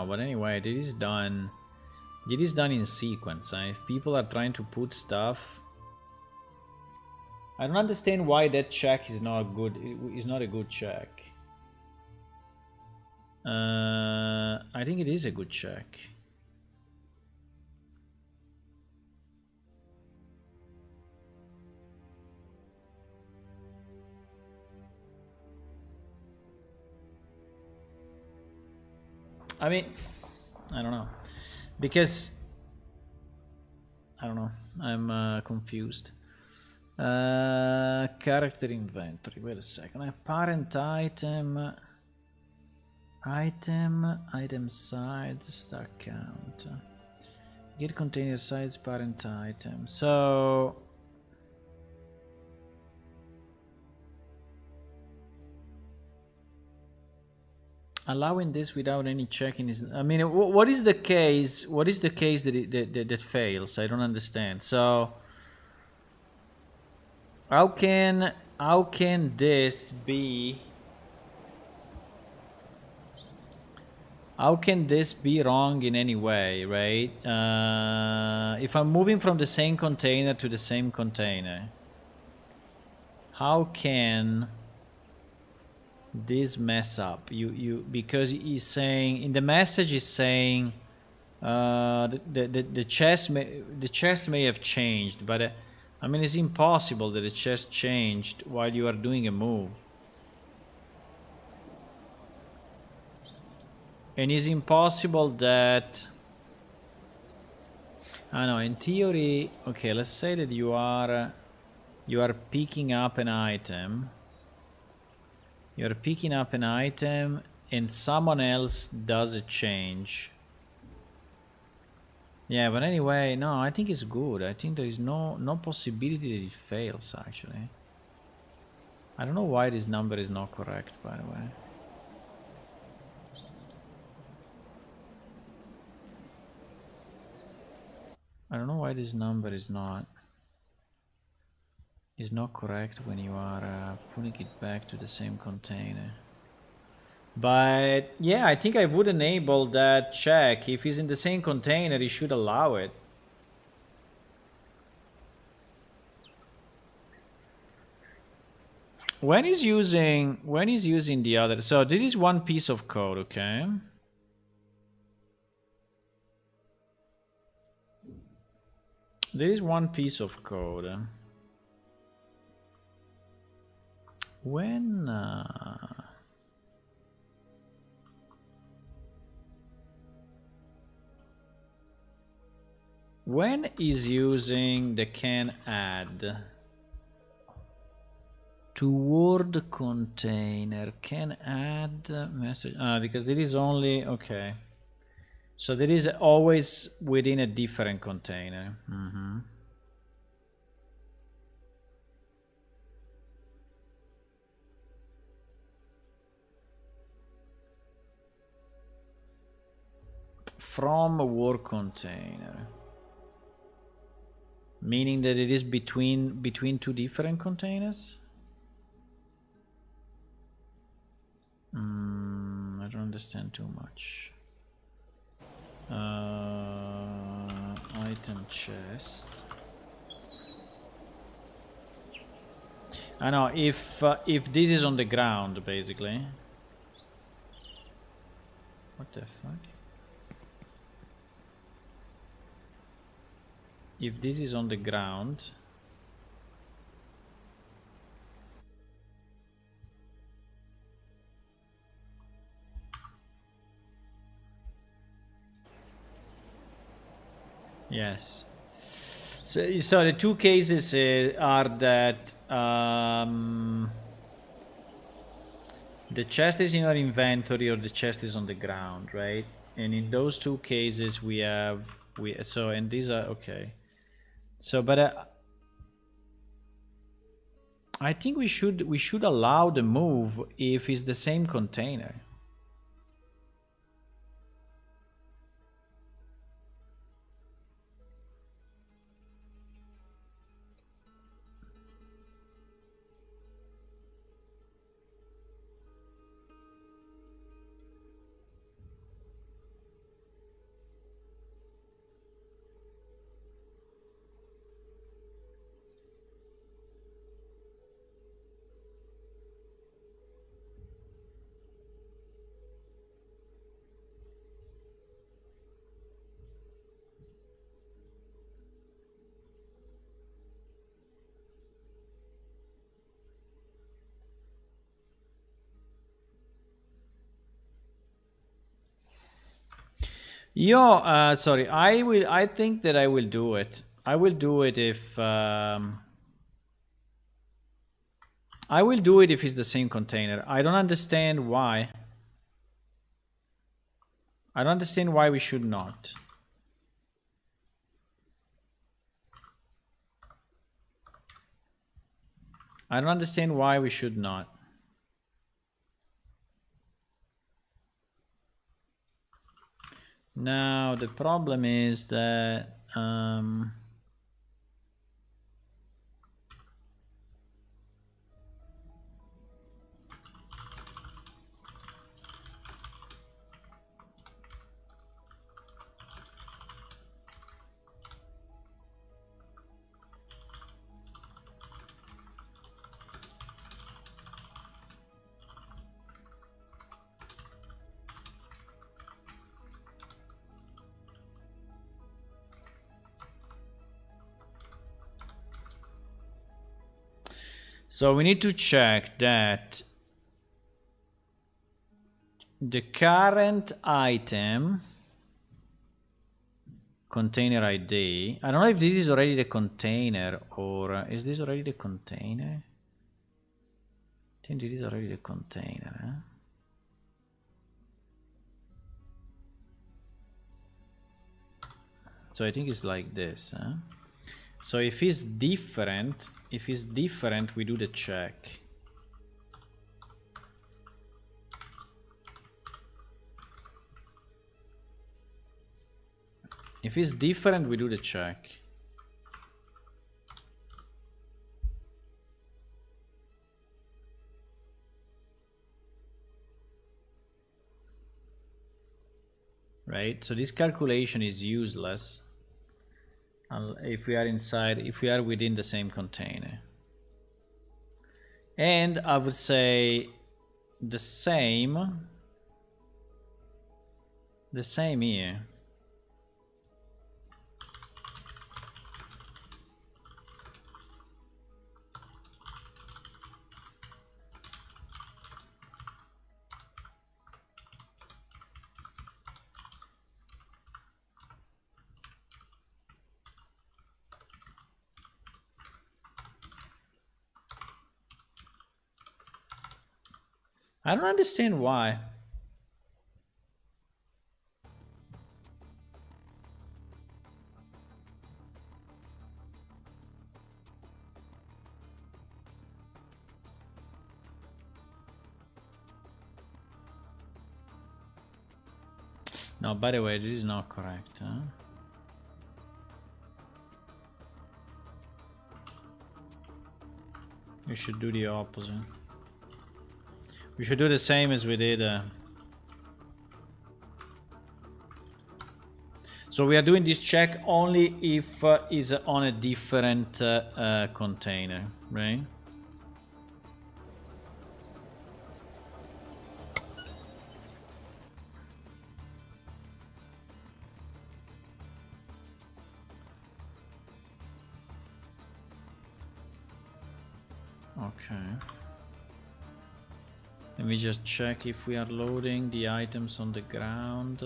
[SPEAKER 1] but anyway, it is done in sequence. If people are trying to put stuff, I don't understand why that check is not good. It's not a good check. I think it is a good check. I mean, I don't know, because I don't know. I'm confused. Character inventory. Wait a second. I have parent item, item size, stack count. Get container size, parent item. So allowing this without any checking is, I mean, what is the case? What is the case that fails? I don't understand. So how can this be? How can this be wrong in any way, right? If I'm moving from the same container to the same container, how can this mess up? Because he's saying in the message, he's saying the chest may have changed, but I mean, it's impossible that the chest changed while you are doing a move. And it's impossible that, I know, in theory, okay, let's say that you are picking up an item. You're picking up an item and someone else does a change. Yeah, but anyway, no, I think it's good. I think there is no possibility that it fails, actually. I don't know why this number is not correct, by the way. I don't know why this number is not correct when you are putting it back to the same container. But yeah, I think I would enable that check. If it's in the same container, it should allow it. When is using the other, so this is one piece of code, okay? There is one piece of code. When is using the can add to word container, can add message, because it is only, okay, so that is always within a different container. From a word container, meaning that it is between two different containers. I don't understand too much. Item chest. I know, if this is on the ground, basically. What What the fuck? If this is on the ground, yes. So the two cases are that the chest is in our inventory or the chest is on the ground, right? And in those two cases we have and these are okay. So but I think we should allow the move if it's the same container. Sorry, I think that I will do it. I will do it if I will do it if it's the same container. I don't understand why. I don't understand why we should not. I don't understand why we should not. Now the problem is that so we need to check that the current item container ID. I don't know if this is already the container or is this already the container? I think this is already the container. Huh? So I think it's like this. Huh? So if it's different, we do the check. If it's different, we do the check. Right? So this calculation is useless if we are within the same container. And I would say the same here. I don't understand why. No, by the way, this is not correct. Huh? We should do the opposite. We should do the same as we did. So we are doing this check only if is on a different container, right? Okay. Let me just check if we are loading the items on the ground.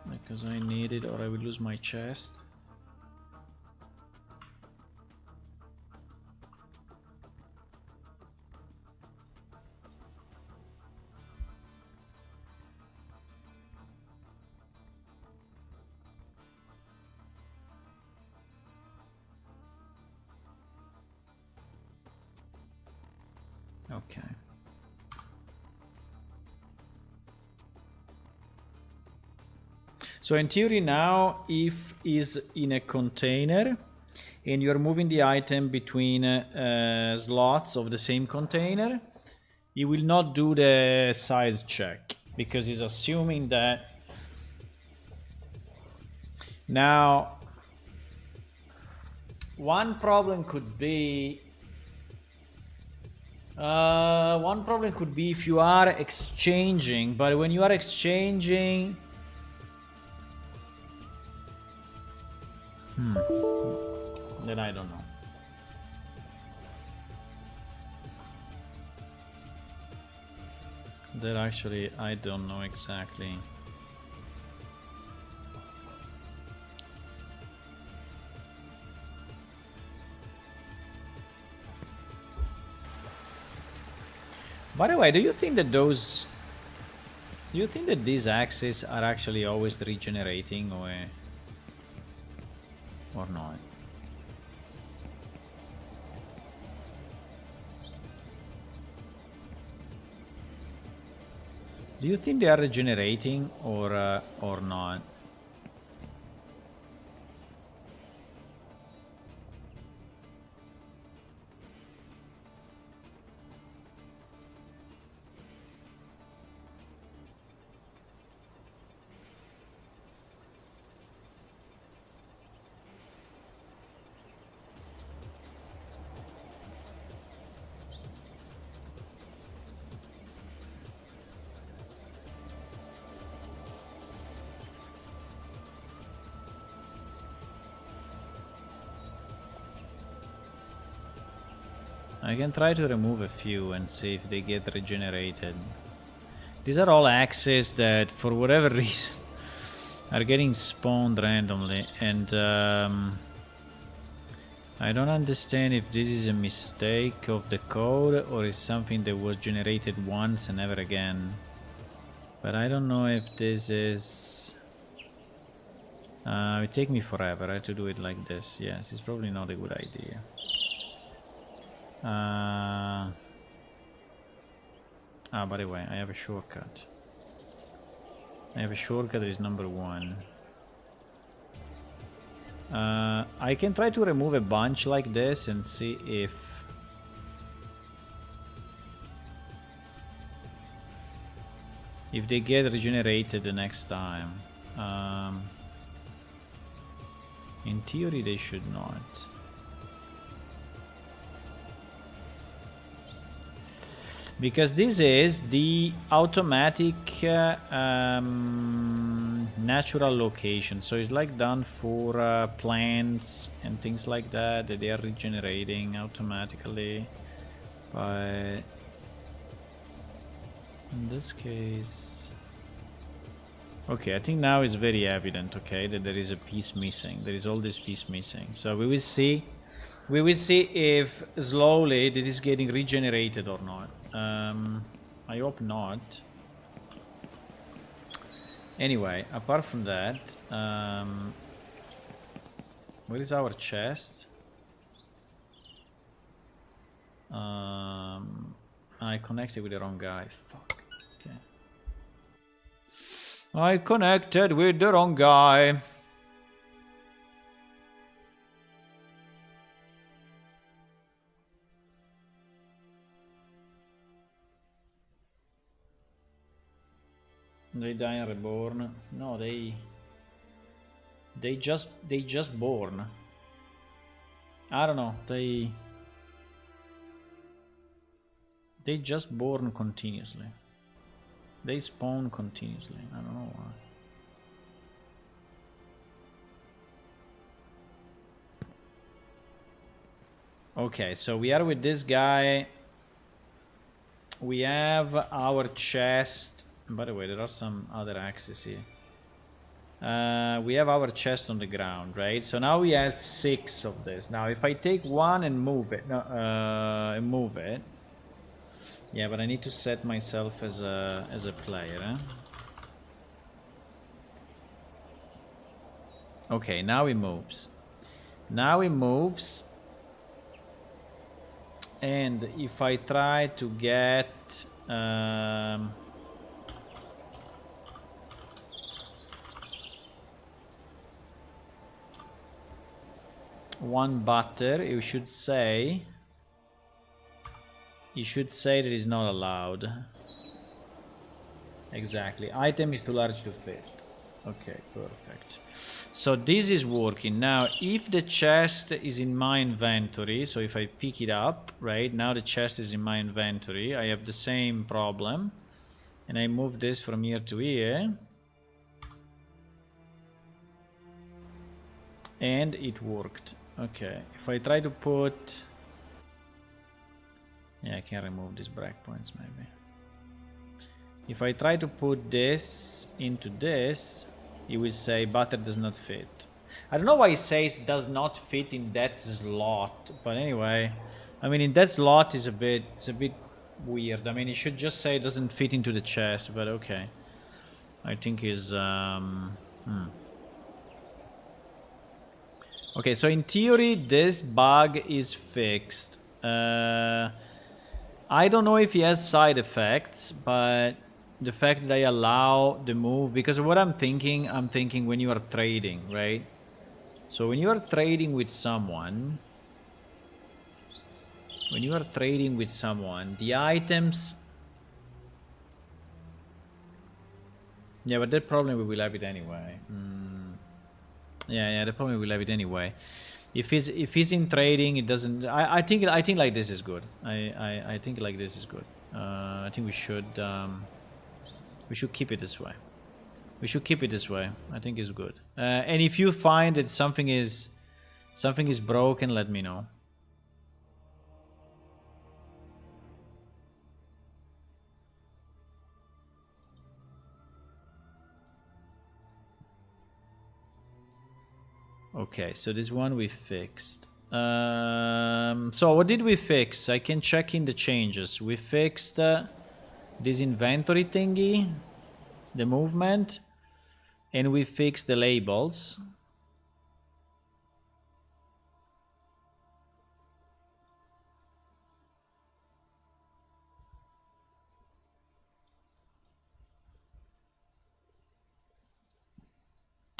[SPEAKER 1] Because I need it or I will lose my chest. Okay. So in theory now, if is in a container and you're moving the item between slots of the same container, it will not do the size check because it's assuming that now one problem could be if you are exchanging, but when you are exchanging then I don't know. That actually I don't know exactly. By the way, do you think that these axes are actually always regenerating or not? Do you think they are regenerating or not? I can try to remove a few and see if they get regenerated. These are all axes that, for whatever reason, are getting spawned randomly, and I don't understand if this is a mistake of the code or is something that was generated once and never again. But I don't know if this is... it take me forever. I have to do it like this. Yes, it's probably not a good idea. By the way, I have a shortcut. I have a shortcut that is number 1. I can try to remove a bunch like this and see if they get regenerated the next time. In theory they should not. Because this is the automatic natural location, so it's like done for plants and things like that they are regenerating automatically. But in this case, okay, I think now it's very evident, okay, that there is a piece missing. There is all this piece missing. So we will see. We will see if slowly it is getting regenerated or not. I hope not. Anyway, apart from that, where is our chest? I connected with the wrong guy. Fuck. Okay. I connected with the wrong guy. They die and reborn. No, they just born. I don't know. They just born continuously. They spawn continuously. I don't know why. Okay, so we are with this guy. We have our chest. By the way, there are some other axes here. We have our chest on the ground, right? So now we have 6 of this. Now, if I take one and move it, move it. Yeah, but I need to set myself as a player. Eh? Okay, now he moves. Now he moves. And if I try to get one butter, you should say that is not allowed. Exactly. Item is too large to fit. Okay, perfect. So this is working. Now, if the chest is in my inventory, so if I pick it up, right, now the chest is in my inventory, I have the same problem. And I move this from here to here. And it worked. Okay, if I try to put... Yeah, I can remove these breakpoints maybe. If I try to put this into this, it will say butter does not fit. I don't know why it says does not fit in that slot, but anyway, I mean in that slot is a bit weird. I mean it should just say it doesn't fit into the chest, but okay. I think is Okay, so in theory this bug is fixed. I don't know if he has side effects, but the fact that I allow the move, because of what I'm thinking when you are trading, right? So when you are trading with someone, the items... Yeah, but that problem we will have it anyway. Yeah, the problem we'll have it anyway. If he's in trading, it doesn't. I think like this is good. I think like this is good. I think we should keep it this way. I think it's good. And if you find that something is broken, let me know. Okay, so this one we fixed. So what did we fix? I can check in the changes. We fixed this inventory thingy, the movement, and we fixed the labels.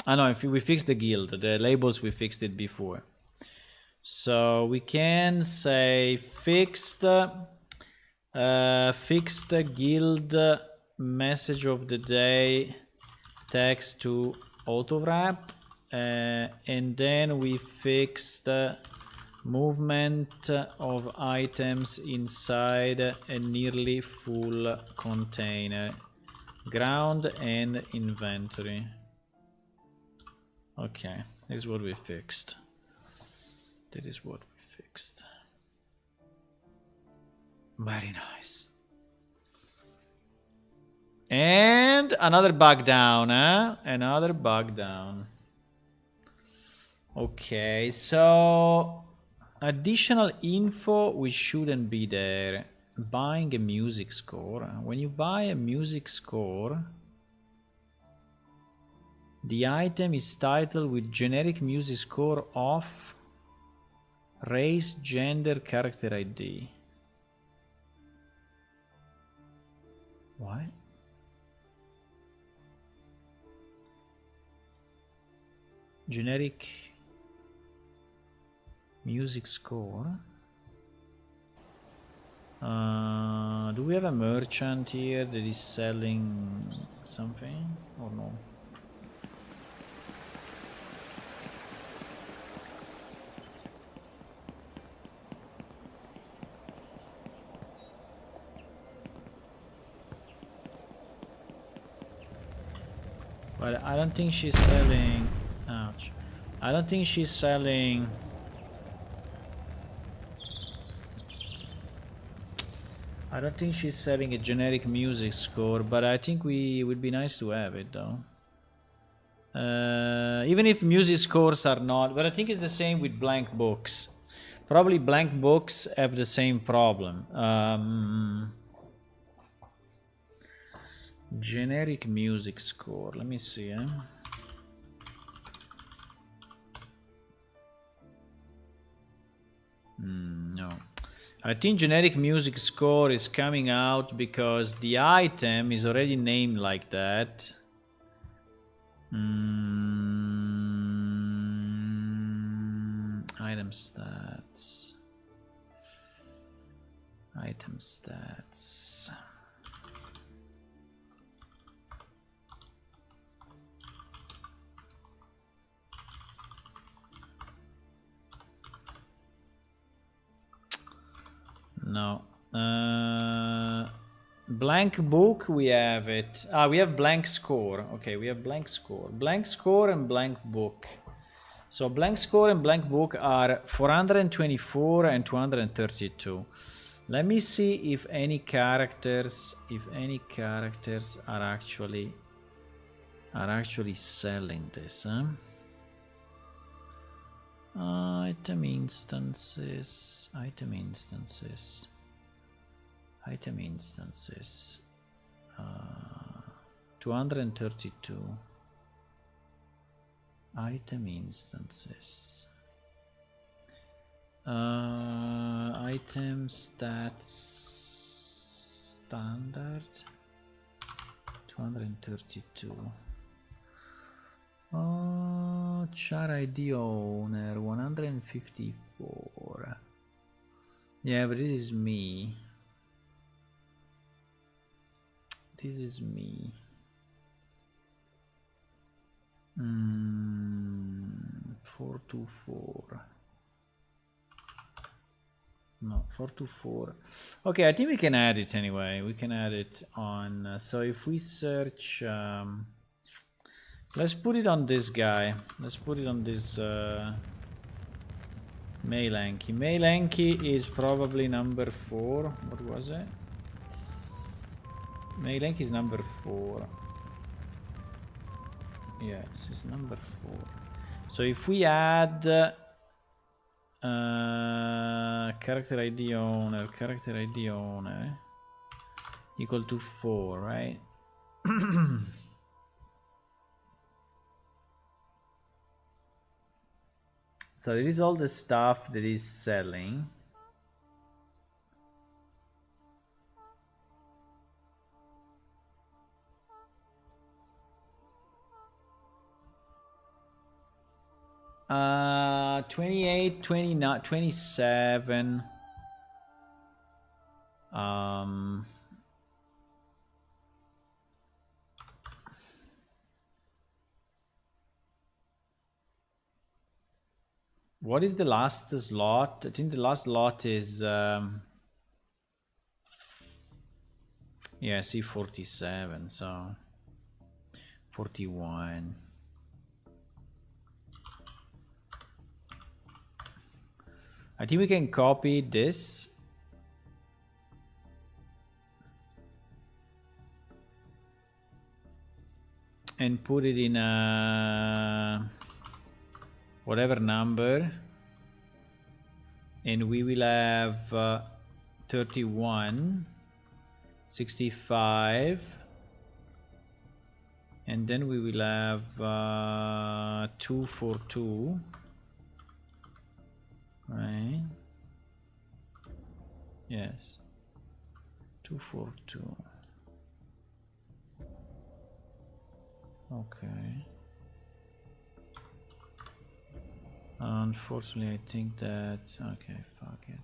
[SPEAKER 1] No, if we fixed the guild, the labels we fixed it before. So we can say fixed guild message of the day text to auto wrap, and then we fixed movement of items inside a nearly full container, ground and inventory. Okay, this is what we fixed. Very nice. And another bug down, huh? Another bug down. Okay, so additional info which shouldn't be there. Buying a music score. When you buy a music score, the item is titled with generic music score of race, gender, character ID. What? Generic music score? Do we have a merchant here that is selling something or no? But I don't think she's selling... Ouch. I don't think she's selling I don't think she's selling a generic music score, but I think it would be nice to have it though. Even if music scores are not, but I think it's the same with blank books. Probably blank books have the same problem. Generic music score, let me see. No. I think generic music score is coming out because the item is already named like that. Item stats. Item stats. No. Blank book, we have it. We have blank score. Okay, we have blank score. Blank score and blank book. So blank score and blank book are 424 and 232. Let me see if any characters are actually selling this, huh? Item instances. 232. Item instances. Item stats standard 232. Char ID owner 154. Yeah, but this is me. 424. No, 424. Okay, I think we can add it anyway. We can add it on. So if we search, let's put it on this guy. Let's put it on this Mailanky. Mailanky is probably number 4. What was it? Mailanky is number 4. Yes, it's number 4. So if we add character ID owner equal to 4, right? So there is all the stuff that is selling. Uh, 28, 29, 27. What is the last slot? I think the last slot is yeah, C47, so 41. I think we can copy this and put it in a whatever number, and we will have 31, 65, and then we will have 242, right? Yes, 242. Okay. Unfortunately, I think that okay, fuck it.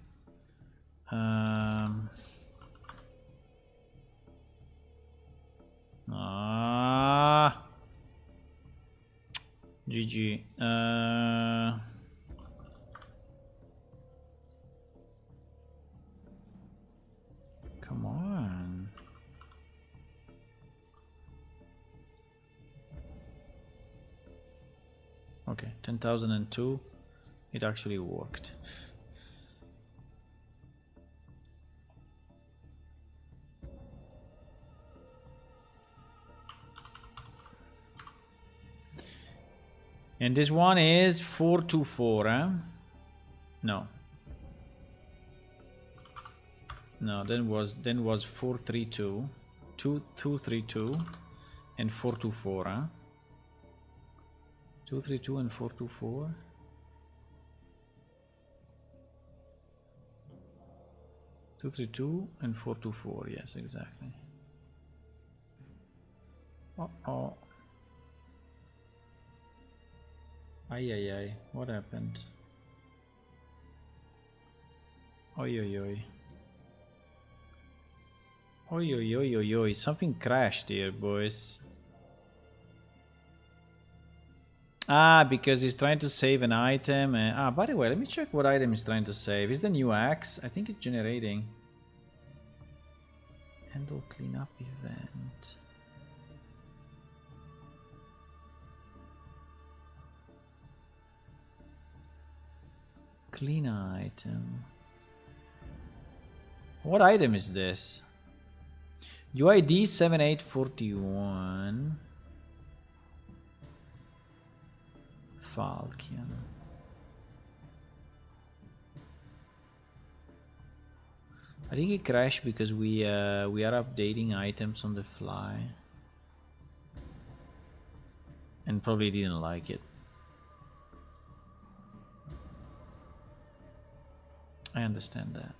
[SPEAKER 1] GG. Come on. Okay, 10,002. It actually worked. And this one is 424, huh? No. No, then was 432. 232 and 424, huh? 232 and 424. 232 and 424, yes, exactly. Uh-oh. Ay, what happened? Oi, oi, oi. Oi, oi, oi, oi, oi. Something crashed here, boys. Ah, because he's trying to save an item. By the way, let me check what item he's trying to save. Is the new axe? I think it's generating. Handle cleanup event. Clean item. What item is this? UID 7841. Falcon. I think it crashed because we are updating items on the fly, and probably didn't like it. I understand that.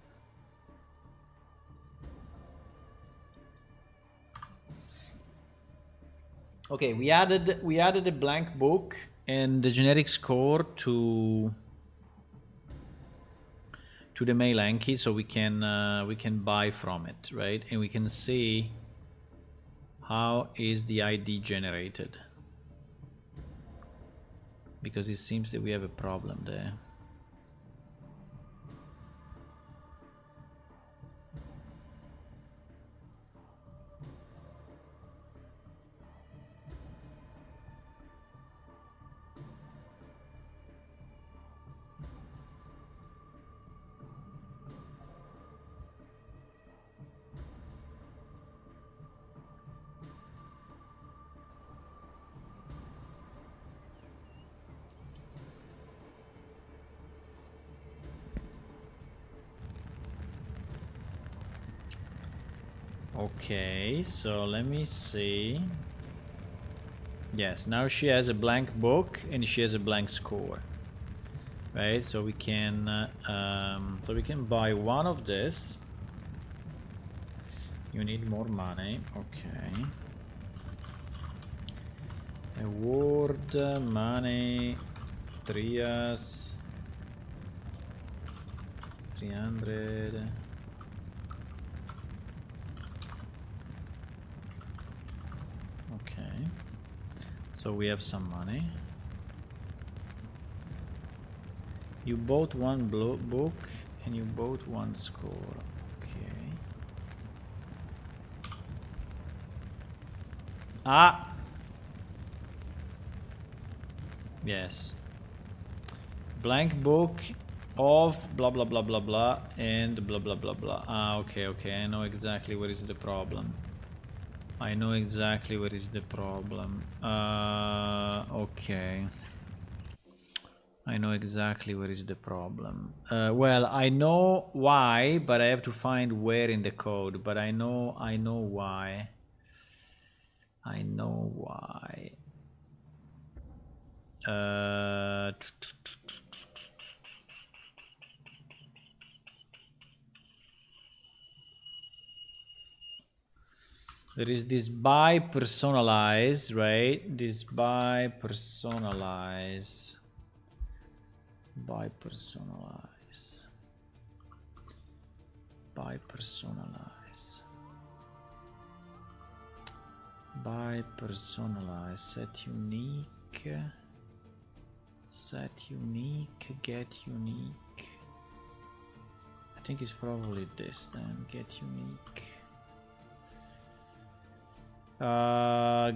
[SPEAKER 1] Okay, we added a blank book and the generic score to the mail Anki, so we can buy from it, right? And we can see how is the ID generated, because it seems that we have a problem there. Okay, so let me see. Yes, now she has a blank book and she has a blank score, right? So we can buy one of this. You need more money. Okay. Award money. Trias. 300. Okay. So we have some money. You bought one book and you bought one score. Okay. Ah! Yes. Blank book of blah blah blah blah blah and blah blah blah blah. Ah, okay, okay. I know exactly what is the problem. I know exactly what is the problem. Okay. I know exactly what is the problem. Well, I know why, but I have to find where in the code. But I know why. I know why. There is this buy personalize, right? This buy personalize. Buy personalize. Buy personalize. Buy personalize. Set unique. Set unique. Get unique. I think it's probably this then. Get unique.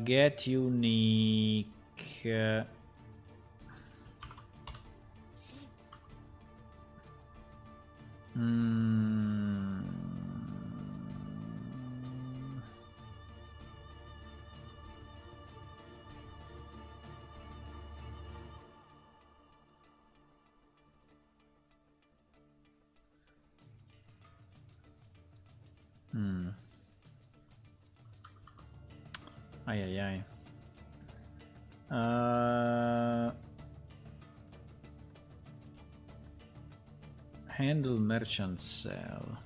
[SPEAKER 1] Get unique. Ay, ay, ay. Handle merchant sell.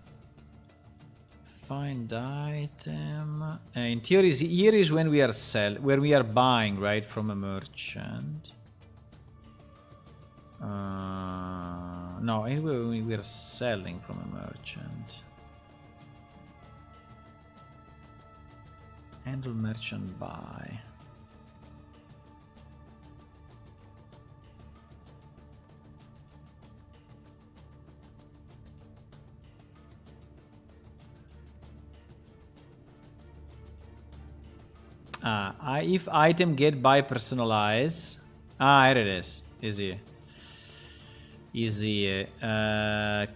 [SPEAKER 1] Find item. In theory, here is when we are when we are buying, right, from a merchant. No, anyway, we are selling from a merchant. Handle merchant buy. If item get buy personalize. Here it is. Easy. Easy.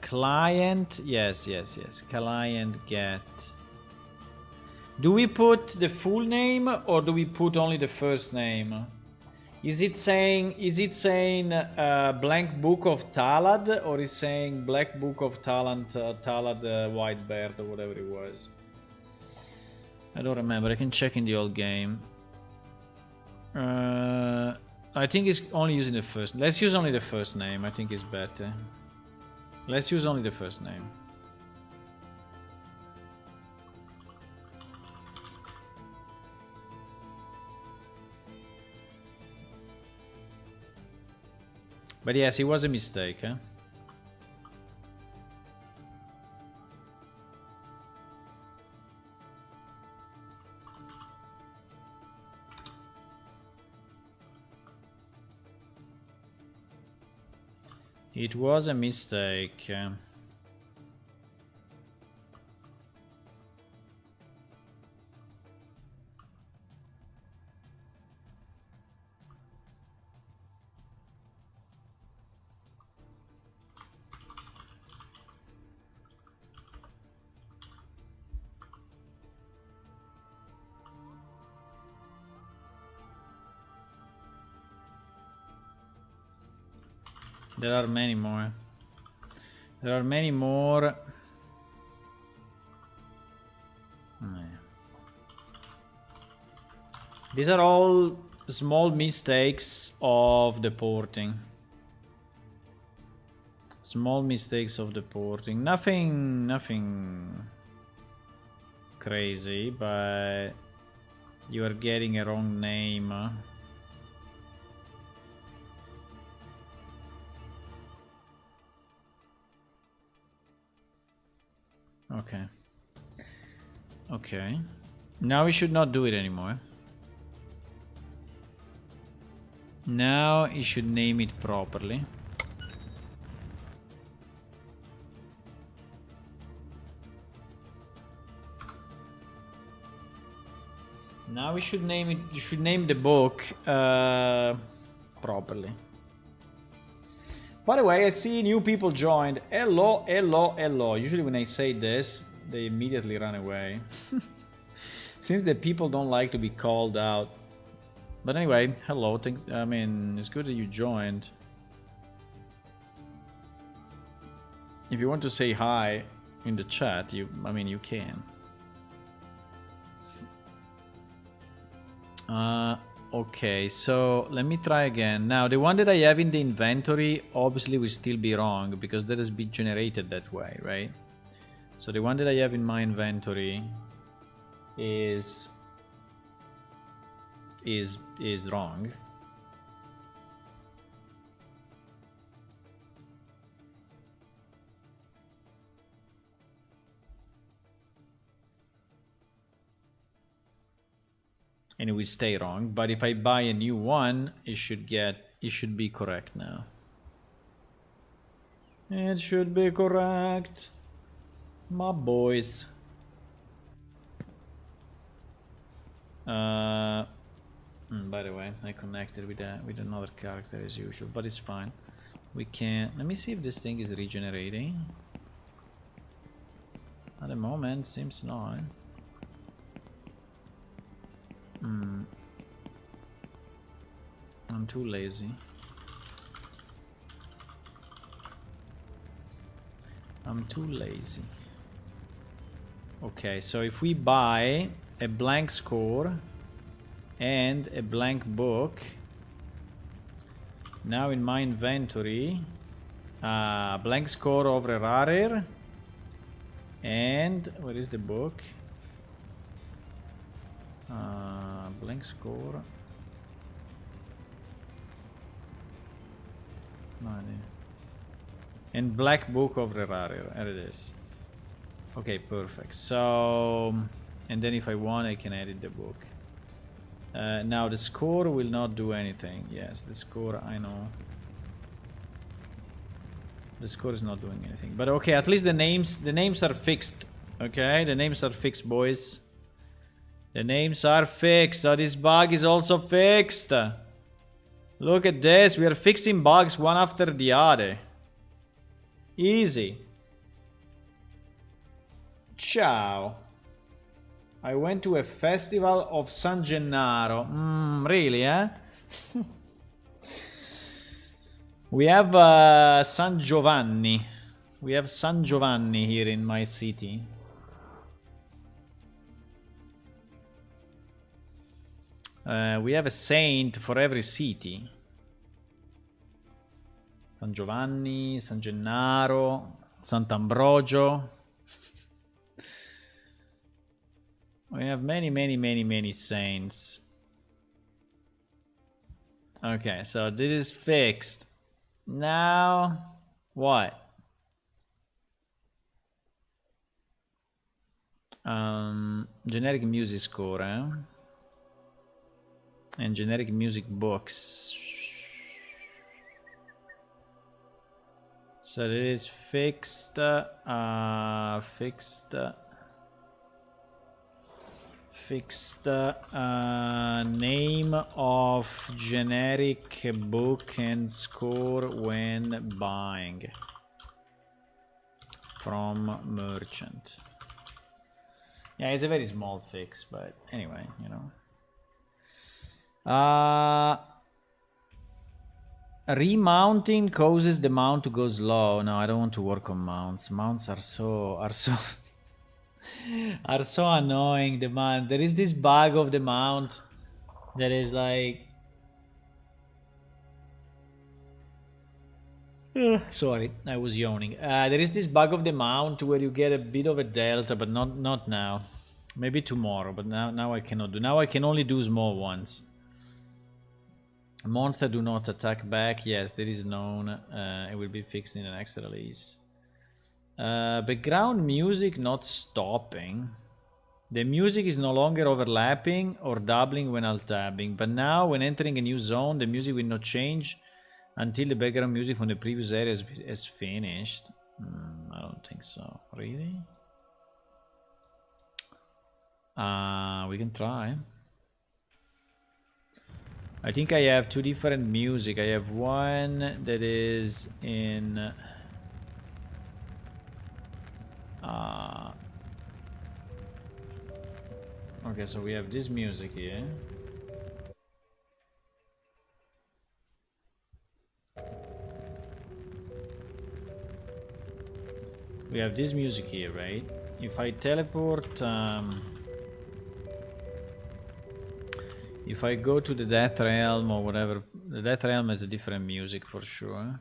[SPEAKER 1] Client. Yes. Client get. Do we put the full name or do we put only the first name? Is it saying blank book of Talad or is saying black book of Talad white beard or whatever it was? I don't remember. I can check in the old game. I think it's only using the first. Let's use only the first name. I think it's better. Let's use only the first name. But yes, it was a mistake, huh? It was a mistake. There are many more. There are many more. These are all small mistakes of the porting. Small mistakes of the porting. Nothing crazy, but you are getting a wrong name. Okay. Okay. Now we should not do it anymore. Now you should name it properly. Now we should name it. You should name the book properly. By the way, I see new people joined. Hello, hello, hello. Usually when I say this, they immediately run away. Seems that people don't like to be called out. But anyway, hello. I mean, it's good that you joined. If you want to say hi in the chat, you can. Okay, so let me try again. Now, the one that I have in the inventory obviously will still be wrong because that has been generated that way, right? So the one that I have in my inventory is wrong. And it will stay wrong, but if I buy a new one, it should be correct now. It should be correct, my boys. By the way, I connected with another character as usual, but it's fine. We can. Let me see if this thing is regenerating. At the moment, seems not. I'm too lazy. Okay, so if we buy a blank score, and a blank book. Now in my inventory, blank score over rarer, and where is the book? Blank score. And black book of the rarer. There it is. Okay, perfect. So, and then if I want, I can edit the book. Now the score will not do anything. Yes, the score, I know. The score is not doing anything. But okay, at least the names are fixed. Okay, the names are fixed, boys. The names are fixed. So this bug is also fixed. Look at this. We are fixing bugs one after the other. Easy. Ciao. I went to a festival of San Gennaro. Really, eh? We have San Giovanni. We have San Giovanni here in my city. We have a saint for every city. San Giovanni, San Gennaro, Sant'Ambrogio. We have many saints. Okay, so this is fixed. Now, what? Generic music score, eh? And generic music books. So it is fixed, fixed name of generic book and score when buying from merchant. Yeah, it's a very small fix, but anyway, you know. Remounting causes the mount to go slow. No, I don't want to work on mounts. Mounts are so are so annoying. The mount. There is this bug of the mount that is like. Sorry, I was yawning. There is this bug of the mount where you get a bit of a delta, but not now. Maybe tomorrow, but now I cannot do. Now I can only do small ones. Monster do not attack back. Yes, that is known. It will be fixed in the next release. Background music not stopping. The music is no longer overlapping or doubling when alt-tabbing, but now when entering a new zone, the music will not change until the background music from the previous area is finished. I don't think so. Really? We can try. I think I have two different music. I have one that is in okay, so we have this music here. We have this music here, right? If I teleport if I go to the Death Realm or whatever, the Death Realm has a different music for sure.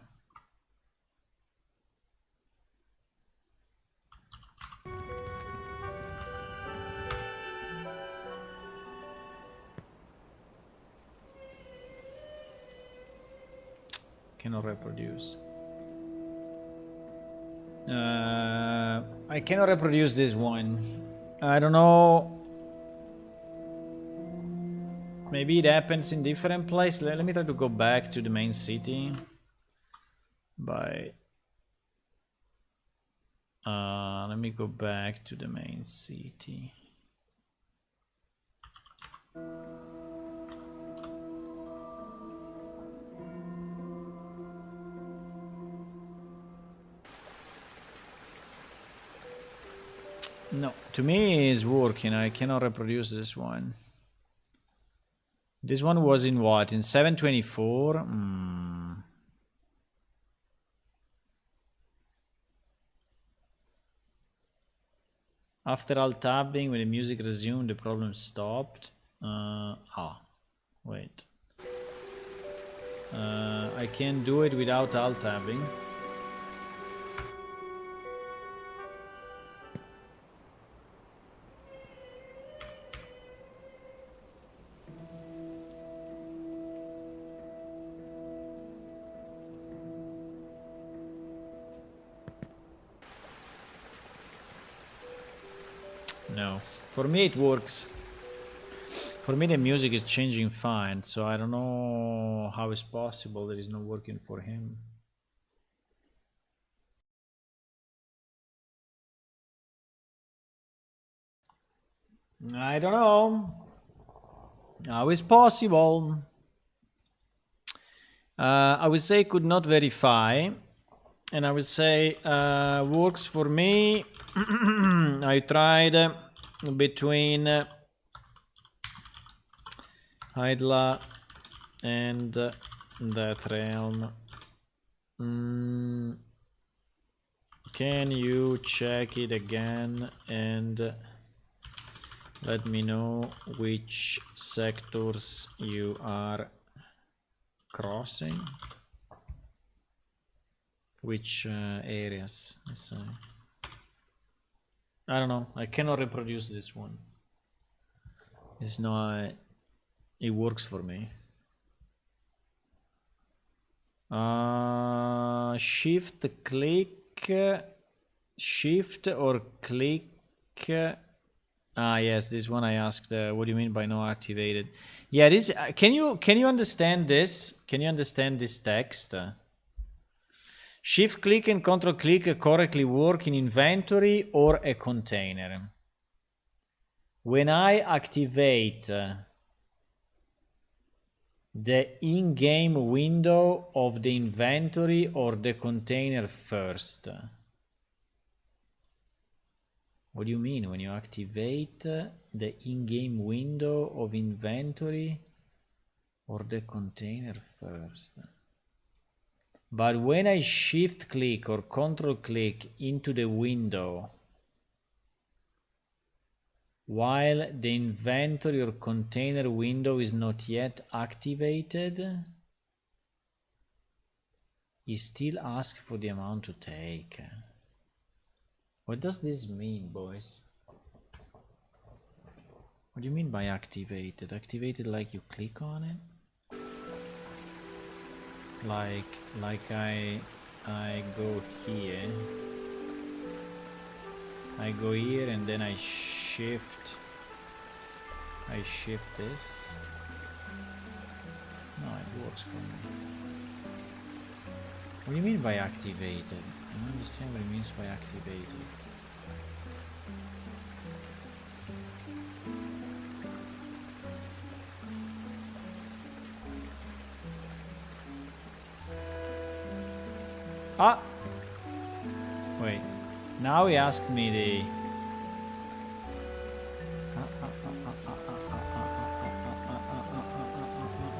[SPEAKER 1] Cannot reproduce. I cannot reproduce this one. I don't know. Maybe it happens in different places. Let me try to go back to the main city. Let me go back to the main city. No, to me it's working. I cannot reproduce this one. This one was in what? In 724? After alt tabbing, when the music resumed, the problem stopped. Wait. I can do it without alt tabbing. No. For me it works. For me the music is changing fine, so I don't know how it's possible that it's not working for him. I don't know how it's possible. I would say could not verify, and I would say works for me. I tried between Hydla and that realm. Can you check it again and let me know which sectors you are crossing? Which areas? I don't know. I cannot reproduce this one. It's not. It works for me. Shift click, shift or click. Yes, this one I asked. What do you mean by no activated? Yeah, this. Can you understand this? Can you understand this text? Shift click and control click correctly work in inventory or a container. When I activate the in-game window of the inventory or the container first. What do you mean when you activate the in-game window of inventory or the container first? But when I shift click or control click into the window while the inventory or container window is not yet activated, it still asks for the amount to take. What does this mean, boys? What do you mean by activated? Activated like you click on it? Like I go here. I go here and then I shift this. No, it works for me. What do you mean by activated? I don't understand what it means by activated. Ah! Wait. Now he asked me the...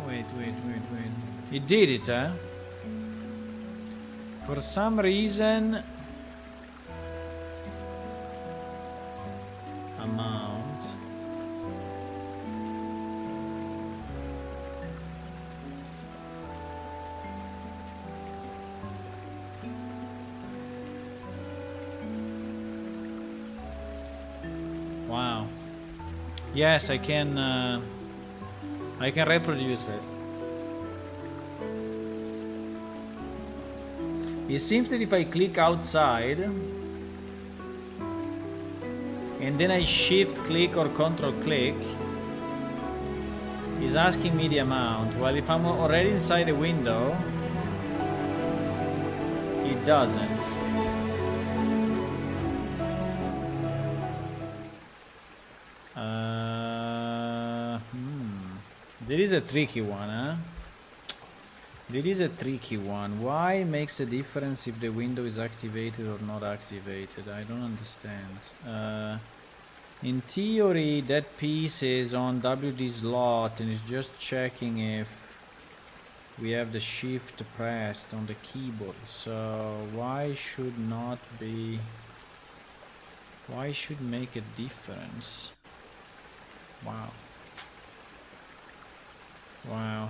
[SPEAKER 1] Wait. He did it, huh? For some reason... Amount... Wow. Yes, I can reproduce it. It seems that if I click outside and then I shift click or control click, it's asking me the amount. While if I'm already inside the window, it doesn't. This is a tricky one, huh? This is a tricky one. Why makes a difference if the window is activated or not activated? I don't understand. In theory, that piece is on WD slot and it's just checking if we have the shift pressed on the keyboard. So why should not be... Why should make a difference? Wow. Wow.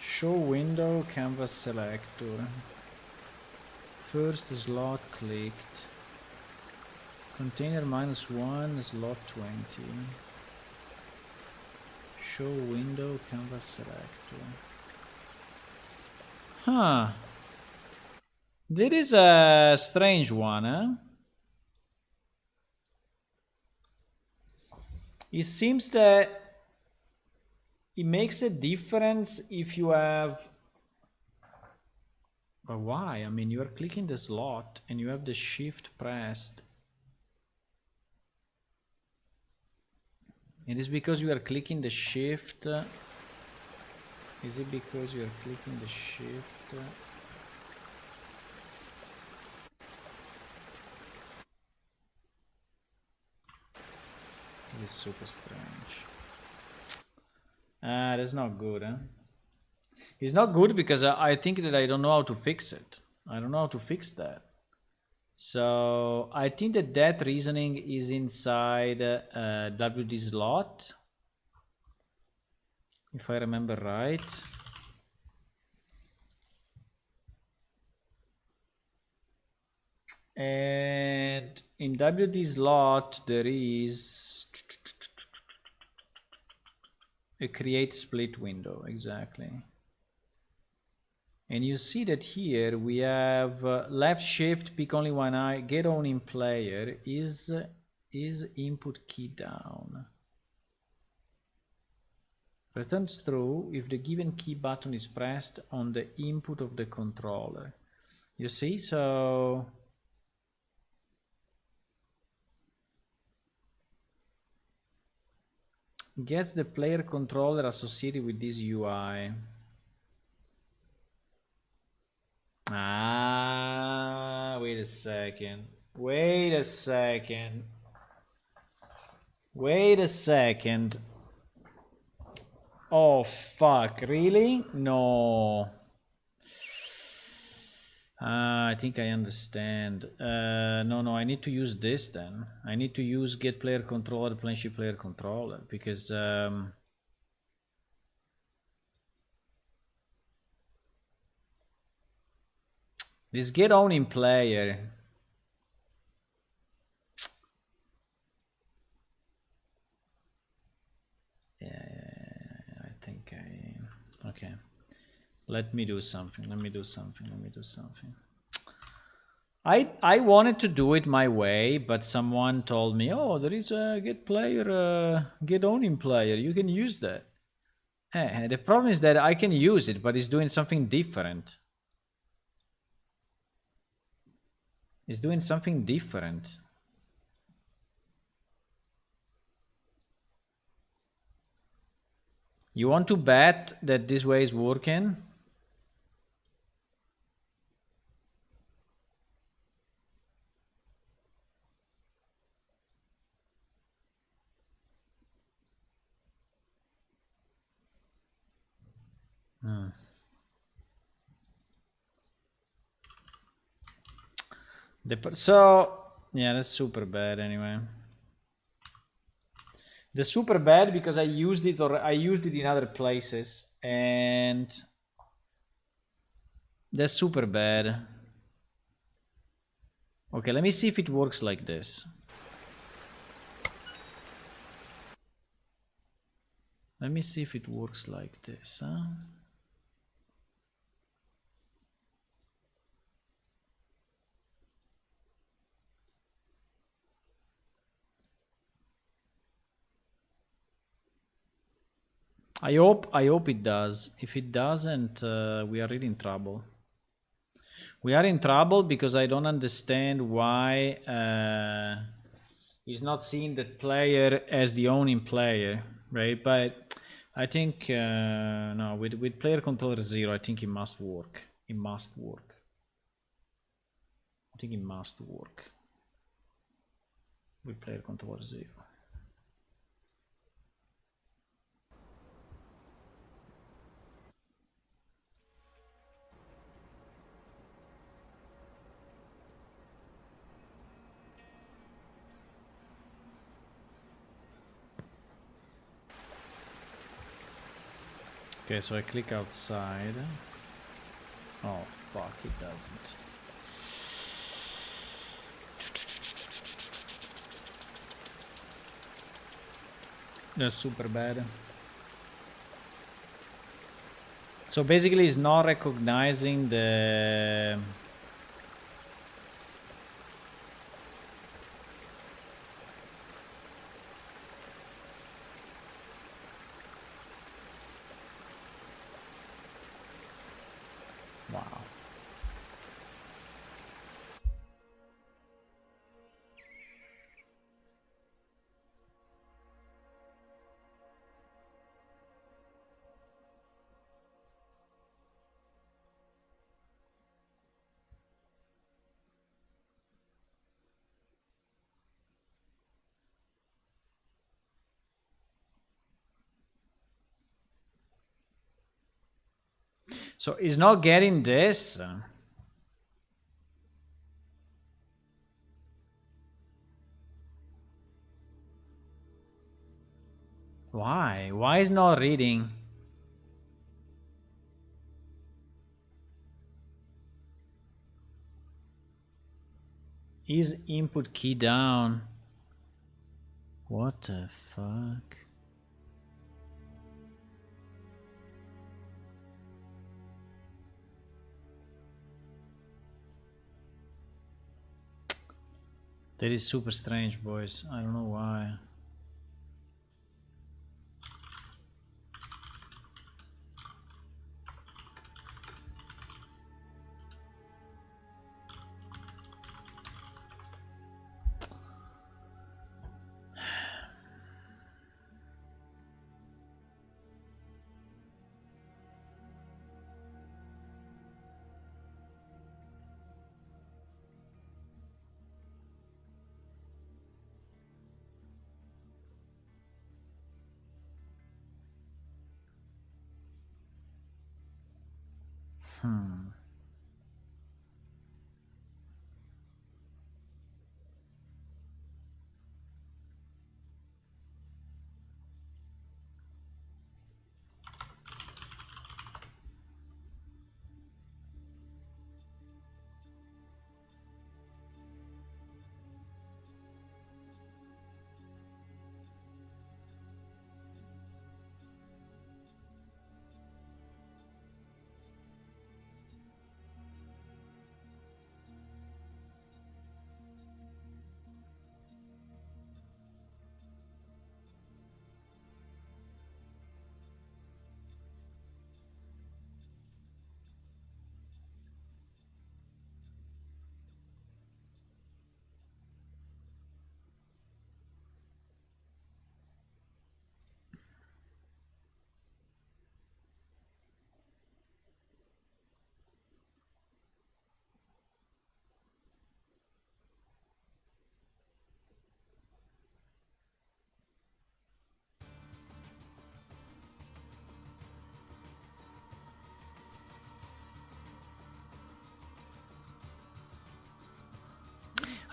[SPEAKER 1] Show window, canvas selector. First slot clicked. Container -1, slot 20. Show window, canvas selector. Huh. That is a strange one, huh? It seems that it makes a difference if you have... But why? I mean, you are clicking the slot and you have the shift pressed. It is because you are clicking the shift. Is it because you are clicking the shift? It is super strange. That's not good, huh? It's not good because I think that I don't know how to fix it. I don't know how to fix that. So I think that that reasoning is inside WD slot, if I remember right. And in WD slot there is a create split window, exactly. And you see that here we have left shift, pick only one eye, get on in player, is input key down. Returns true if the given key button is pressed on the input of the controller. You see, so gets the player controller associated with this UI. Ah, wait a second. Wait a second. Wait a second. Oh, fuck. Really? No. I think I understand. No, I need to use this then. I need to use get player controller, planeshift player controller, because this get on in player. Yeah, I think I... Okay. Let me do something. I wanted to do it my way, but someone told me, oh, there is a get player, get on in player. You can use that. The problem is that I can use it, but it's doing something different. It's doing something different. You want to bet that this way is working? So yeah, that's super bad anyway. The super bad because I used it, or I used it in other places, and that's super bad. Okay, let me see if it works like this. Let me see if it works like this, huh? I hope it does. If it doesn't, we are really in trouble. We are in trouble because I don't understand why he's not seeing that player as the owning player, right? But I think no, with player controller 0, I think it must work. It must work. I think it must work with player controller 0. Okay, so I click outside. Oh, fuck, it doesn't. That's super bad. So basically it's not recognizing the... Wow. So he's not getting this. Why? Why is not reading? Is input key down? What the fuck? That is super strange, boys. I don't know why.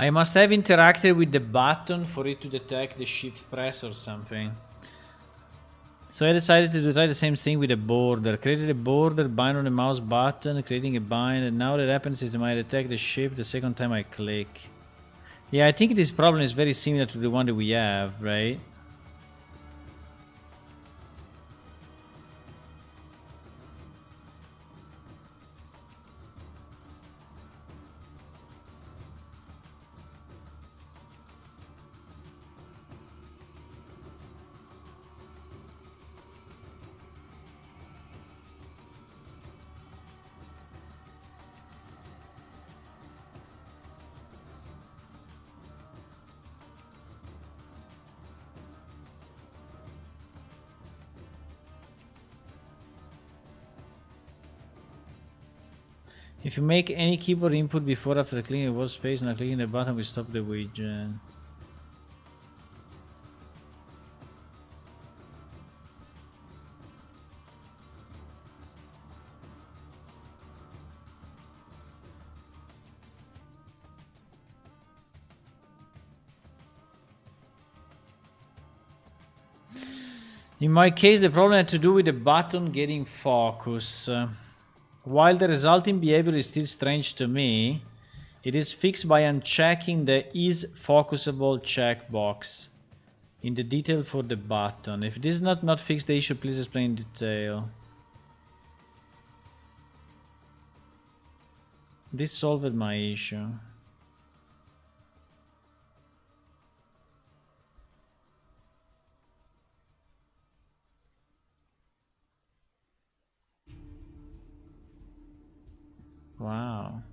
[SPEAKER 1] I must have interacted with the button for it to detect the shift press or something. So I decided to try the same thing with a border. Created a border, bind on the mouse button, creating a bind, and now what happens is it might detect the shift the second time I click. Yeah, I think this problem is very similar to the one that we have, right? If you make any keyboard input before or after clicking the wall space, now clicking the button will stop the widget. In my case, the problem had to do with the button getting focus. While the resulting behavior is still strange to me, it is fixed by unchecking the is focusable checkbox in the detail for the button. If this is not fixed the issue, please explain in detail. This solved my issue. Wow.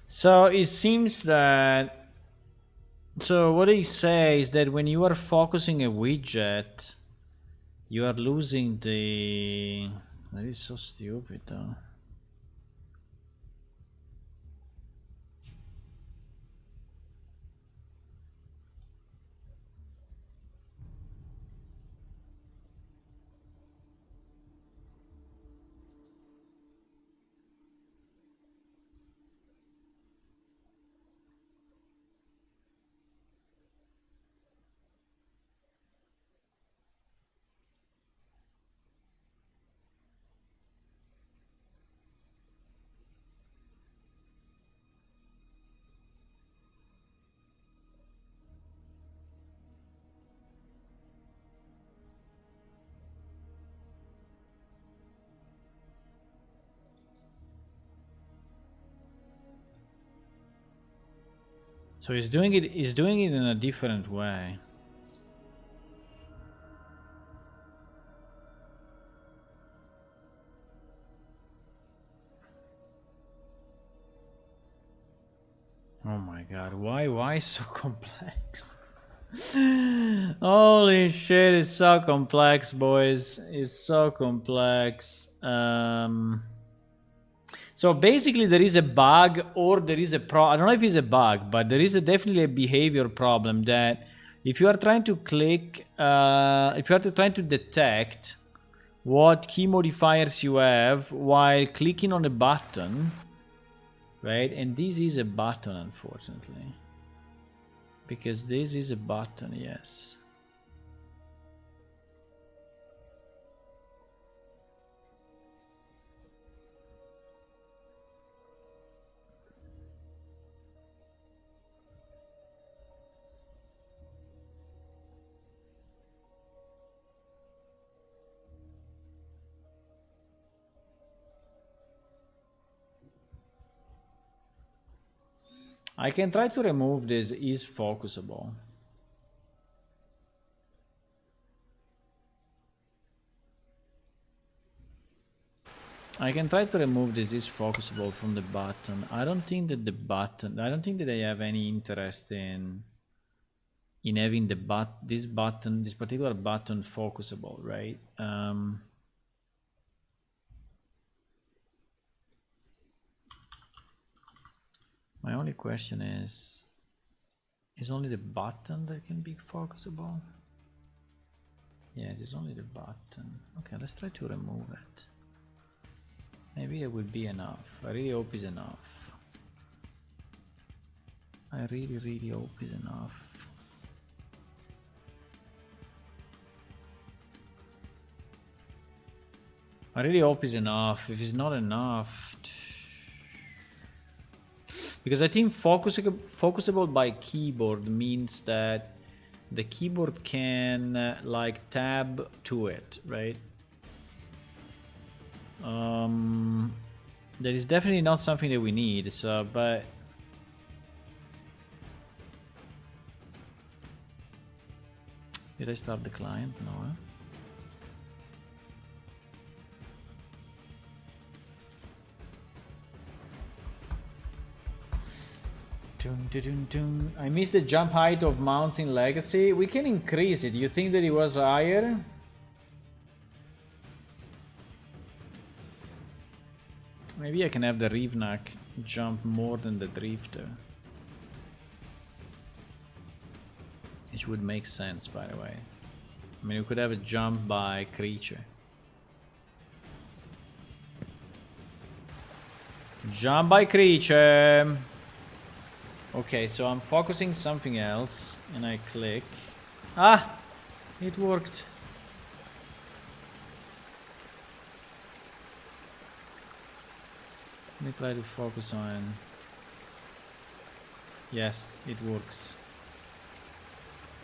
[SPEAKER 1] So it seems that, so what they say is that when you are focusing a widget, you are losing the, that is so stupid though. So he's doing it in a different way. Oh my god, why so complex? Holy shit, it's so complex, boys. It's so complex. So basically there is a bug or there is a I don't know if it's a bug, but there is definitely a behavior problem that if you are trying to click, if you are trying to detect what key modifiers you have while clicking on a button, right? And this is a button, unfortunately. Because this is a button, yes. I can try to remove this is focusable. I can try to remove this is focusable from the button. I don't think that I don't think that I have any interest in having this particular button focusable, right? My only question is only the button that can be focusable? Yes, it's only the button. Okay, let's try to remove it. Maybe it will be enough. I really hope it's enough. I really hope it's enough. I really hope it's enough. If it's not enough... Because I think focusable by keyboard means that the keyboard can like tab to it, right? That is definitely not something that we need, so, but... Did I start the client? No, huh? I missed the jump height of mounts in Legacy. We can increase it. You think that it was higher? Maybe I can have the Rivnak jump more than the Drifter. It would make sense, by the way. I mean, we could have a jump by creature. Jump by creature! Okay, so I'm focusing something else, and I click. Ah! It worked. Let me try to focus on... Yes, it works.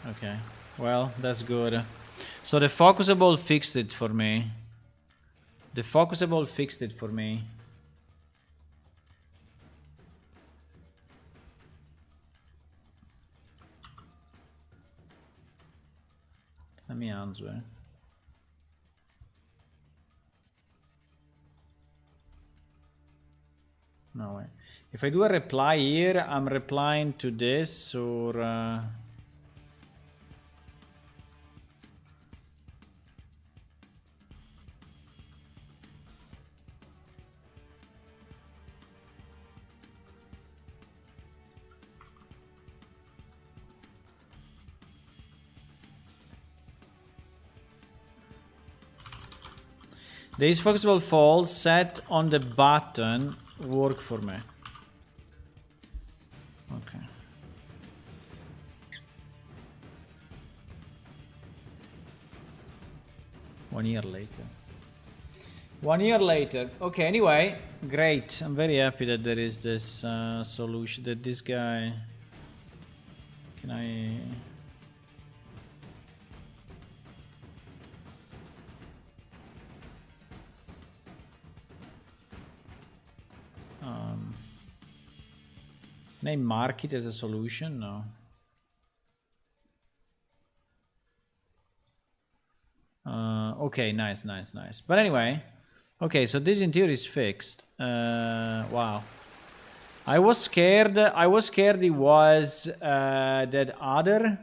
[SPEAKER 1] Okay, well, that's good. So the focusable fixed it for me. The focusable fixed it for me. Let me answer. No way. If I do a reply here, I'm replying to this or... This focusable fall set on the button work for me. Okay. One year later. 1 year later. Okay, anyway, great. I'm very happy that there is this solution, that this guy... Can I... Can I mark it as a solution? No. Okay, nice. But anyway, okay, so this in theory is fixed. Wow. I was scared it was that other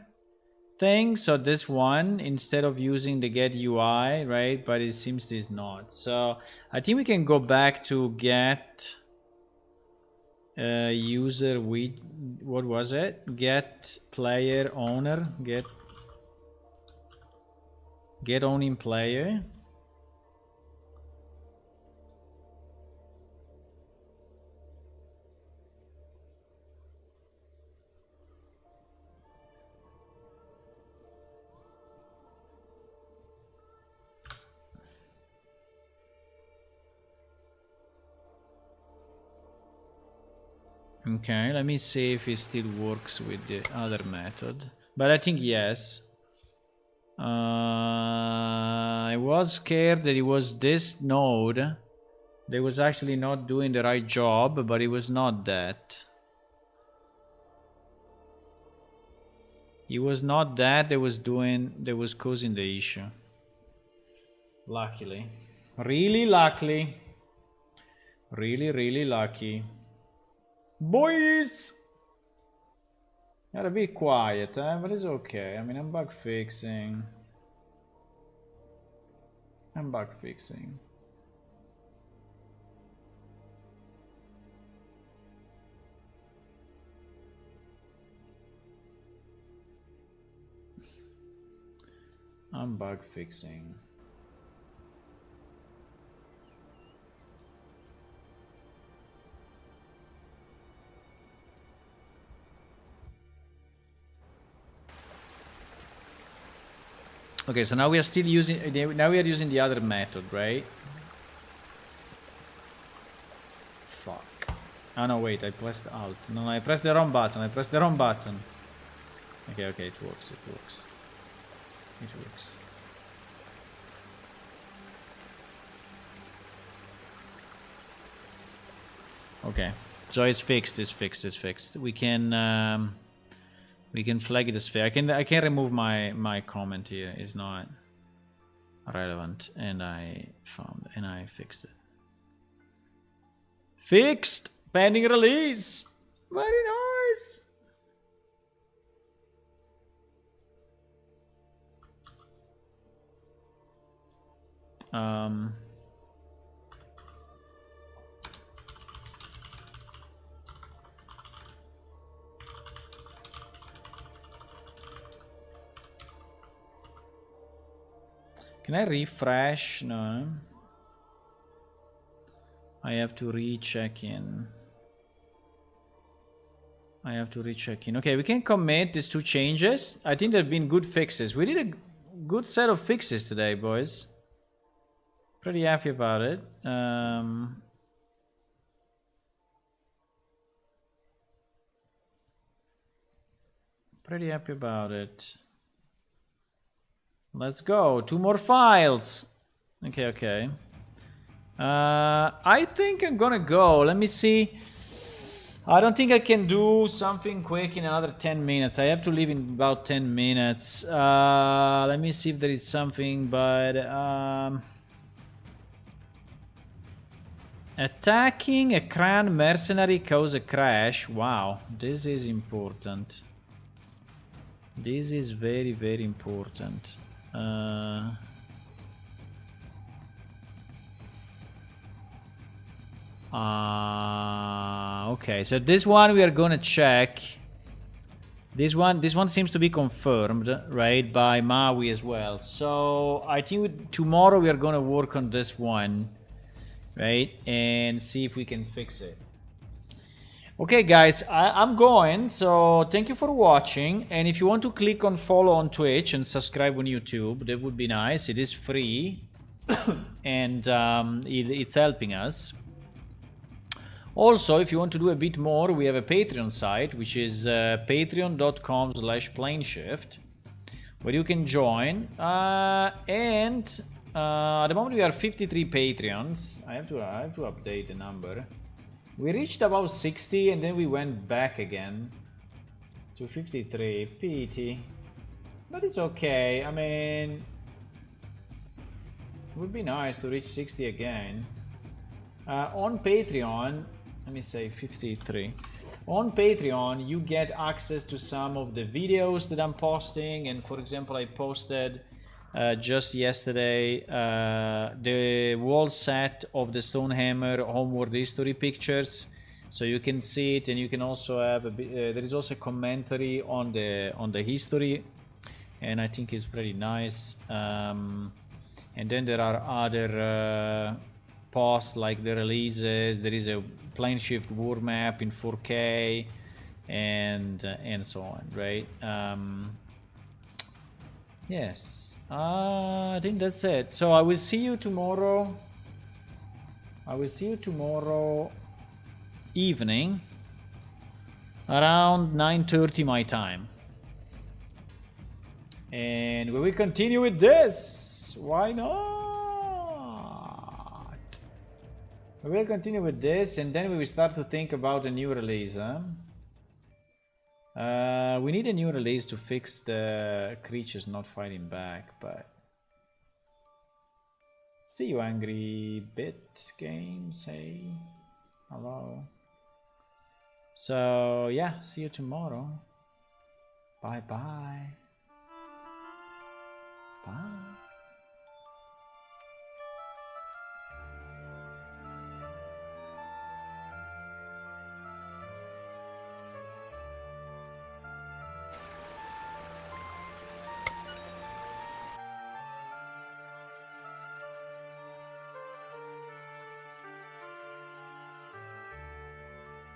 [SPEAKER 1] thing, so this one, instead of using the get UI, right? But it seems it's not. So I think we can go back to get... user with what was it? Get player owner, get owning player. Okay, let me see if it still works with the other method. But I think yes. I was scared that it was this node that was actually not doing the right job, but it was not that. It was not that that was causing the issue. Luckily. Really lucky. Really lucky. Boys! Gotta be quiet, but it's okay. I mean, I'm bug fixing. I'm bug fixing. Okay, so now we are still using. Now we are using the other method, right? Fuck. Oh no, wait! I pressed Alt. No, I pressed the wrong button. Okay, it works. Okay, so it's fixed. We can flag it as fair. I can remove my comment here. It's not relevant, and I fixed it. Fixed, pending release. Very this? Can I refresh? No. I have to recheck in. I have to recheck in. Okay, we can commit these 2 changes. I think there have been good fixes. We did a good set of fixes today, boys. Pretty happy about it. Pretty happy about it. Let's go. 2 more files. Okay. I think I'm gonna go. Let me see. I don't think I can do something quick in another 10 minutes. I have to leave in about 10 minutes. Let me see if there is something, but attacking a Kran mercenary cause a crash. Wow, this is important. This is very, very important. Okay, so this one we are gonna check. This one seems to be confirmed, right, by Maui as well. So I think tomorrow we are gonna work on this one, right, and see if we can fix it. Okay, guys, I'm going. So thank you for watching, and if you want to click on follow on Twitch and subscribe on YouTube, that would be nice. It is free, and it's helping us. Also, if you want to do a bit more, we have a Patreon site, which is patreon.com/planeshift, where you can join. And at the moment we are 53 Patreons. I have to update the number. We reached about 60 and then we went back again to 53. Pity. But it's okay. I mean, it would be nice to reach 60 again. On Patreon, let me say 53. On Patreon, you get access to some of the videos that I'm posting. And for example, I posted just yesterday the wall set of the Stonehammer Homeworld History pictures. So you can see it, and you can also have a bit, there is also a commentary on the history, and I think it's pretty nice. And then there are other posts like the releases. There is a Planeshift war map in 4K, and so on, right? Yes, I think that's it. So I will see you tomorrow. I will see you tomorrow evening around 9:30 my time, and we will continue with this. Why not? We will continue with this, and then we will start to think about a new release. Huh? We need a new release to fix the creatures not fighting back, but see you, Angry Bit Games. Hey, hello. So yeah, see you tomorrow. Bye bye.